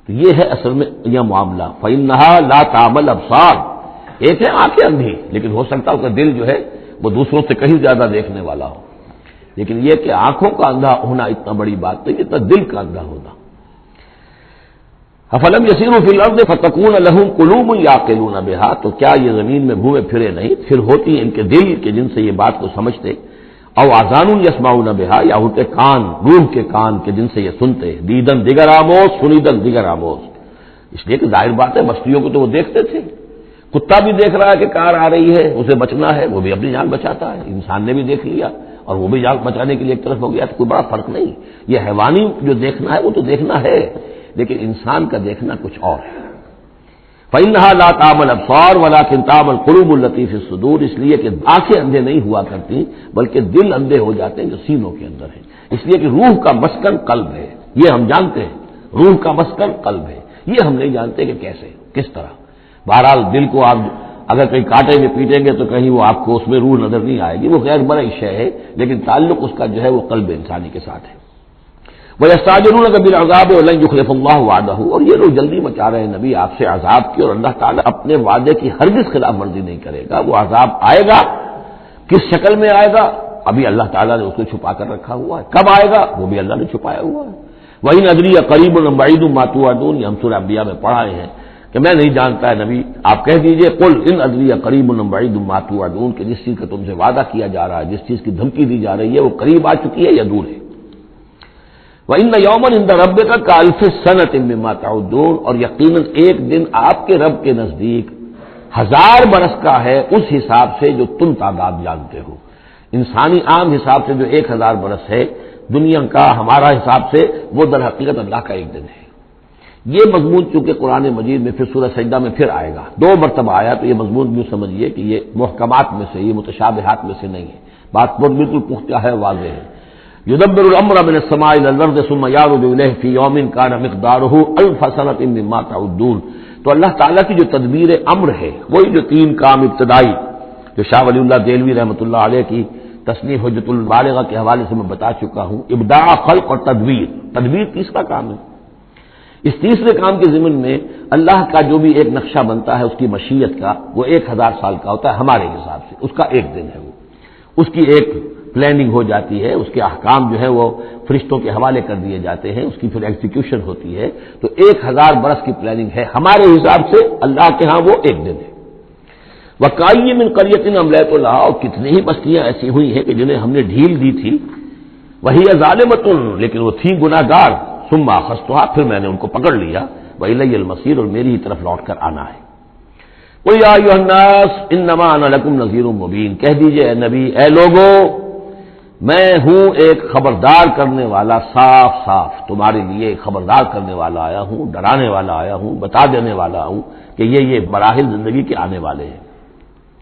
تو یہ ہے اصل میں یہ معاملہ، فإنها لا تعمل ابصار، ایک ہے آنکھیں اندھی، لیکن ہو سکتا ہے اس کا دل جو ہے وہ دوسروں سے کہیں زیادہ دیکھنے والا ہو، لیکن یہ کہ آنکھوں کا اندھا ہونا اتنا بڑی بات نہیں، اتنا دل کا اندھا ہونا۔ افلم یسیروا فی الارض فتکون لہم قلوب یعقلون بہا، تو کیا یہ زمین میں گھومے پھرے نہیں، پھر ہوتی ان کے دل کہ جن سے یہ بات کو سمجھتے، او آذان یسمعون بہا، یا ہوتے کان، روح کے کان کہ جن سے یہ سنتے، دیدن دیگر آموز سنیدن دیگر آموز، اس لیے کہ ظاہر بات ہے بستیوں کو تو وہ دیکھتے تھے، کتا بھی دیکھ رہا ہے کہ کار آ رہی ہے، اسے بچنا ہے، وہ بھی اپنی جان بچاتا ہے، انسان نے بھی دیکھ لیا اور وہ بھی جان بچانے کے لیے ایک طرف ہو گیا، تو کوئی بڑا فرق نہیں۔ یہ حیوانی جو دیکھنا ہے وہ تو دیکھنا ہے، لیکن انسان کا دیکھنا کچھ اور ہے۔ فَإِنَّهَا لَا تَعْمَى الْأَبْصَارُ وَلَكِنْ تَعْمَى الْقُلُوبُ الَّتِي فِي الصُّدُورِ، اس لیے کہ آنکھیں اندھے نہیں ہوا کرتی بلکہ دل اندھے ہو جاتے ہیں جو سینوں کے اندر ہے، اس لیے کہ روح کا مسکن قلب ہے، یہ ہم جانتے ہیں، روح کا مسکن قلب ہے، یہ ہم نہیں جانتے کہ کیسے، کس طرح۔ بہرحال دل کو آپ اگر کہیں کانٹے میں پیٹیں گے تو کہیں وہ آپ کو اس میں روح نظر نہیں آئے گی، وہ غیر بڑا شے ہے، لیکن تعلق اس کا جو ہے وہ قلب انسانی کے ساتھ ہے۔ وَيَسْتَعْجِلُونَكَ بِالْعَذَابِ وَلَن يُخْلِفَ اللَّهُ وَعْدَهُ، اور یہ لوگ جلدی مچا رہے ہیں نبی آپ سے عذاب کی، اور اللہ تعالیٰ اپنے وعدے کی ہرگز خلاف ورزی نہیں کرے گا۔ وہ عذاب آئے گا، کس شکل میں آئے گا ابھی اللہ تعالیٰ نے اس کو چھپا کر رکھا ہوا ہے، کب آئے گا وہ بھی اللہ نے چھپایا ہوا ہے۔ وَإِنْ أَدْرِي أَقَرِيبٌ أَمْ بَعِيدٌ مَا تُوعَدُونَ، یہ ہم سورہ انبیاء میں پڑھائے ہیں کہ میں نہیں جانتا ہے نبی، آپ کہہ دیجئے قُلْ إِنْ أَدْرِي أَقَرِيبٌ أَمْ بَعِيدٌ مَا تُوعَدُونَ، کہ جس چیز کا تم سے وعدہ کیا جا رہا ہے، جس چیز کی دھمکی دی جا رہی ہے وہ قریب آ چکی ہے یا دور ہے۔ وَإِنَّ يَوْمًا عِندَ رَبِّكَ كَأَلْفِ سَنَةٍ مِّمَّا تَعُدُّونَ، اور یقیناً ایک دن آپ کے رب کے نزدیک 1000 برس کا ہے اس حساب سے جو تم تعداد جانتے ہو۔ انسانی عام حساب سے جو 1000 برس ہے، دنیا کا ہمارا حساب سے وہ در حقیقت اللہ کا ایک دن ہے۔ یہ مضمون چونکہ قرآن مجید میں پھر سورہ سجدہ میں پھر آئے گا، 2 مرتبہ آیا، تو یہ مضمون یوں سمجھیے کہ یہ محکمات میں سے، یہ متشابہات میں سے نہیں ہے، بات بہت بالکل پختہ ہے، واضح ہے۔ يُدَبِّرُ الْأَمْرَ مِنَ السَّمَاءِ إِلَى الْأَرْضِ ثُمَّ يَعْرُجُ إِلَيْهِ فِي يَوْمٍ كَانَ مِقْدَارُهُ أَلْفَ سَنَةٍ مِّمَّا تَعُدُّونَ، تو اللہ تعالیٰ کی جو تدبیر امر ہے، وہی جو 3 کام ابتدائی جو شاہ ولی اللہ دہلوی رحمۃ اللہ علیہ کی تصنیف حجت البالغہ کے حوالے سے میں بتا چکا ہوں، ابداع، خلق اور تدبیر۔ تدبیر تیسرا کام ہے۔ اس تیسرے کام کے ضمن میں اللہ کا جو بھی ایک نقشہ بنتا ہے اس کی مشیت کا، وہ 1000 سال کا ہوتا ہے ہمارے حساب سے، اس کا ایک دن ہے، وہ اس کی ایک پلاننگ ہو جاتی ہے، اس کے احکام جو ہے وہ فرشتوں کے حوالے کر دیے جاتے ہیں، اس کی پھر ایگزیکیوشن ہوتی ہے، تو 1000 برس کی پلاننگ ہے ہمارے حساب سے، اللہ کے ہاں وہ ایک دن ہے۔ وَكَأَيٍّ مِّن قَرْيَةٍ أَمْلَيْتُ لَهَا، اور کتنی ہی بستیاں ایسی ہوئی ہیں کہ جنہیں ہم نے ڈھیل دی تھی، وَهِيَ ظَالِمَةٌ، لیکن وہ تھیں گناہ گار، ثُمَّ أَخَذْتُهَا، پھر میں نے ان کو پکڑ لیا، وَإِلَيَّ الْمَصِيرُ، اور میری ہی طرف لوٹ کر آنا ہے۔ قُلْ يَا أَيُّهَا النَّاسُ إِنَّمَا أَنَا لَكُمْ نَذِيرٌ مُّبِينٌ، کہہ دیجئے اے نبی، اے لوگو، میں ہوں ایک خبردار کرنے والا، صاف صاف تمہارے لیے خبردار کرنے والا آیا ہوں، ڈرانے والا آیا ہوں، بتا دینے والا ہوں کہ یہ مراحل زندگی کے آنے والے ہیں۔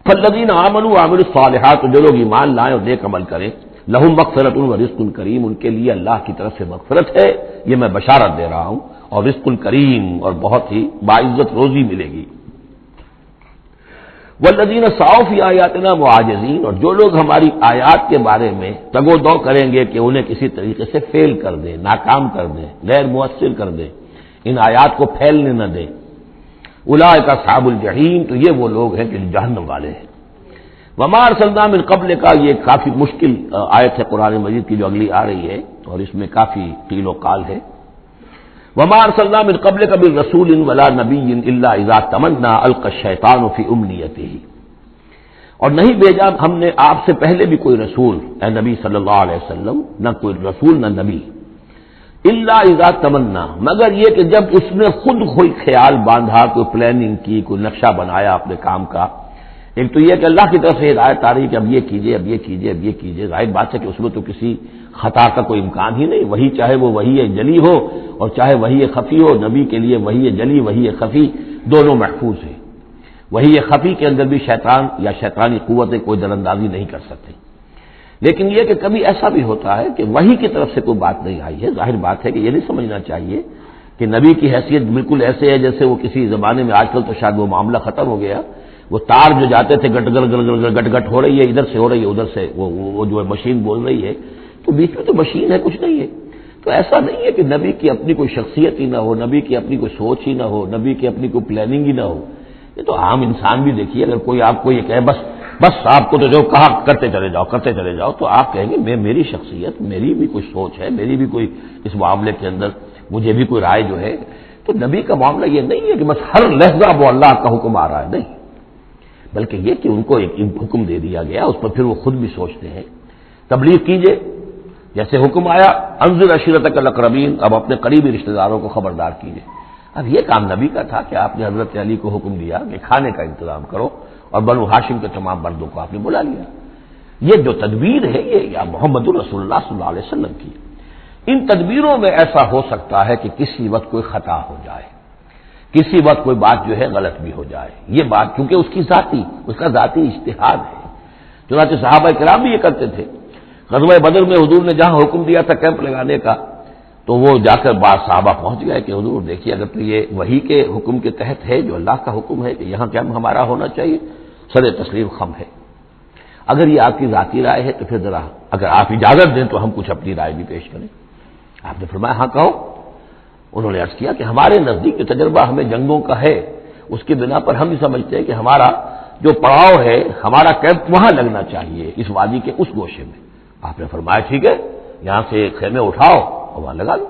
فالذین آمنوا وعملوا الصالحات، جو لوگ ایمان لائیں اور نیک عمل کریں، لہم مغفرۃ ورزق کریم، ان کے لیے اللہ کی طرف سے مغفرت ہے، یہ میں بشارت دے رہا ہوں، اور رزق کریم، اور بہت ہی باعزت روزی ملے گی۔ والذین سعوا فی آیاتنا معاجزین، اور جو لوگ ہماری آیات کے بارے میں تگ و دو کریں گے کہ انہیں کسی طریقے سے فیل کر دیں، ناکام کر دیں، غیر مؤثر کر دیں، ان آیات کو پھیلنے نہ دیں، اولئک اصحاب الجحیم، تو یہ وہ لوگ ہیں کہ جہنم والے ہیں۔ وما ارسلنا من قبل کا، یہ کافی مشکل آیت ہے قرآن مجید کی جو اگلی آ رہی ہے، اور اس میں کافی قیل و قال ہے۔ وما ارسلنا من قبلک من رسول ولا نبی الا اذا تمنى القى الشیطان فی امنیته، اور نہیں بھیجا ہم نے آپ سے پہلے بھی کوئی رسول، اے نبی صلی اللہ علیہ وسلم، نہ کوئی رسول نہ نبی، الا اذا تمنا، مگر یہ کہ جب اس نے خود کوئی خیال باندھا، کوئی پلاننگ کی، کوئی نقشہ بنایا اپنے کام کا۔ ایک تو یہ کہ اللہ کی طرف سے ہدایت آ رہی کہ اب یہ کیجئے، اب یہ کیجئے، اب یہ کیجئے، ظاہر بات ہے کہ اس میں تو کسی خطا کا کوئی امکان ہی نہیں، وہی چاہے وہ وہی جلی ہو اور چاہے وہی خفی ہو، نبی کے لیے وہی جلی وہی خفی دونوں محفوظ ہیں۔ وہی خفی کے اندر بھی شیطان یا شیطانی قوتیں کوئی دراندازی نہیں کر سکتی، لیکن یہ کہ کبھی ایسا بھی ہوتا ہے کہ وحی کی طرف سے کوئی بات نہیں آئی ہے۔ ظاہر بات ہے کہ یہ نہیں سمجھنا چاہیے کہ نبی کی حیثیت بالکل ایسے ہے جیسے وہ کسی زمانے میں، آج کل تو شاید وہ معاملہ ختم ہو گیا، وہ تار جو جاتے تھے گٹ گٹ گٹ گٹ گٹ گٹ ہو رہی ہے، ادھر سے ہو رہی ہے، ادھر سے وہ جو ہے مشین بول رہی ہے، تو بیچ میں تو مشین ہے، کچھ نہیں ہے۔ تو ایسا نہیں ہے کہ نبی کی اپنی کوئی شخصیت ہی نہ ہو، نبی کی اپنی کوئی سوچ ہی نہ ہو، نبی کی اپنی کوئی پلاننگ ہی نہ ہو۔ یہ تو عام انسان بھی دیکھیے، اگر کوئی آپ کو یہ کہے بس آپ کو تو جو کہا کرتے چلے جاؤ، تو آپ کہیں گے میری شخصیت، میری بھی کوئی سوچ ہے، میری بھی کوئی اس معاملے کے اندر مجھے بھی کوئی رائے جو ہے۔ تو نبی کا معاملہ یہ نہیں ہے کہ بس ہر لحظہ وہ اللہ کا حکم آ رہا ہے، نہیں، بلکہ یہ کہ ان کو ایک حکم دے دیا گیا، اس پر پھر وہ خود بھی سوچتے ہیں۔ تبلیغ کیجئے، جیسے حکم آیا انذر عشیرتک الاقربین، اب اپنے قریبی رشتہ داروں کو خبردار کیجئے۔ اب یہ کام نبی کا تھا کہ آپ نے حضرت علی کو حکم دیا کہ کھانے کا انتظام کرو، اور بنو ہاشم کے تمام مردوں کو آپ نے بلا لیا۔ یہ جو تدبیر ہے یہ یا محمد رسول اللہ صلی اللہ علیہ وسلم کی، ان تدبیروں میں ایسا ہو سکتا ہے کہ کسی وقت کوئی خطا ہو جائے، کسی وقت کوئی بات جو ہے غلط بھی ہو جائے، یہ بات کیونکہ اس کا ذاتی اجتہاد ہے۔ چنانچہ صحابہ کرام بھی یہ کرتے تھے۔ غزوہ بدر میں حضور نے جہاں حکم دیا تھا کیمپ لگانے کا، تو وہ جا کر بعض صحابہ پہنچ گئے کہ حضور دیکھیے اگر تو یہ وحی کے حکم کے تحت ہے، جو اللہ کا حکم ہے کہ یہاں کیمپ ہمارا ہونا چاہیے، سر تسلیم خم ہے۔ اگر یہ آپ کی ذاتی رائے ہے تو پھر ذرا اگر آپ اجازت دیں تو ہم کچھ اپنی رائے بھی پیش کریں۔ آپ نے فرمایا ہاں کہو۔ انہوں نے عرض کیا کہ ہمارے نزدیک جو تجربہ ہمیں جنگوں کا ہے، اس کی بنا پر ہم یہ سمجھتے ہیں کہ ہمارا جو پڑاؤ ہے، ہمارا کیمپ وہاں لگنا چاہیے، اس وادی کے اس گوشے میں۔ آپ نے فرمایا ٹھیک ہے، یہاں سے خیمے اٹھاؤ اور وہاں لگا لو۔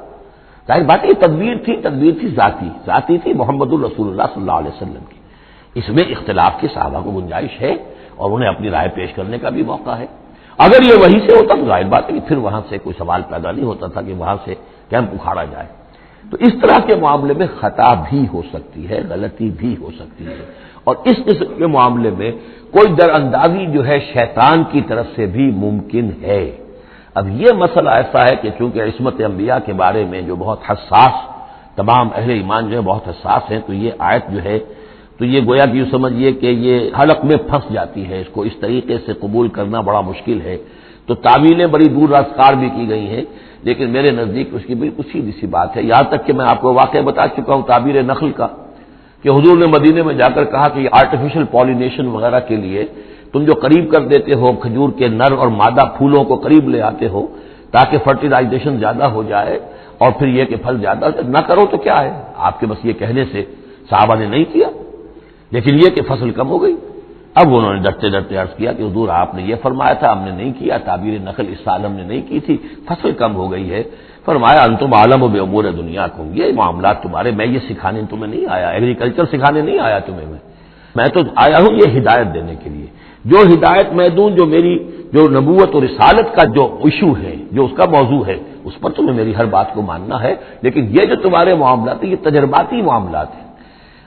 ظاہر بات یہ تدبیر تھی ذاتی تھی محمد الرسول اللہ صلی اللہ علیہ وسلم کی۔ اس میں اختلاف کی صحابہ کو گنجائش ہے اور انہیں اپنی رائے پیش کرنے کا بھی موقع ہے۔ اگر یہ وہی سے ہوتا تو ظاہر بات ہے کہ پھر وہاں سے کوئی سوال پیدا نہیں ہوتا تھا کہ وہاں سے کیمپ اکھاڑا جائے۔ تو اس طرح کے معاملے میں خطا بھی ہو سکتی ہے، غلطی بھی ہو سکتی ہے، اور اس قسم کے معاملے میں کوئی در اندازی جو ہے شیطان کی طرف سے بھی ممکن ہے۔ اب یہ مسئلہ ایسا ہے کہ چونکہ عصمت انبیاء کے بارے میں جو بہت حساس، تمام اہل ایمان جو ہے بہت حساس ہیں، تو یہ آیت جو ہے تو یہ گویا کہ یوں سمجھیے کہ یہ حلق میں پھنس جاتی ہے، اس کو اس طریقے سے قبول کرنا بڑا مشکل ہے۔ تو تعویلیں بڑی دور راسکار بھی کی گئی ہیں، لیکن میرے نزدیک اس کی بالکل سیدھی سی بات ہے۔ یہاں تک کہ میں آپ کو واقعہ بتا چکا ہوں تعبیر نخل کا، کہ حضور نے مدینے میں جا کر کہا کہ یہ آرٹیفیشل پالینیشن وغیرہ کے لیے تم جو قریب کر دیتے ہو کھجور کے نر اور مادہ پھولوں کو قریب لے آتے ہو تاکہ فرٹیلائزیشن زیادہ ہو جائے اور پھر یہ کہ پھل زیادہ نہ کرو تو کیا ہے، آپ کے بس یہ کہنے سے صحابہ نے نہیں کیا، لیکن یہ کہ فصل کم ہو گئی۔ اب انہوں نے ڈرتے ڈرتے عرض کیا کہ حضور آپ نے یہ فرمایا تھا، ہم نے نہیں کیا، تعبیر نخل اس سال ہم نے نہیں کی تھی، فصل کم ہو گئی ہے۔ فرمایا انتم عالم بامور دنیاکم، یہ معاملات تمہارے، میں یہ سکھانے تمہیں نہیں آیا، ایگریکلچر سکھانے نہیں آیا تمہیں، میں تو آیا ہوں یہ ہدایت دینے کے لیے۔ جو ہدایت میں دوں، جو میری جو نبوت اور رسالت کا جو ایشو ہے، جو اس کا موضوع ہے، اس پر تمہیں میری ہر بات کو ماننا ہے، لیکن یہ جو تمہارے معاملات ہیں یہ تجرباتی معاملات ہیں۔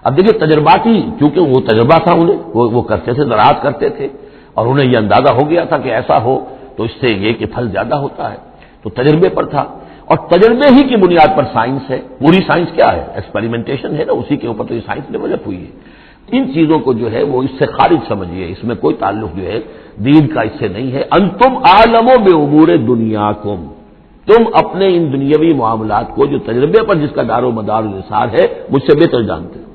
اب دیکھیے تجرباتی، کیونکہ وہ تجربہ تھا انہیں، وہ کرتے تھے، زراعت کرتے تھے، اور انہیں یہ اندازہ ہو گیا تھا کہ ایسا ہو تو اس سے یہ کہ پھل زیادہ ہوتا ہے، تو تجربے پر تھا، اور تجربے ہی کی بنیاد پر سائنس ہے۔ پوری سائنس کیا ہے؟ ایکسپیریمنٹیشن ہے نا، اسی کے اوپر تو یہ سائنس ڈیولپ ہوئی ہے۔ ان چیزوں کو جو ہے وہ اس سے خارج سمجھیے، اس میں کوئی تعلق جو ہے دین کا اس سے نہیں ہے۔ انتم عالم بامور دنیاکم، تم اپنے ان دنیاوی معاملات کو جو تجربے پر جس کا دار و مدار انحصار ہے مجھ سے بہتر جانتے ہو۔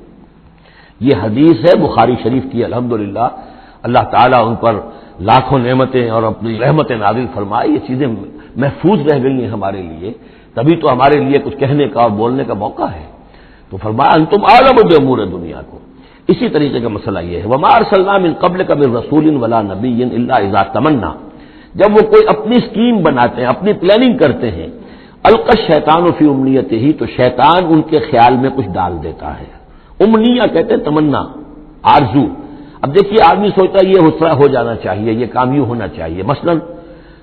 یہ حدیث ہے بخاری شریف کی، الحمدللہ اللہ تعالیٰ ان پر لاکھوں نعمتیں اور اپنی رحمتیں نازل فرمائے، یہ چیزیں محفوظ رہ گئی ہیں ہمارے لیے، تبھی تو ہمارے لیے کچھ کہنے کا اور بولنے کا موقع ہے۔ تو فرمایا انتم عالم بامور دنیاکم۔ اسی طریقے کا مسئلہ یہ ہے وما ارسلنا من قبلک من رسول ولا نبی الا اذا تمنا، جب وہ کوئی اپنی اسکیم بناتے ہیں، اپنی پلاننگ کرتے ہیں، القى الشیطان فی امنیتہ، تو شیطان ان کے خیال میں کچھ ڈال دیتا ہے۔ امنیہ کہتے ہیں تمنا، آرزو۔ اب دیکھیے آدمی سوچتا ہے یہ حسرہ ہو جانا چاہیے، یہ کام یوں ہونا چاہیے، مثلا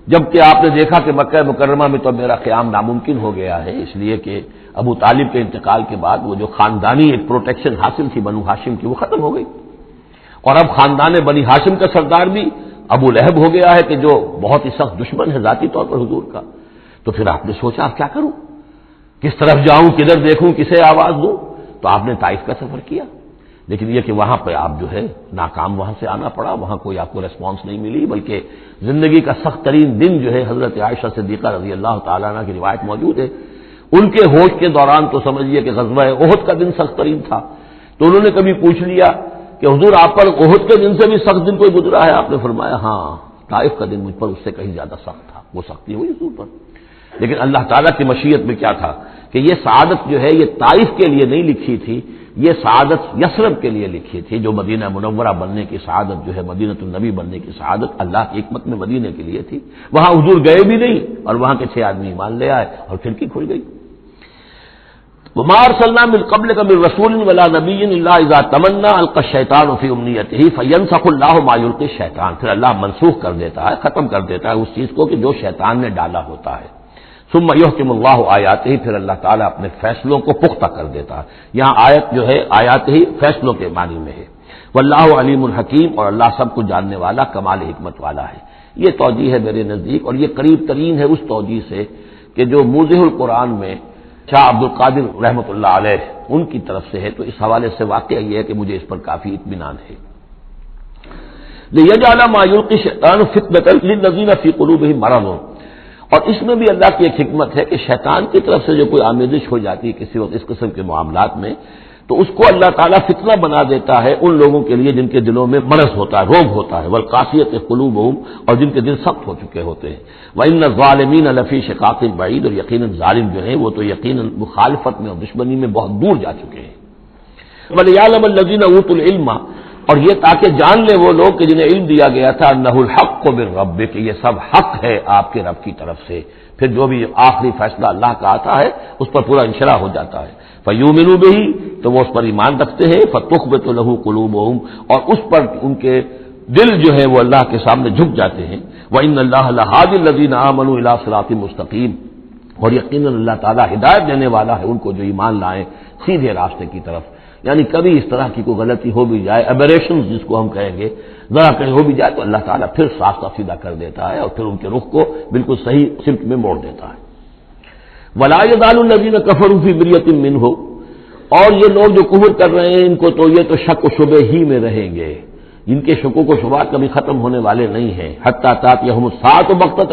جبکہ آپ نے دیکھا کہ مکہ مکرمہ میں تو میرا قیام ناممکن ہو گیا ہے، اس لیے کہ ابو طالب کے انتقال کے بعد وہ جو خاندانی ایک پروٹیکشن حاصل تھی بنو ہاشم کی، وہ ختم ہو گئی، اور اب خاندان بنی ہاشم کا سردار بھی ابو لہب ہو گیا ہے کہ جو بہت ہی سخت دشمن ہے ذاتی طور پر حضور کا۔ تو پھر آپ نے سوچا اب کیا کروں، کس طرف جاؤں، کدھر دیکھوں، کسے آواز دوں، تو آپ نے طائف کا سفر کیا، لیکن یہ کہ وہاں پہ آپ جو ہے ناکام وہاں سے آنا پڑا، وہاں کوئی آپ کو ریسپانس نہیں ملی، بلکہ زندگی کا سخت ترین دن جو ہے حضرت عائشہ صدیقہ رضی اللہ تعالیٰ عنہ کی روایت موجود ہے، ان کے ہوش کے دوران تو سمجھیے کہ غزوہ احد کا دن سخت ترین تھا، تو انہوں نے کبھی پوچھ لیا کہ حضور آپ پر احد کے دن سے بھی سخت دن کوئی گزرا ہے؟ آپ نے فرمایا ہاں، طائف کا دن مجھ پر اس سے کہیں زیادہ سخت تھا، وہ سختی ہوئی حضور پر، لیکن اللہ تعالیٰ کی مشیت میں کیا تھا کہ یہ سعادت جو ہے یہ طائف کے لیے نہیں لکھی تھی، یہ سعادت یثرب کے لیے لکھی تھی، جو مدینہ منورہ بننے کی سعادت جو ہے، مدینۃ النبی بننے کی سعادت اللہ کی حکمت میں مدینے کے لیے تھی۔ وہاں حضور گئے بھی نہیں اور وہاں کے 6 آدمی ایمان لے آئے اور کھڑکی کھل گئی۔ وما ارسلنا من قبلک من رسول ولا نبی الا اذا تمنى القى الشیطان فی امنیتہ فینسخ اللہ ما یلقی الشیطان، پھر اللہ منسوخ کر دیتا ہے، ختم کر دیتا ہے اس چیز کو کہ جو شیطان نے ڈالا ہوتا ہے۔ ثم یحکم اللہ آیاتہ، پھر اللہ تعالیٰ اپنے فیصلوں کو پختہ کر دیتا ہے۔ یہاں آیت جو ہے آیات ہی فیصلوں کے معنی میں ہے۔ واللہ علیم الحکیم، اور اللہ سب کو جاننے والا کمال حکمت والا ہے۔ یہ توجیہ ہے میرے نزدیک، اور یہ قریب ترین ہے اس توجیہ سے کہ جو موضح القرآن میں شاہ عبد القادر رحمۃ اللہ علیہ ان کی طرف سے ہے، تو اس حوالے سے واقعہ یہ ہے کہ مجھے اس پر کافی اطمینان ہے۔ لِيَجْعَلَ مَا يُلْقِي الشَّيْطَانُ فِتْنَةً لِلَّذِينَ فِي قُلُوبِهِم مَرَضٌ، اور اس میں بھی اللہ کی ایک حکمت ہے کہ شیطان کی طرف سے جو کوئی آمیزش ہو جاتی ہے کسی وقت اس قسم کے معاملات میں، تو اس کو اللہ تعالیٰ فتنہ بنا دیتا ہے ان لوگوں کے لیے جن کے دلوں میں مرض ہوتا ہے، روگ ہوتا ہے، والقاسیۃ قلوبہم، اور جن کے دل سخت ہو چکے ہوتے ہیں۔ وَإِنَّ الظَّالِمِينَ لَفِي شِقَاقٍ بَعِيدٍ، اور یقیناً ظالم جو ہیں وہ تو یقیناً مخالفت میں اور دشمنی میں بہت دور جا چکے ہیں۔ وَلِيَعْلَمَ الَّذِينَ أُوتُوا الْعِلْمَ، اور یہ تاکہ جان لے وہ لوگ کہ جنہیں علم دیا گیا تھا انہ الحق من ربک، کہ یہ سب حق ہے آپ کے رب کی طرف سے، پھر جو بھی آخری فیصلہ اللہ کا آتا ہے اس پر پورا انشراح ہو جاتا ہے۔ فیؤمنوا بہ، تو وہ اس پر ایمان رکھتے ہیں، فتخبت لہ قلوبہم، اور اس پر ان کے دل جو ہے وہ اللہ کے سامنے جھک جاتے ہیں۔ وان اللہ لہادی الذین آمنوا الی صراط مستقیم، اور یقیناً اللہ تعالیٰ ہدایت دینے والا ہے ان کو جو ایمان لائیں سیدھے راستے کی طرف۔ یعنی کبھی اس طرح کی کوئی غلطی ہو بھی جائے، ایبریشن جس کو ہم کہیں گے، ذرا کہیں ہو بھی جائے تو اللہ تعالیٰ پھر راستہ سیدھا کر دیتا ہے اور پھر ان کے رخ کو بالکل صحیح سمت میں موڑ دیتا ہے۔ وَلَا يَزَالُ الَّذِينَ كَفَرُوا فِي مِرْيَةٍ مِّنْهُ، اور یہ لوگ جو کفر کر رہے ہیں ان کو تو یہ تو شک و شبے ہی میں رہیں گے، ان کے شکوک و شبہات کبھی ختم ہونے والے نہیں ہیں۔ حتیٰ تأتیہم الساعۃ بغتۃ،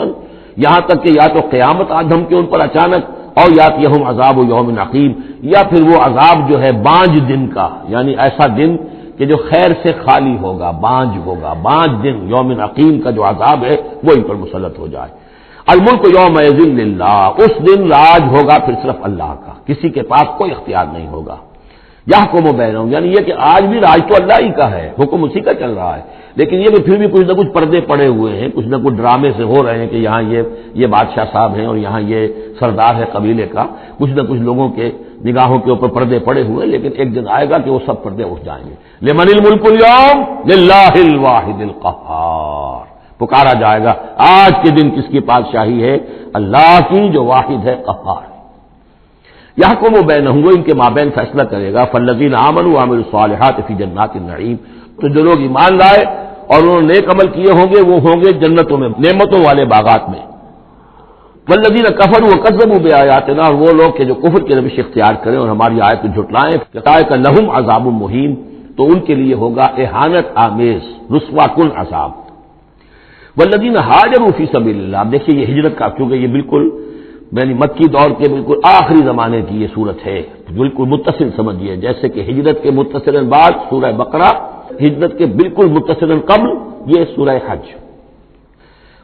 یہاں تک کہ یا تو قیامت آ دھمکے ان پر اچانک، اور یاتیہم عذاب یوم عقیم، یا پھر وہ عذاب جو ہے بانج دن کا، یعنی ایسا دن کہ جو خیر سے خالی ہوگا، بانج ہوگا، بانج دن یوم عقیم کا جو عذاب ہے وہ ان پر مسلط ہو جائے۔ الملک یومئذ للہ، اس دن راج ہوگا پھر صرف اللہ کا، کسی کے پاس کوئی اختیار نہیں ہوگا۔ یحکم بینہم، یعنی یہ کہ آج بھی راج تو اللہ ہی کا ہے، حکم اسی کا چل رہا ہے، لیکن یہ پھر بھی کچھ نہ کچھ پردے پڑے ہوئے ہیں، کچھ نہ کچھ ڈرامے سے ہو رہے ہیں کہ یہاں یہ بادشاہ صاحب ہیں اور یہاں یہ سردار ہے قبیلے کا، کچھ نہ کچھ لوگوں کے نگاہوں کے اوپر پردے پڑے ہوئے، لیکن ایک دن آئے گا کہ وہ سب پردے اٹھ جائیں گے۔ لمن الملک اليوم للہ الواحد القہار، پکارا جائے گا آج کے دن کس کی بادشاہی ہے؟ اللہ کی جو واحد ہے، قہار۔ یحکم بینہم، وہ ان کے مابین فیصلہ کرے گا۔ فالذین آمنوا وعملوا الصالحات فی جنات النعیم، تو جو لوگ ایمان لائے اور انہوں نے نیک عمل کیے ہوں گے وہ ہوں گے جنتوں میں، نعمتوں والے باغات میں۔ والذین کفروا وکذبوا بآیاتنا، اور وہ لوگ کہ جو کفر کی روش اختیار کریں اور ہماری آیت کو جھٹلائیں، فاولئک لہم عذاب مہین، تو ان کے لیے ہوگا اہانت آمیز، رسوا کن عذاب۔ والذین ہاجروا فی سبیل اللہ، اب دیکھیے یہ ہجرت کا، کیونکہ یہ بالکل یعنی مکی دور کے بالکل آخری زمانے کی یہ صورت ہے، بالکل متصل سمجھیے، جیسے کہ ہجرت کے متصل بعد سورہ بقرہ، ہجرت کے بالکل متصل قبل یہ سورہ حج۔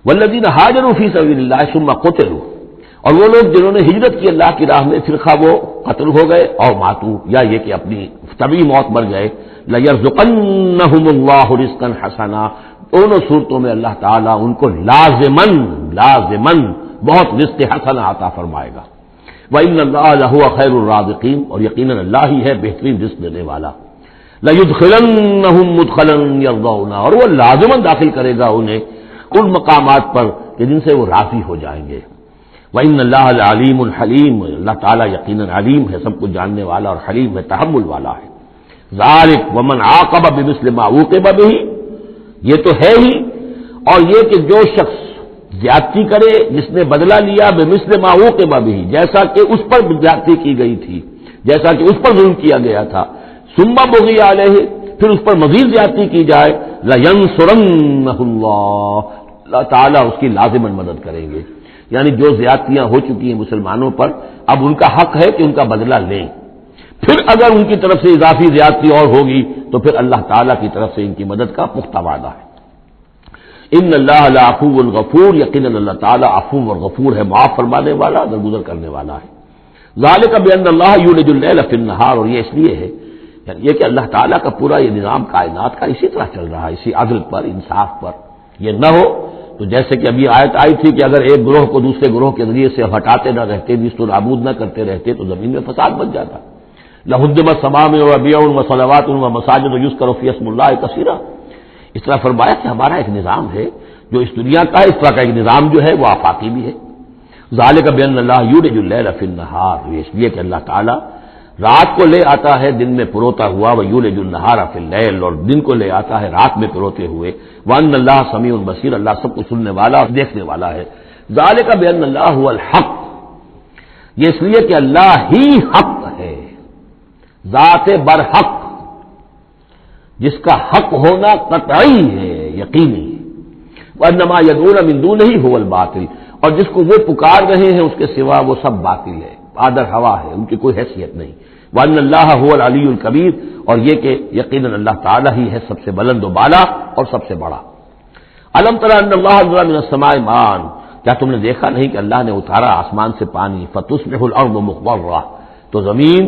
والذین ہاجروا فی سبیل اللہ ثم قتلوا، اور وہ لوگ جنہوں نے ہجرت کی اللہ کی راہ میں، پھر خواہ وہ قتل ہو گئے اور ماتو، یا یہ کہ اپنی طبعی موت مر گئے، لَيَرْزُقَنَّهُمُ اللَّهُ رِزْقًا حَسَنًا، دونوں صورتوں میں اللہ تعالیٰ ان کو لازماً بہت رزق حسن عطا فرمائے گا۔ وَإِنَّ اللَّهَ لَهُوَ خَيْرُ الرَّازِقِينَ، اور یقیناً اللہ ہی ہے بہترین رزق دینے والا۔ لَيُدْخِلَنَّهُمْ مُدْخَلًا يَرْضَوْنَ، اور وہ لازماً داخل کرے گا انہیں ان مقامات پر کہ جن سے وہ راضی ہو جائیں گے۔ وَإِنَّ اللَّهَ لَعَلِيمٌ حَلِيمٌ، اللہ تعالیٰ یقیناً علیم ہے، سب کچھ جاننے والا، اور حلیم ہے، تحمل والا ہے۔ ذَلِكَ وَمَنْ عَاقَبَ بِمِثْلِ مَا عُوقِبَ بِهِ، یہ تو ہے ہی، اور یہ کہ جو شخص زیادتی کرے، جس نے بدلہ لیا بمثل ما عوقب بہ، جیسا کہ اس پر زیادتی کی گئی تھی، جیسا کہ اس پر ظلم کیا گیا تھا، ثم بغی علیہ، پھر اس پر مزید زیادتی کی جائے، لینصرنہ اللہ تعالیٰ اس کی لازماً مدد کریں گے۔ یعنی جو زیادتیاں ہو چکی ہیں مسلمانوں پر، اب ان کا حق ہے کہ ان کا بدلہ لیں، پھر اگر ان کی طرف سے اضافی زیادتی اور ہوگی تو پھر اللہ تعالیٰ کی طرف سے ان کی مدد کا پختہ وعدہ ہے۔ ان اللہ لعفو غفور، یقیناً اللہ تعالیٰ عفو اور غفور ہے، معاف فرمانے والا، درگزر کرنے والا ہے۔ ذالک بان اللہ یولج اللیل فی النہار، اور یہ اس لیے ہے یعنی یہ کہ اللہ تعالیٰ کا پورا یہ نظام کائنات کا اسی طرح چل رہا ہے، اسی عدل پر، انصاف پر۔ یہ نہ ہو تو جیسے کہ ابھی آیت آئی تھی کہ اگر ایک گروہ کو دوسرے گروہ کے ذریعے سے ہٹاتے نہ رہتے، نیست و نابود نہ کرتے رہتے تو زمین میں فساد بن جاتا۔ لہدمت صوامع وبیع وصلوات ومساجد یذکر فیہا اسم اللہ کثیرا، اس طرح فرمایا کہ ہمارا ایک نظام ہے جو اس دنیا کا، اس طرح کا ایک نظام جو ہے وہ آفاقی بھی ہے۔ ذالک بان اللہ یولج اللیل فی النہار، یہ اس لیے کہ اللہ تعالیٰ رات کو لے آتا ہے دن میں پروتا ہوا، ویولج النہار فی اللیل، اور دن کو لے آتا ہے رات میں پروتے ہوئے، وان اللہ سمیع بصیر، اللہ سب کو سننے والا اور دیکھنے والا ہے۔ ذالک بان اللہ هو الحق، یہ اس لیے کہ اللہ ہی حق ہے، ذات برحق، جس کا حق ہونا قطعی ہے، یقینی ہے۔ وانما يدعون من دونه هو الباطل، اور جس کو وہ پکار رہے ہیں اس کے سوا وہ سب باطل ہے، آدر ہوا ہے، ان کی کوئی حیثیت نہیں۔ وان اللہ هو العلی الکبیر، اور یہ کہ یقیناً اللہ تعالیٰ ہی ہے سب سے بلند و بالا اور سب سے بڑا۔ الم تر ان اللہ انزل من السماء ماء، کیا تم نے دیکھا نہیں کہ اللہ نے اتارا آسمان سے پانی، فتصبح الارض مخضرہ، تو زمین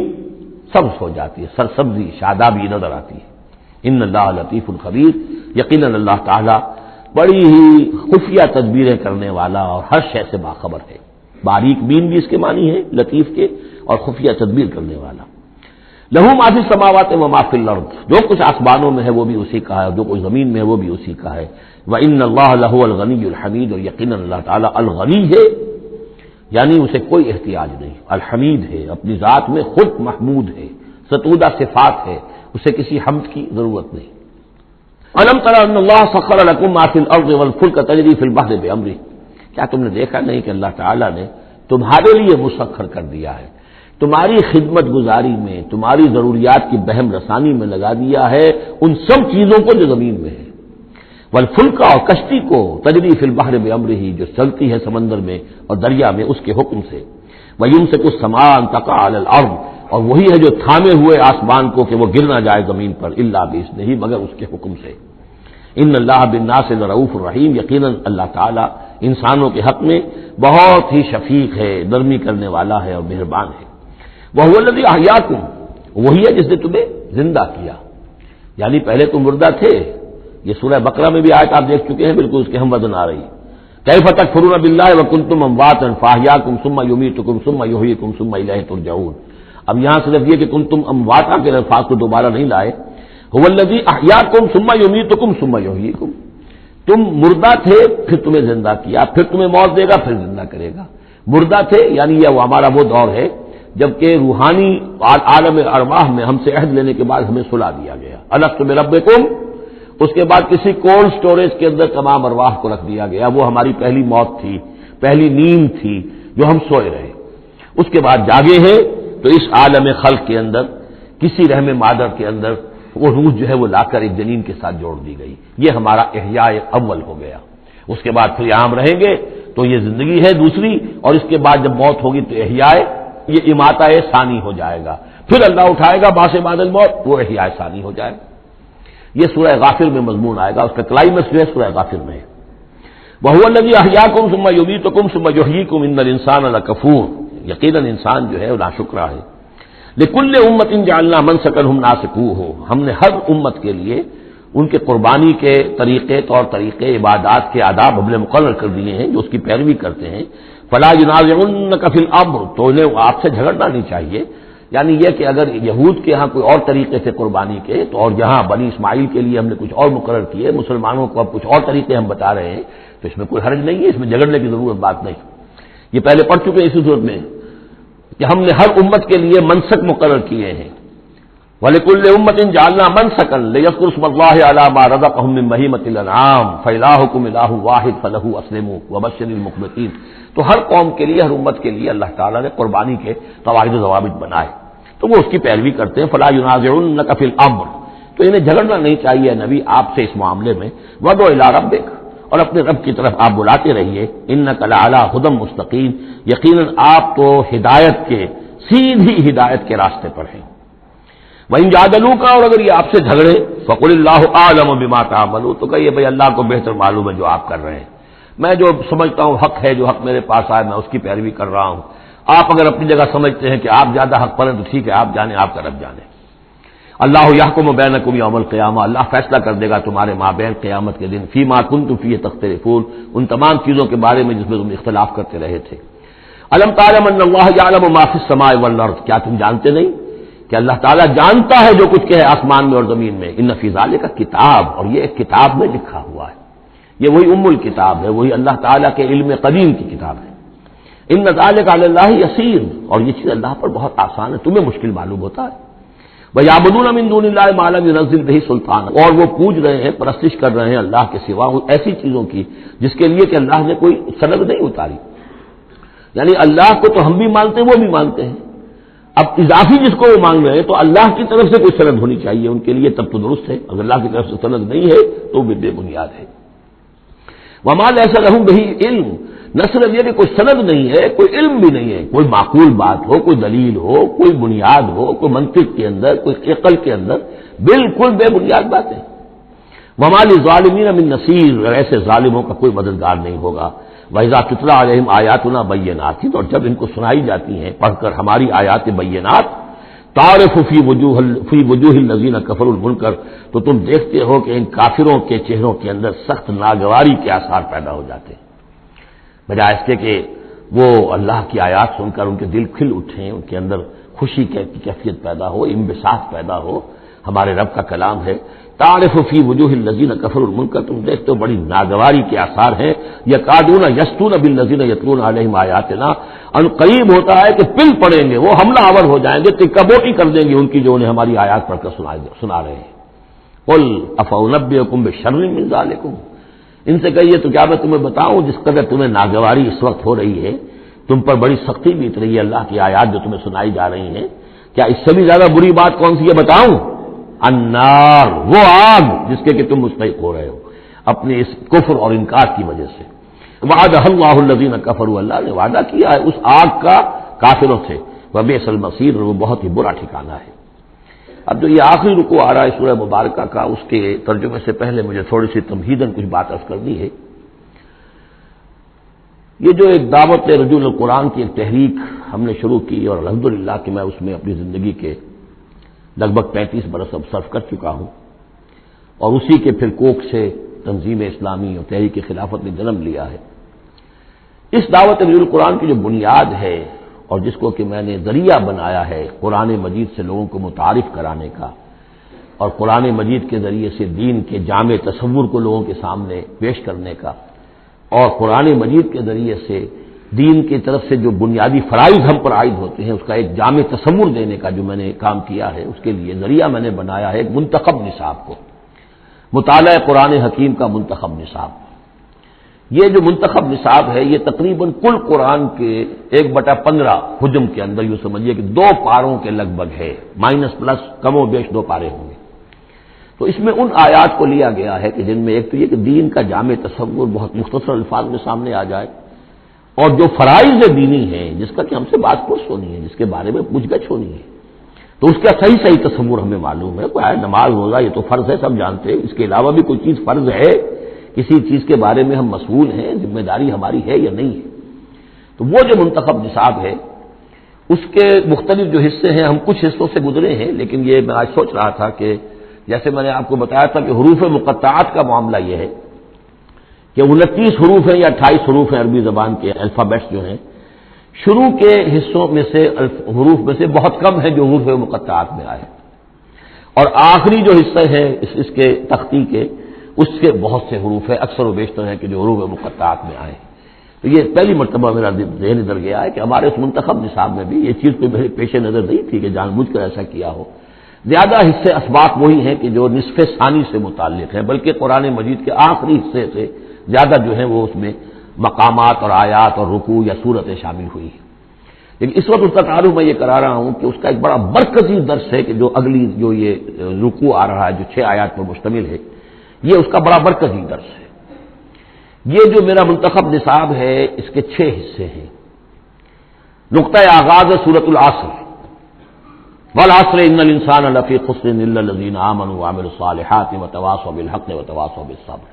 سبز ہو جاتی ہے، سرسبزی شادابی نظر آتی ہے۔ ان اللہ لطیف خبیر، یقیناً اللہ تعالیٰ بڑی ہی خفیہ تدبیریں کرنے والا اور ہر شے سے باخبر ہے۔ باریک بین بھی اس کے معنی ہے لطیف کے، اور خفیہ تدبیر کرنے والا۔ لہو ما فی السماوات و ما فی الارض، جو کچھ آسمانوں میں ہے وہ بھی اسی کا ہے، اور جو کچھ زمین میں ہے وہ بھی اسی کا ہے۔ وان اللہ لہو الغنی الحمید، اور یقیناً اللہ تعالیٰ الغنی ہے، یعنی اسے کوئی احتیاج نہیں، الحمید ہے، اپنی ذات میں خود محمود ہے، ستودہ صفات ہے، اسے کسی حمد کی ضرورت نہیں۔ الم تر ان اللہ سخر لکم ما فی الارض والفلک تجری فی البحر بامرہ، کیا تم نے دیکھا نہیں کہ اللہ تعالیٰ نے تمہارے لیے مسخر کر دیا ہے، تمہاری خدمت گزاری میں، تمہاری ضروریات کی بہم رسانی میں لگا دیا ہے ان سب چیزوں کو جو زمین میں ہے، والفلک، اور کشتی کو، تجری فی البحر بامرہ، جو چلتی ہے سمندر میں اور دریا میں اس کے حکم سے، ویمسک السماء ان تقع علی الارض، اور وہی ہے جو تھامے ہوئے آسمان کو کہ وہ گر نہ جائے زمین پر، الا باذنہ، مگر اس کے حکم سے۔ ان اللہ بالناس لرؤوف الرحیم، یقیناً اللہ تعالیٰ انسانوں کے حق میں بہت ہی شفیق ہے، نرمی کرنے والا ہے اور مہربان ہے۔ وہو الذی احیاکم، وہی ہے جس نے تمہیں زندہ کیا، یعنی پہلے تم مردہ تھے، یہ سورہ بقرہ میں بھی آیت آپ دیکھ چکے ہیں، بالکل اس کے ہم وزن آ رہی ہے۔ کیف تکفرون باللہ وکنتم امواتا فاحیاکم ثم یمیتکم ثم یحییکم ثم الیہ ترجعون۔ اب یہاں صرف یہ کہ کنتم امواتا کے الفاظ کو دوبارہ نہیں لائے، هو الذی احیاکم ثم یمیتکم ثم یحییکم، تم مردہ تھے پھر تمہیں زندہ کیا، پھر تمہیں موت دے گا پھر زندہ کرے گا۔ مردہ تھے یعنی یہ ہمارا وہ دور ہے جبکہ روحانی عالم ارواح میں ہم سے عہد لینے کے بعد ہمیں سلا دیا گیا، الست بربکم، اس کے بعد کسی کولڈ سٹوریج کے اندر تمام ارواح کو رکھ دیا گیا، وہ ہماری پہلی موت تھی، پہلی نیند تھی جو ہم سوئے رہے، اس کے بعد جاگے ہیں تو اس عالم خلق کے اندر کسی رحم مادر کے اندر وہ روح جو ہے وہ لا کر ایک جنین کے ساتھ جوڑ دی گئی، یہ ہمارا احیاء اول ہو گیا۔ اس کے بعد پھر یہاں ہم رہیں گے تو یہ زندگی ہے دوسری، اور اس کے بعد جب موت ہوگی تو احیاء، یہ اماتہ ثانی ہو جائے گا، پھر اللہ اٹھائے گا بعد الموت، وہ احیاء ثانی ہو جائے گا۔ یہ سورہ غافر میں مضمون آئے گا، اس کا کلائمیکس جو ہے سورہ غافر میں ہے۔ وَهُوَ الَّذِي أَحْيَاكُمْ ثُمَّ يُمِيتُكُمْ ثُمَّ يُحْيِيكُمْ إِنَّ الْإِنسَانَ لَكَفُورٌ، یقیناً انسان جو ہے وہ ناشکرا ہے۔ لِكُلِّ أُمَّةٍ جَعَلْنَا مَنسَكًا هُمْ نَاسِكُوهُ، ہم نے ہر امت کے لیے ان کے قربانی کے طریقے، طور طریقے، عبادات کے آداب ہم نے مقرر کر دیے ہیں جو اس کی پیروی کرتے ہیں۔ فَلَا يُنَازِعُنَّكَ فِي الْأَمْرِ، تو انہیں آپ سے جھگڑنا نہیں چاہیے، یعنی یہ کہ اگر یہود کے ہاں کوئی اور طریقے سے قربانی کے تو، اور جہاں بنی اسماعیل کے لیے ہم نے کچھ اور مقرر کیے، مسلمانوں کو اب کچھ اور طریقے ہم بتا رہے ہیں، تو اس میں کوئی حرج نہیں ہے، اس میں جھگڑنے کی ضرورت بات نہیں۔ یہ پہلے پڑھ چکے اسی صورت میں کہ ہم نے ہر امت کے لیے منسک مقرر کیے ہیں۔ وَلِكُلِّ أُمَّةٍ جَعَلْنَا مَنسَكًا لِيَذْكُرُوا اسْمَ اللَّهِ عَلَىٰ مَا رَزَقَهُم مِّن بَهِيمَةِ الْأَنْعَامِ فَإِلَٰهُكُمْ إِلَٰهٌ وَاحِدٌ فَلَهُ أَسْلِمُوا وَبَشِّرِ الْمُخْبِتِينَ، تو ہر قوم کے لیے، ہر امت کے لیے اللہ تعالیٰ نے قربانی کے قواعد و ضوابط بنائے، تو وہ اس کی پیروی کرتے ہیں۔ فَلَا يُنَازِعُنَّكَ فِي الْأَمْرِ، تو انہیں جھگڑنا نہیں چاہیے نبی آپ سے اس معاملے میں۔ وَادْعُ إِلَىٰ رَبِّكَ، اور اپنے رب کی طرف آپ بلاتے رہیے۔ إِنَّكَ لَعَلَىٰ هُدًى مُسْتَقِيمٍ، یقیناً آپ تو ہدایت کے، سیدھی ہدایت کے راستے پر ہیں۔ وَإِن جَادَلُوكَ، اور اگر یہ آپ سے جھگڑے، فَقُلِ اللَّهُ أَعْلَمُ بِمَا تَعْمَلُونَ، تو کہیے بھائی اللہ کو بہتر معلوم ہے جو آپ کر رہے ہیں، میں جو سمجھتا ہوں حق ہے، جو حق میرے پاس آئے میں اس کی پیروی کر رہا ہوں، آپ اگر اپنی جگہ سمجھتے ہیں کہ آپ زیادہ حق پر ہیں تو ٹھیک ہے، آپ جانیں، آپ کا رب جانے۔ اللہ یحکم بینکم یوم القیامہ، اللہ فیصلہ کر دے گا تمہارے مابین قیامت کے دن، فیما کنتم فیہ تختلفون، ان تمام چیزوں کے بارے میں جس میں تم اختلاف کرتے رہے تھے۔ الم تعلم ان اللہ یعلم ما فی السماء والارض، کیا تم جانتے نہیں کہ اللہ تعالیٰ جانتا ہے جو کچھ کہ ہے آسمان میں اور زمین میں۔ ان فی ذالک کتاب، اور یہ ایک کتاب میں لکھا ہوا ہے، یہ وہی ام الکتاب ہے، وہی اللہ تعالیٰ کے علم قدیم کی کتاب ہے۔ ان ذالک علی اللہ یسیر، اور یہ چیز اللہ پر بہت آسان ہے، تمہیں مشکل معلوم ہوتا ہے۔ وَيَعْبُدُونَ مِن دُونِ اللَّهِ مَا لَمْ يُنَزِّلْ بِهِ سُلْطَانًا، اور وہ پوج رہے ہیں، پرستش کر رہے ہیں اللہ کے سوا ایسی چیزوں کی جس کے لیے کہ اللہ نے کوئی سند نہیں اتاری۔ یعنی اللہ کو تو ہم بھی مانتے ہیں، وہ بھی مانتے ہیں، اب اضافی جس کو وہ مانگ رہے ہیں تو اللہ کی طرف سے کوئی سند ہونی چاہیے ان کے لیے، تب تو درست ہے، اگر اللہ کی طرف سے سند نہیں ہے تو وہ بے بنیاد ہے۔ وَمَا لَيْسَ لَهُم بِهِ عِلْمٌ، نہ صرف یہ کہ کوئی سند نہیں ہے، کوئی علم بھی نہیں ہے، کوئی معقول بات ہو، کوئی دلیل ہو، کوئی بنیاد ہو، کوئی منطق کے اندر، کوئی عقل کے اندر، بالکل بے بنیاد بات ہے۔ وَمَا لِلظَّالِمِينَ مِن نَصِيرٍ، ایسے ظالموں کا کوئی مددگار نہیں ہوگا۔ وَإِذَا تُتْلَىٰ عَلَيْهِمْ آيَاتُنَا بَيِّنَاتٍ، اور جب ان کو سنائی جاتی ہیں پڑھ کر ہماری آیات بینات، تعرف فی وجوہ الذین کفروا المنکر، تو تم دیکھتے ہو کہ ان کافروں کے چہروں کے اندر سخت ناگواری کے آثار پیدا ہو جاتے ہیں، بجائے اس کے کہ وہ اللہ کی آیات سن کر ان کے دل کھل اٹھیں، ان کے اندر خوشی کی کیفیت پیدا ہو، انبساط پیدا ہو۔ ہمارے رب کا کلام ہے، تعرف فی وجوہ الذین کفروا المنکر، تم دیکھتے ہو بڑی ناگواری کے آثار ہیں، یکادون یسطون بالذین یتلون علیہم آیاتنا، ان قریب ہوتا ہے کہ پل پڑیں گے، وہ حملہ آور ہو جائیں گے، ٹکا بوٹی کر دیں گے ان کی جو انہیں ہماری آیات پڑھ کر سنا رہے ہیں۔ قل افانبئکم بشر من ذالکم، ان سے کہیے تو کیا میں تمہیں بتاؤں جس قدر تمہیں ناگواری اس وقت ہو رہی ہے، تم پر بڑی سختی بیت رہی ہے اللہ کی آیات جو تمہیں سنائی جا رہی ہیں، کیا اس سے بھی زیادہ بری بات کون سی ہے بتاؤں؟ النار، وہ آگ جس کے کہ تم مستحق ہو رہے ہو اپنے اس کفر اور انکار کی وجہ سے۔ وعدہ اللہ الذین کفروا، اللہ نے وعدہ کیا ہے اس آگ کا کافروں سے، وبئس المصیر، اور وہ بہت ہی برا ٹھکانہ ہے۔ اب جو یہ آخری رکوع آ رہا ہے سورہ مبارکہ کا، اس کے ترجمے سے پہلے مجھے تھوڑی سی تمہیداً کچھ بات عرض کرنی ہے۔ یہ جو ایک دعوت رجوع القرآن کی ایک تحریک ہم نے شروع کی، اور الحمدللہ کہ میں اس میں اپنی زندگی کے لگ بھگ 35 برس اب صرف کر چکا ہوں، اور اسی کے پھر کوک سے تنظیم اسلامی اور تحریک خلافت نے جنم لیا ہے۔ اس دعوت رجوع القرآن کی جو بنیاد ہے اور جس کو کہ میں نے ذریعہ بنایا ہے قرآن مجید سے لوگوں کو متعارف کرانے کا، اور قرآن مجید کے ذریعے سے دین کے جامع تصور کو لوگوں کے سامنے پیش کرنے کا، اور قرآن مجید کے ذریعے سے دین کی طرف سے جو بنیادی فرائض ہم پر عائد ہوتے ہیں اس کا ایک جامع تصور دینے کا جو میں نے کام کیا ہے، اس کے لیے ذریعہ میں نے بنایا ہے ایک منتخب نصاب کو، مطالعہ قرآن حکیم کا منتخب نصاب۔ یہ جو منتخب نصاب ہے یہ تقریباً کل قرآن کے 1/15 حجم کے اندر یوں سمجھیے کہ 2 پاروں کے لگ بھگ ہے، مائنس پلس کم و بیش 2 پارے ہوں گے۔ تو اس میں ان آیات کو لیا گیا ہے کہ جن میں ایک تو یہ کہ دین کا جامع تصور بہت مختصر الفاظ میں سامنے آ جائے، اور جو فرائض دینی ہیں جس کا کہ ہم سے بات پرس ہونی ہے، جس کے بارے میں پوچھ گچھ ہونی ہے، تو اس کا صحیح تصور ہمیں معلوم ہے۔ کوئی نماز روزہ یہ تو فرض ہے، سب جانتے ہیں، اس کے علاوہ بھی کوئی چیز فرض ہے، کسی چیز کے بارے میں ہم مسئول ہیں، ذمہ داری ہماری ہے یا نہیں ہے۔ تو وہ جو منتخب نصاب ہے اس کے مختلف جو حصے ہیں، ہم کچھ حصوں سے گزرے ہیں، لیکن یہ میں آج سوچ رہا تھا کہ جیسے میں نے آپ کو بتایا تھا کہ حروف مقطعات کا معاملہ یہ ہے کہ 29 حروف ہیں یا 28 حروف ہیں عربی زبان کے الفابیٹس جو ہیں، شروع کے حصوں میں سے حروف میں سے بہت کم ہے جو حروف مقطعات میں آئے، اور آخری جو حصے ہیں اس کے تختی کے اس کے بہت سے حروف ہیں، اکثر و بیشتر ہیں کہ جو حروف مقطعات میں آئے۔ تو یہ پہلی مرتبہ میرا ذہن ادھر گیا ہے کہ ہمارے اس منتخب نصاب میں بھی یہ چیز کوئی میرے پیش نظر نہیں تھی کہ جان بوجھ کر ایسا کیا ہو۔ زیادہ حصے اسباق وہی ہیں کہ جو نصف ثانی سے متعلق ہیں، بلکہ قرآن مجید کے آخری حصے سے زیادہ جو ہیں وہ اس میں مقامات اور آیات اور رکوع یا صورتیں شامل ہوئی ہیں۔ لیکن اس وقت اس کا تعارف میں یہ کرا رہا ہوں کہ اس کا ایک بڑا مرکزی درس ہے کہ جو اگلی جو یہ رکوع آ رہا ہے جو 6 آیات پر مشتمل ہے، یہ اس کا بڑا مرکزی درس ہے۔ یہ جو میرا منتخب نصاب ہے اس کے 6 حصے ہیں۔ نقطہ آغاز ہے سورۃ العصر، والعصر ان الانسان لفی خسر الا الذین آمنوا وعملوا الصالحات وتواصوا بالحق وتواصوا بالصبر۔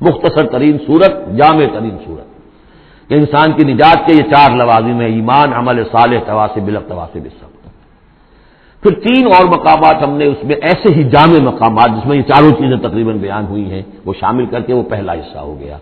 مختصر ترین صورت، جامع ترین صورت، کہ انسان کی نجات کے یہ 4 لوازم ہیں: ایمان، عمل صالح، تواصی بالحق، تواصی بالصبر۔ پھر 3 اور مقامات ہم نے اس میں ایسے ہی جامع مقامات جس میں یہ چاروں چیزیں تقریباً بیان ہوئی ہیں وہ شامل کر کے وہ پہلا حصہ ہو گیا۔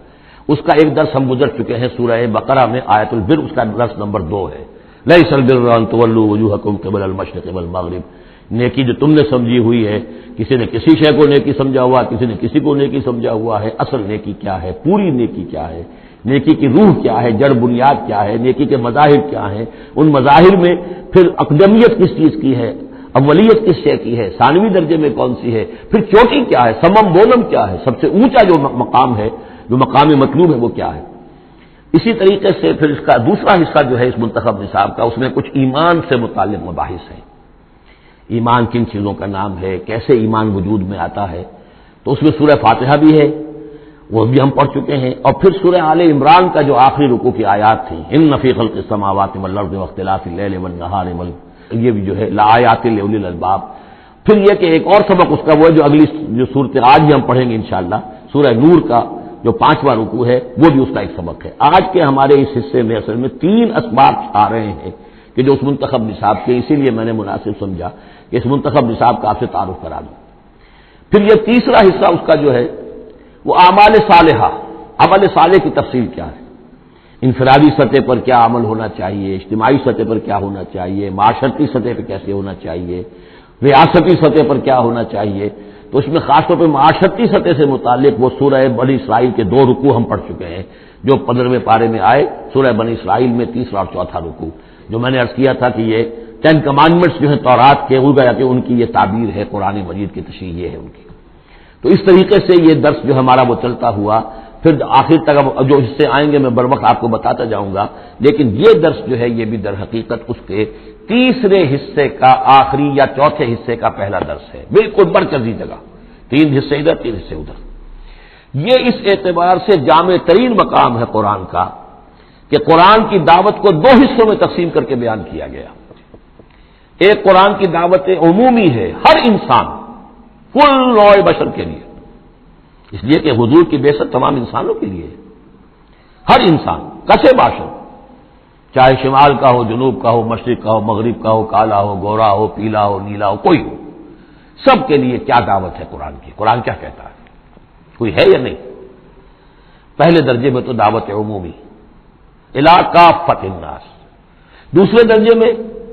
اس کا ایک درس ہم گزر چکے ہیں سورہ بقرہ میں، آیت البر، اس کا درس نمبر 2 ہے۔ لیس البر ان تولوا وجوہکم قبل المشرق والمغرب، نیکی جو تم نے سمجھی ہوئی ہے، کسی نے کسی شے کو نیکی سمجھا ہوا، کسی نے کسی کو نیکی سمجھا ہوا ہے، اصل نیکی کیا ہے، پوری نیکی کیا ہے، نیکی کی روح کیا ہے، جڑ بنیاد کیا ہے، نیکی کے مظاہر کیا ہیں، ان مظاہر میں پھر اقدمیت کس چیز کی ہے، اولیت کس شے کی ہے، ثانوی درجے میں کون سی ہے، پھر چوٹی کیا ہے، سمم بونم کیا ہے، سب سے اونچا جو مقام ہے، جو مقام مطلوب ہے وہ کیا ہے۔ اسی طریقے سے پھر اس کا دوسرا حصہ جو ہے اس منتخب نصاب کا، اس میں کچھ ایمان سے متعلق مباحث ہیں۔ ایمان کن چیزوں کا نام ہے، کیسے ایمان وجود میں آتا ہے، تو اس میں سورہ فاتحہ بھی ہے، وہ بھی ہم پڑھ چکے ہیں، اور پھر سورہ آل عمران کا جو آخری رکوع کی آیات تھیں، ان فی خلق السماوات والارض واختلاف اللیل والنہار یہ بھی جو ہے لآیات لأولی الالباب۔ پھر یہ کہ ایک اور سبق اس کا وہ ہے جو اگلی جو صورت آج بھی ہم پڑھیں گے انشاءاللہ، سورہ نور کا جو 5واں رکوع ہے وہ بھی اس کا ایک سبق ہے۔ آج کے ہمارے اس حصے میں اصل میں 3 اسباب آ رہے ہیں کہ جو اس منتخب نصاب کے، اسی لیے میں نے مناسب سمجھا کہ اس منتخب نصاب کا آپ سے تعارف کرا دوں۔ پھر یہ تیسرا حصہ اس کا جو ہے وہ اعمال صالحہ، عمل صالح کی تفصیل کیا ہے، انفرادی سطح پر کیا عمل ہونا چاہیے، اجتماعی سطح پر کیا ہونا چاہیے، معاشرتی سطح پہ کیسے ہونا چاہیے، ریاستی سطح پر کیا ہونا چاہیے۔ تو اس میں خاص طور پہ معاشرتی سطح سے متعلق وہ سورہ بنی اسرائیل کے 2 رکوع ہم پڑھ چکے ہیں جو 15ویں پارے میں آئے، سورہ بنی اسرائیل میں تیسرا اور چوتھا رکوع، جو میں نے عرض کیا تھا کہ یہ 10 کمانڈمنٹس جو ہیں تورات کے، وہ گیا کہ ان کی یہ تعبیر ہے، قرآن مجید کی تشریح یہ ہے ان کی۔ تو اس طریقے سے یہ درس جو ہمارا وہ چلتا ہوا، پھر آخر تک جو حصے آئیں گے میں بر وقت آپ کو بتاتا جاؤں گا، لیکن یہ درس جو ہے یہ بھی در حقیقت اس کے تیسرے حصے کا آخری یا چوتھے حصے کا پہلا درس ہے، بالکل مرکزی جگہ، 3 حصے ادھر 3 حصے ادھر۔ یہ اس اعتبار سے جامع ترین مقام ہے قرآن کا کہ قرآن کی دعوت کو 2 حصوں میں تقسیم کر کے بیان کیا گیا۔ ایک قرآن کی دعوت عمومی ہے، ہر انسان، کل نوع بشر کے لیے، اس لیے کہ حضور کی بعثت تمام انسانوں کے لیے ہے، ہر انسان کسے باشد، چاہے شمال کا ہو، جنوب کا ہو، مشرق کا ہو، مغرب کا ہو، کالا ہو، گورا ہو، پیلا ہو، نیلا ہو، کوئی ہو، سب کے لیے کیا دعوت ہے قرآن کی، قرآن کیا کہتا ہے، کوئی ہے یا نہیں؟ پہلے درجے میں تو دعوت عمومی الی کافۃ الناس، دوسرے درجے میں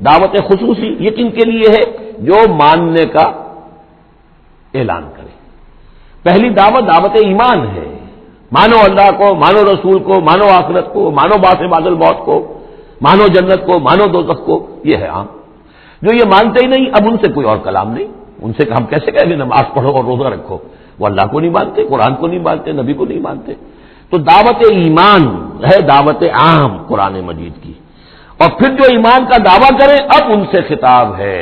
دعوت خصوصی، یہ کن کے لیے ہے؟ جو ماننے کا اعلان کرے۔ پہلی دعوت دعوت ایمان ہے، مانو اللہ کو، مانو رسول کو، مانو آخرت کو، مانو بعث بعد الموت کو، مانو جنت کو، مانو دوزخ کو، یہ ہے عام۔ جو یہ مانتے ہی نہیں، اب ان سے کوئی اور کلام نہیں، ان سے ہم کیسے کہیں گے نماز پڑھو اور روزہ رکھو، وہ اللہ کو نہیں مانتے، قرآن کو نہیں مانتے، نبی کو نہیں مانتے۔ تو دعوت ایمان ہے دعوت عام قرآن مجید کی، اور پھر جو ایمان کا دعویٰ کریں اب ان سے خطاب ہے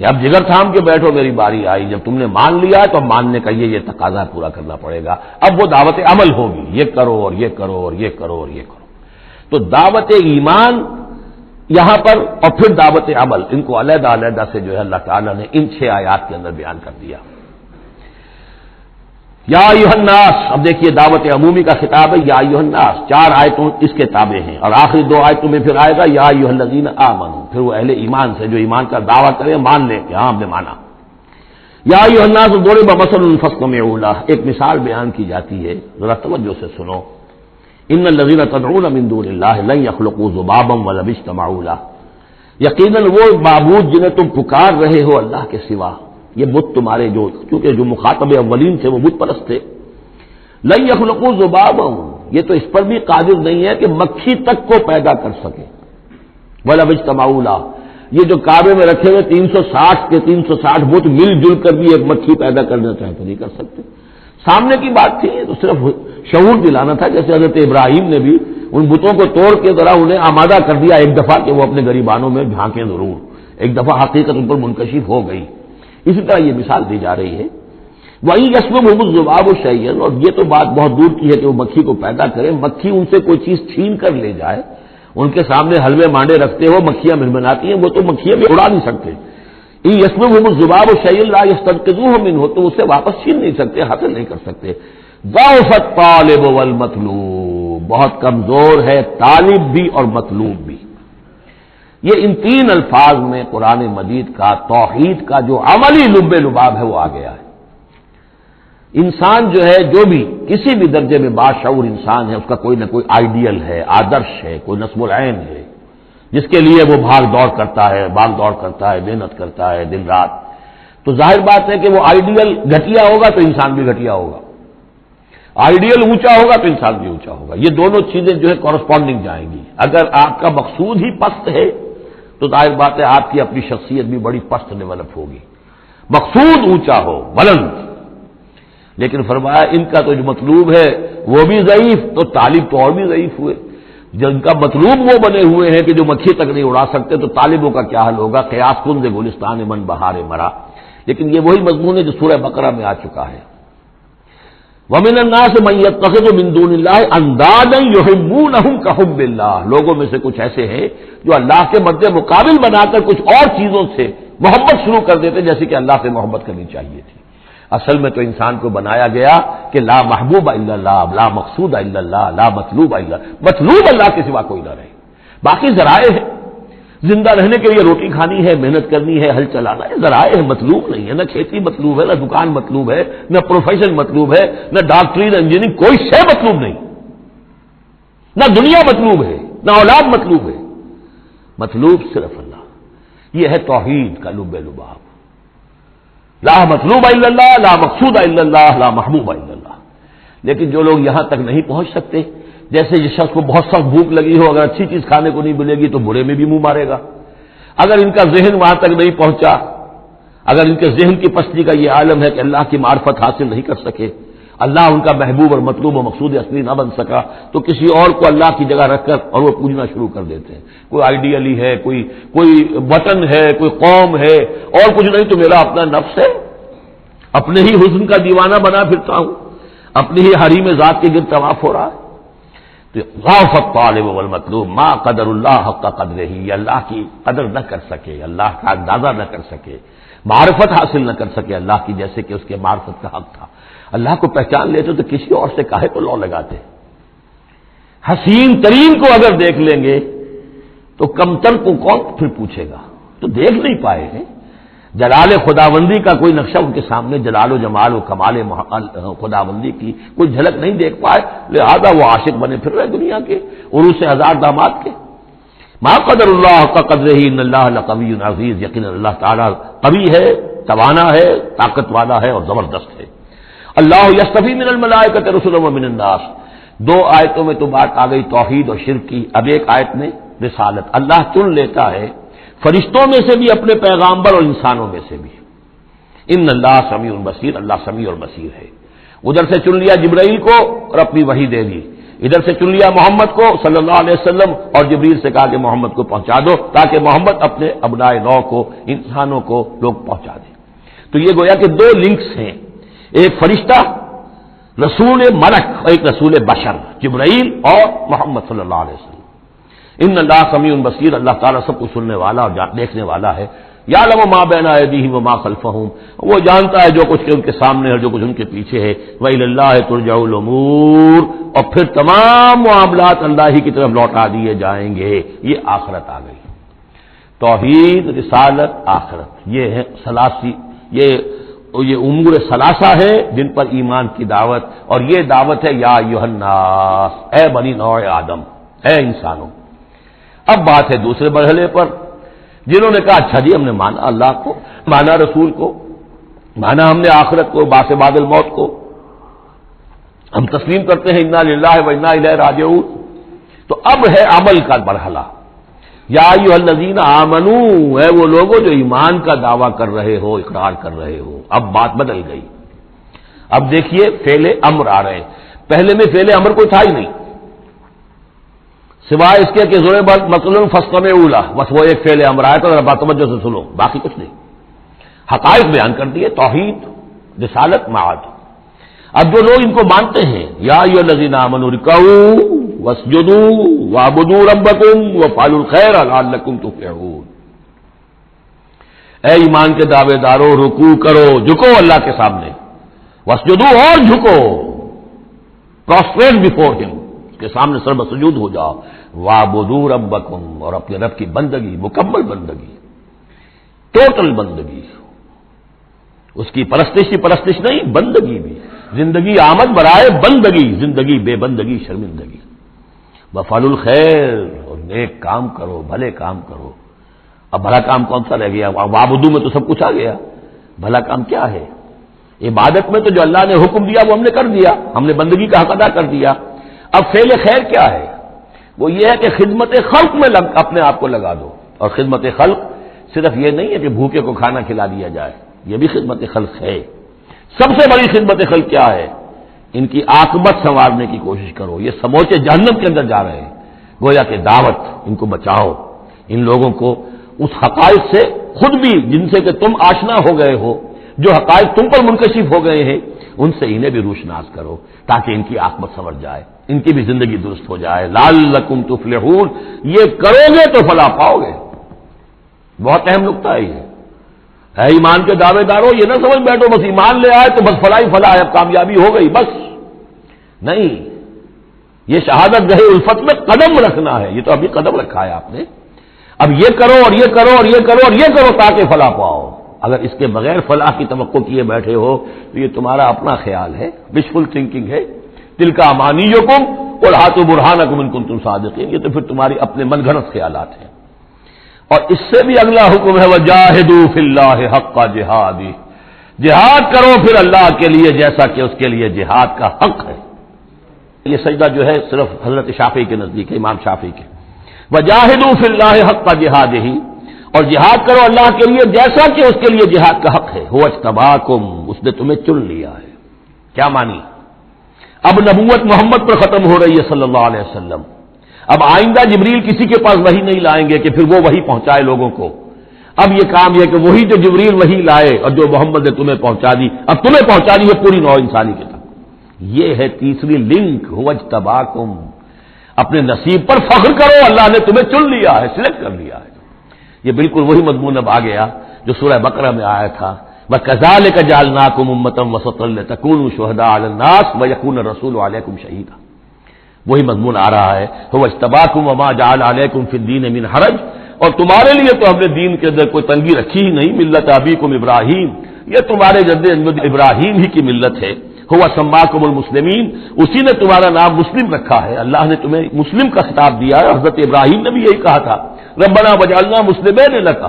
کہ اب جگر تھام کے بیٹھو، میری باری آئی، جب تم نے مان لیا تو ماننے کا یہ تقاضا پورا کرنا پڑے گا، اب وہ دعوت عمل ہوگی، یہ کرو اور یہ کرو اور یہ کرو اور یہ کرو۔ تو دعوت ایمان یہاں پر اور پھر دعوت عمل، ان کو علیحدہ علیحدہ سے جو ہے اللہ تعالیٰ نے ان 6 آیات کے اندر بیان کر دیا۔ یا ایھا الناس، اب دیکھیے دعوت عمومی کا خطاب ہے، یا ایھا الناس، 4 آیتوں اس کے تابع ہیں، اور آخری 2 آیتوں میں پھر آئے گا یا ایھا الذین آمنوا، پھر وہ اہل ایمان سے جو ایمان کا دعویٰ کرے مان لے کہ ہاں ہم نے مانا۔ یا ایھا الناس ضرب مثل فاستمعوا لہ، ایک مثال بیان کی جاتی ہے، ذرا توجہ سے سنو۔ ان الذین تدعون من دون اللہ لن یخلقوا ذبابا ولو اجتمعوا لہ، یقیناً وہ معبود جنہیں تم پکار رہے ہو اللہ کے سوا، یہ بت تمہارے جو، چونکہ جو مخاطب اولین تھے وہ بت پرست تھے، لن یخلقوا ذبابا، یہ تو اس پر بھی قادر نہیں ہے کہ مکھی تک کو پیدا کر سکے، ولو اجتمعوا لہ، یہ جو کعبے میں رکھے ہوئے 360 کے 360 بت مل جل کر بھی ایک مکھی پیدا کرنا چاہے تو نہیں کر سکتے۔ سامنے کی بات تھی، تو صرف شعور دلانا تھا، جیسے حضرت ابراہیم نے بھی ان بتوں کو توڑ کے ذرا انہیں آمادہ کر دیا ایک دفعہ کہ وہ اپنے گریبانوں میں جھانکیں ضرور، ایک دفعہ حقیقت ان پر منکشف ہو گئی۔ اسی طرح یہ مثال دی جا رہی ہے، وَإِن يَسْلُبْهُمُ الذُّبَابُ شَيْئًا، اور یہ تو بات بہت دور کی ہے کہ وہ مکھی کو پیدا کرے، مکھی ان سے کوئی چیز چھین کر لے جائے، ان کے سامنے حلوے مانڈے رکھتے ہو، مکھیاں منمناتی ہیں، وہ تو مکھیاں بھی اڑا نہیں سکتے۔ إِن يَسْلُبْهُمُ الذُّبَابُ شَيْئًا لَا يَسْتَنقِذُوهُ مِنْهُ، تو اسے واپس چھین نہیں سکتے، حاصل نہیں کر سکتے۔ ضعف الطالب والمطلوب، بہت کمزور ہے طالب بھی اور مطلوب بھی۔ یہ ان 3 الفاظ میں قرآن مجید کا توحید کا جو عملی لب لباب ہے وہ آ گیا ہے۔ انسان جو ہے، جو بھی کسی بھی درجے میں باشعور انسان ہے، اس کا کوئی نہ کوئی آئیڈیل ہے، آدرش ہے، کوئی نصب العین ہے، جس کے لیے وہ بھاگ دوڑ کرتا ہے، محنت کرتا ہے دن رات۔ تو ظاہر بات ہے کہ وہ آئیڈیل گھٹیا ہوگا تو انسان بھی گھٹیا ہوگا، آئیڈیل اونچا ہوگا تو انسان بھی اونچا ہوگا. یہ دونوں چیزیں جو ہے کورسپونڈنگ جائیں گی. اگر آپ کا مقصود ہی پست ہے تو ظاہر بات ہے آپ کی اپنی شخصیت بھی بڑی پست ڈیولپ ہوگی. مقصود اونچا ہو، بلند. لیکن فرمایا ان کا تو جو مطلوب ہے وہ بھی ضعیف، تو طالب تو اور بھی ضعیف ہوئے. جن کا مطلوب وہ بنے ہوئے ہیں کہ جو مکھی تک نہیں اڑا سکتے، تو طالبوں کا کیا حل ہوگا؟ قیاس کن دے گلستان من بہار مرا. لیکن یہ وہی مضمون ہے جو سورہ بقرہ میں آ چکا ہے. وَمِنَ النَّاسِ مَن يَتَّخِذُ مِن دُونِ اللَّهِ أَندَادًا يُحِبُّونَهُمْ كَحُبِّ اللَّهِ. لوگوں میں سے کچھ ایسے ہیں جو اللہ کے مد مقابل بنا کر کچھ اور چیزوں سے محبت شروع کر دیتے جیسے کہ اللہ سے محبت کرنی چاہیے تھی. اصل میں تو انسان کو بنایا گیا کہ لا محبوب الا اللہ، لا مقصود الا اللہ، لا مطلوب الا اللہ. مطلوب اللہ کے سوا کوئی نہ رہے. باقی ذرائع ہے، زندہ رہنے کے لیے روٹی کھانی ہے، محنت کرنی ہے، ہل چلانا ہے، ذرائع ہے، مطلوب نہیں ہے. نہ کھیتی مطلوب ہے، نہ دکان مطلوب ہے، نہ پروفیشن مطلوب ہے، نہ ڈاکٹری، نہ انجینئرنگ، کوئی شے مطلوب نہیں. نہ دنیا مطلوب ہے، نہ اولاد مطلوب ہے. مطلوب صرف اللہ. یہ ہے توحید کا لب لباب. لا مطلوب الا اللہ، لا مقصود الا اللہ، لا محبوب الا اللہ. لیکن جو لوگ یہاں تک نہیں پہنچ سکتے، جیسے جس شخص کو بہت سخت بھوک لگی ہو، اگر اچھی چیز کھانے کو نہیں ملے گی تو بڑے میں بھی منہ مارے گا. اگر ان کا ذہن وہاں تک نہیں پہنچا، اگر ان کے ذہن کی پستی کا یہ عالم ہے کہ اللہ کی معرفت حاصل نہیں کر سکے، اللہ ان کا محبوب اور مطلوب و مقصود اصلی نہ بن سکا، تو کسی اور کو اللہ کی جگہ رکھ کر اور وہ پوجنا شروع کر دیتے ہیں. کوئی آئیڈیلی ہے، کوئی وطن ہے، کوئی قوم ہے، اور کچھ نہیں تو میرا اپنا نفس ہے، اپنے ہی حسن کا دیوانہ بنا پھرتا ہوں، اپنی ہی حریم ذات کے گرد طواف ہو رہا ہے. تو غاف الطالب والمطلوب ما قدر اللہ حق قدرہ. یہ اللہ کی قدر نہ کر سکے، اللہ کا اندازہ نہ کر سکے، معرفت حاصل نہ کر سکے اللہ کی، جیسے کہ اس کے معرفت کا حق تھا. اللہ کو پہچان لیتے تو کسی اور سے کاہے کو لو لگاتے. حسین ترین کو اگر دیکھ لیں گے تو کمتر کو کون پھر پوچھے گا؟ تو دیکھ نہیں پائے ہیں. جلال خداوندی کا کوئی نقشہ ان کے سامنے، جلال و جمال و کمال خداوندی کی کوئی جھلک نہیں دیکھ پائے، لہذا وہ عاشق بنے پھر رہے دنیا کے عروس ہزار داماد کے. ما قدر اللہ کا قدر ہی ان اللہ لقوی عزیز. یقینا اللہ تعالیٰ قوی ہے، توانا ہے، طاقت والا ہے اور زبردست ہے. اللہ یصطفی من الملائکۃ رسلا ومن الناس. دو آیتوں میں تو بات آ گئی توحید اور شرک کی. اب ایک آیت میں رسالت. اللہ چن لیتا ہے فرشتوں میں سے بھی اپنے پیغامبر اور انسانوں میں سے بھی. ان اللہ سمیع بصیر. اللہ سمیع اور بصیر ہے. ادھر سے چن لیا جبرائیل کو اور اپنی وحی دے دی، ادھر سے چن لیا محمد کو صلی اللہ علیہ وسلم اور جبریل سے کہا کہ محمد کو پہنچا دو، تاکہ محمد اپنے ابنائے نو کو، انسانوں کو لوگ پہنچا دیں. تو یہ گویا کہ دو لنکس ہیں، ایک فرشتہ رسول ملک اور ایک رسول بشر، جبرائیل اور محمد صلی اللہ علیہ وسلم. ان اللہ سمیع بصیر. اللہ تعالیٰ سب کو سننے والا اور دیکھنے والا ہے. یعلم ما بین ایدیہم وما خلفہم. وہ جانتا ہے جو کچھ ان کے سامنے ہے اور جو کچھ ان کے پیچھے ہے. وإلی اللہ ترجع الامور. اور پھر تمام معاملات اللہ ہی کی طرف لوٹا دیے جائیں گے. یہ آخرت آ گئی. توحید، رسالت، آخرت، یہ ہے ثلاثی، یہ امور ثلاثہ ہے جن پر ایمان کی دعوت. اور یہ دعوت ہے یا ایھا الناس، اے بنی نوع آدم، اے انسانوں. اب بات ہے دوسرے مرحلے پر، جنہوں نے کہا اچھا جی ہم نے مانا اللہ کو، مانا رسول کو، مانا ہم نے آخرت کو، بعث بعد الموت کو، ہم تسلیم کرتے ہیں انا للہ و انا الیہ راجعون. تو اب ہے عمل کا مرحلہ. یا ایھا الذین آمنوا، ہے وہ لوگوں جو ایمان کا دعویٰ کر رہے ہو، اقرار کر رہے ہو. اب بات بدل گئی. اب دیکھیے فعل امر آ رہے ہیں. پہلے میں فعل امر کوئی تھا ہی نہیں، سوائے اس کے کہ ضرب مثل فاستمعوا، بس وہ ایک فعل امر آیا تھا، ذرا توجہ سے سنو، باقی کچھ نہیں. حقائق بیان کر دیے، توحید، رسالت، معاد. اب جو لوگ ان کو مانتے ہیں، یا ایھا الذین آمنوا ارکعوا واسجدوا واعبدوا ربکم وافعلوا الخیر لعلکم تفلحون. اے ایمان کے دعوے دارو، رکوع کرو، جھکو اللہ کے سامنے، واسجدوا اور جھکو، پروسٹریٹ بیفور ہم، اس کے سامنے سر بسجود ہو جاؤ. واعبدوا ربکم، اور اپنے رب کی بندگی، مکمل بندگی، ٹوٹل بندگی، اس کی پرستش نہیں، بندگی بھی. زندگی آمد برائے بندگی، زندگی بے بندگی شرمندگی. وفعلوا الخیر، اور نیک کام کرو، بھلے کام کرو. اب بھلا کام کون سا رہ گیا؟ وعبدو میں تو سب کچھ آ گیا. بھلا کام کیا ہے؟ عبادت میں تو جو اللہ نے حکم دیا وہ ہم نے کر دیا، ہم نے بندگی کا حق ادا کر دیا۔ اب فعل خیر کیا ہے؟ وہ یہ ہے کہ خدمت خلق میں اپنے آپ کو لگا دو، اور خدمت خلق صرف یہ نہیں ہے کہ بھوکے کو کھانا کھلا دیا جائے، یہ بھی خدمت خلق ہے۔ سب سے بڑی خدمت خلق کیا ہے؟ ان کی عاقبت سنوارنے کی کوشش کرو، یہ سموچے جہنم کے اندر جا رہے ہیں، گویا کہ دعوت، ان کو بچاؤ، ان لوگوں کو اس حقائق سے خود بھی جن سے کہ تم آشنا ہو گئے ہو، جو حقائق تم پر منکشف ہو گئے ہیں، ان سے انہیں بھی روشناس کرو تاکہ ان کی عاقبت سنور جائے، ان کی بھی زندگی درست ہو جائے۔ لعلکم تفلحون، یہ کرو گے تو فلاح پاؤ گے۔ بہت اہم نقطہ ہے یہ ہے ایمان کے دعوے داروں، یہ نہ سمجھ بیٹھو بس ایمان لے آئے تو بس فلاح ہی فلاح ہے، اب کامیابی ہو گئی بس، نہیں، یہ شہادت گاہ الفت میں قدم رکھنا ہے، یہ تو ابھی قدم رکھا ہے آپ نے، اب یہ کرو اور یہ کرو اور یہ کرو اور یہ کرو تاکہ فلاح پاؤ۔ اگر اس کے بغیر فلاح کی توقع کیے بیٹھے ہو تو یہ تمہارا اپنا خیال ہے، وشفل تھنکنگ ہے، تلک امانیکم قل ہاتوا برہانکم ان کنتم صادقین، یہ تو پھر تمہاری اپنے من گھڑت خیالات ہیں۔ اور اس سے بھی اگلا حکم ہے وجاہدوا فی اللہ حق جہادہ، جہاد کرو پھر اللہ کے لیے جیسا کہ اس کے لیے جہاد کا حق ہے۔ یہ سجدہ جو ہے صرف حضرت شافعی کے نزدیک ہے، امام شافعی کے، وجاہدوا فی اللہ حق جہادہ، اور جہاد کرو اللہ کے لیے جیسا کہ اس کے لیے جہاد کا حق ہے۔ هو اجتباکم، اس نے تمہیں چن لیا ہے۔ کیا مانی؟ اب نبوت محمد پر ختم ہو رہی ہے صلی اللہ علیہ وسلم، اب آئندہ جبریل کسی کے پاس وحی نہیں لائیں گے کہ پھر وہ وحی پہنچائے لوگوں کو، اب یہ کام یہ کہ وہی جو جبریل وحی لائے اور جو محمد نے تمہیں پہنچا دی، اب تمہیں پہنچا دی ہے پوری نوع انسانی کے تک۔ یہ ہے تیسری لنک، هو اجتباکم، اپنے نصیب پر فخر کرو، اللہ نے تمہیں چن لیا ہے، سلیکٹ کر لیا ہے۔ یہ بالکل وہی مضمون اب آ گیا جو سورہ بقرہ میں آیا تھا، وَكَذَلِكَ جَعَلْنَاكُمْ أُمَّةً وَسَطًا لِتَكُونُوا شُهَدَاءَ عَلَى النَّاسِ وَيَكُونَ الرَّسُولُ عَلَيْكُمْ شَهِيدًا، وہی مضمون آ رہا ہے، هُوَ اجْتَبَاكُمْ وَمَا جَعَلَ عَلَيْكُمْ فِي الدِّينِ مِنْ حَرَجٍ، اور تمہارے لیے تو ہم نے دین کے اندر کوئی تنگی رکھی ہی نہیں، ملت ابیکم ابراہیم، یہ تمہارے جد ابراہیم ہی کی ملت ہے، هُوَ سَمَّاكُمُ الْمُسْلِمِينَ، اسی نے تمہارا نام مسلم رکھا ہے، اللہ نے تمہیں مسلم کا خطاب دیا ہے، حضرت ابراہیم نے بھی یہی کہا تھا، ربنا وجعلنا مسلمین لک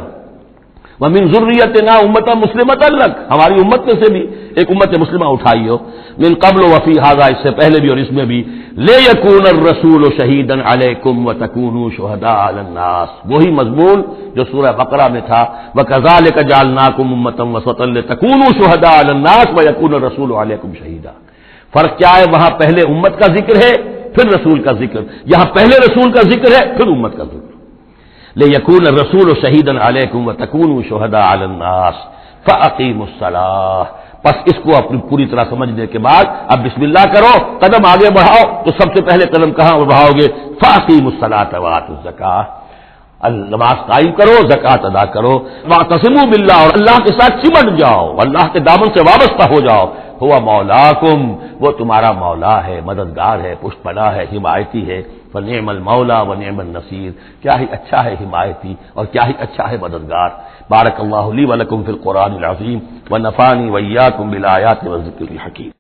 ومن ذریتنا امۃ مسلمۃ لک، ہماری امت میں سے بھی ایک امت مسلمہ اٹھائی ہو، من قبل وفی ھذا، اس سے پہلے بھی اور اس میں بھی، لیکون الرسول شہیدا علیکم وتکونوا شہداء علی الناس، وہی مضمون جو سورہ بقرہ میں تھا، وکذالک جعلناکم امۃ وسطا لتکونوا شہداء علی الناس ویکون الرسول علیکم شہیدا۔ فرق کیا ہے؟ وہاں پہلے امت کا ذکر ہے پھر رسول کا ذکر، یہاں پہلے رسول کا ذکر ہے پھر امت کا ذکر، لِيَكُونَ الرَّسُولُ شَهِيدًا عَلَيْكُمْ وَتَكُونُوا شُهَدَاءَ عَلَى النَّاسِ فَأَقِيمُوا الصَّلَاةَ، بس اس کو اپنی پوری طرح سمجھنے کے بعد اب بسم اللہ کرو، قدم آگے بڑھاؤ، تو سب سے پہلے قدم کہاں بڑھاؤ گے؟ فَأَقِيمُوا الصَّلَاةَ وَآتُوا الزَّكَاةَ، نماز قائم کرو، زکوٰۃ ادا کرو، وَاعْتَصِمُوا بِاللَّهِ، اور اللہ کے ساتھ چمٹ جاؤ، اللہ کے دامن سے وابستہ ہو جاؤ، هُوَ مَوْلَاكُمْ، وہ تمہارا مولا ہے، مددگار ہے، پشت پناہ ہے، حمایتی ہے، فَنِعْمَ الْمَوْلَىٰ وَنِعْمَ النَّصِيرُ، کیا ہی اچھا ہے حمایتی اور کیا ہی اچھا ہے مددگار۔ بارک اللہ لی ولکم فی القرآن العظیم ونفعنی وإیاکم بالآیات والذکر الحکیم۔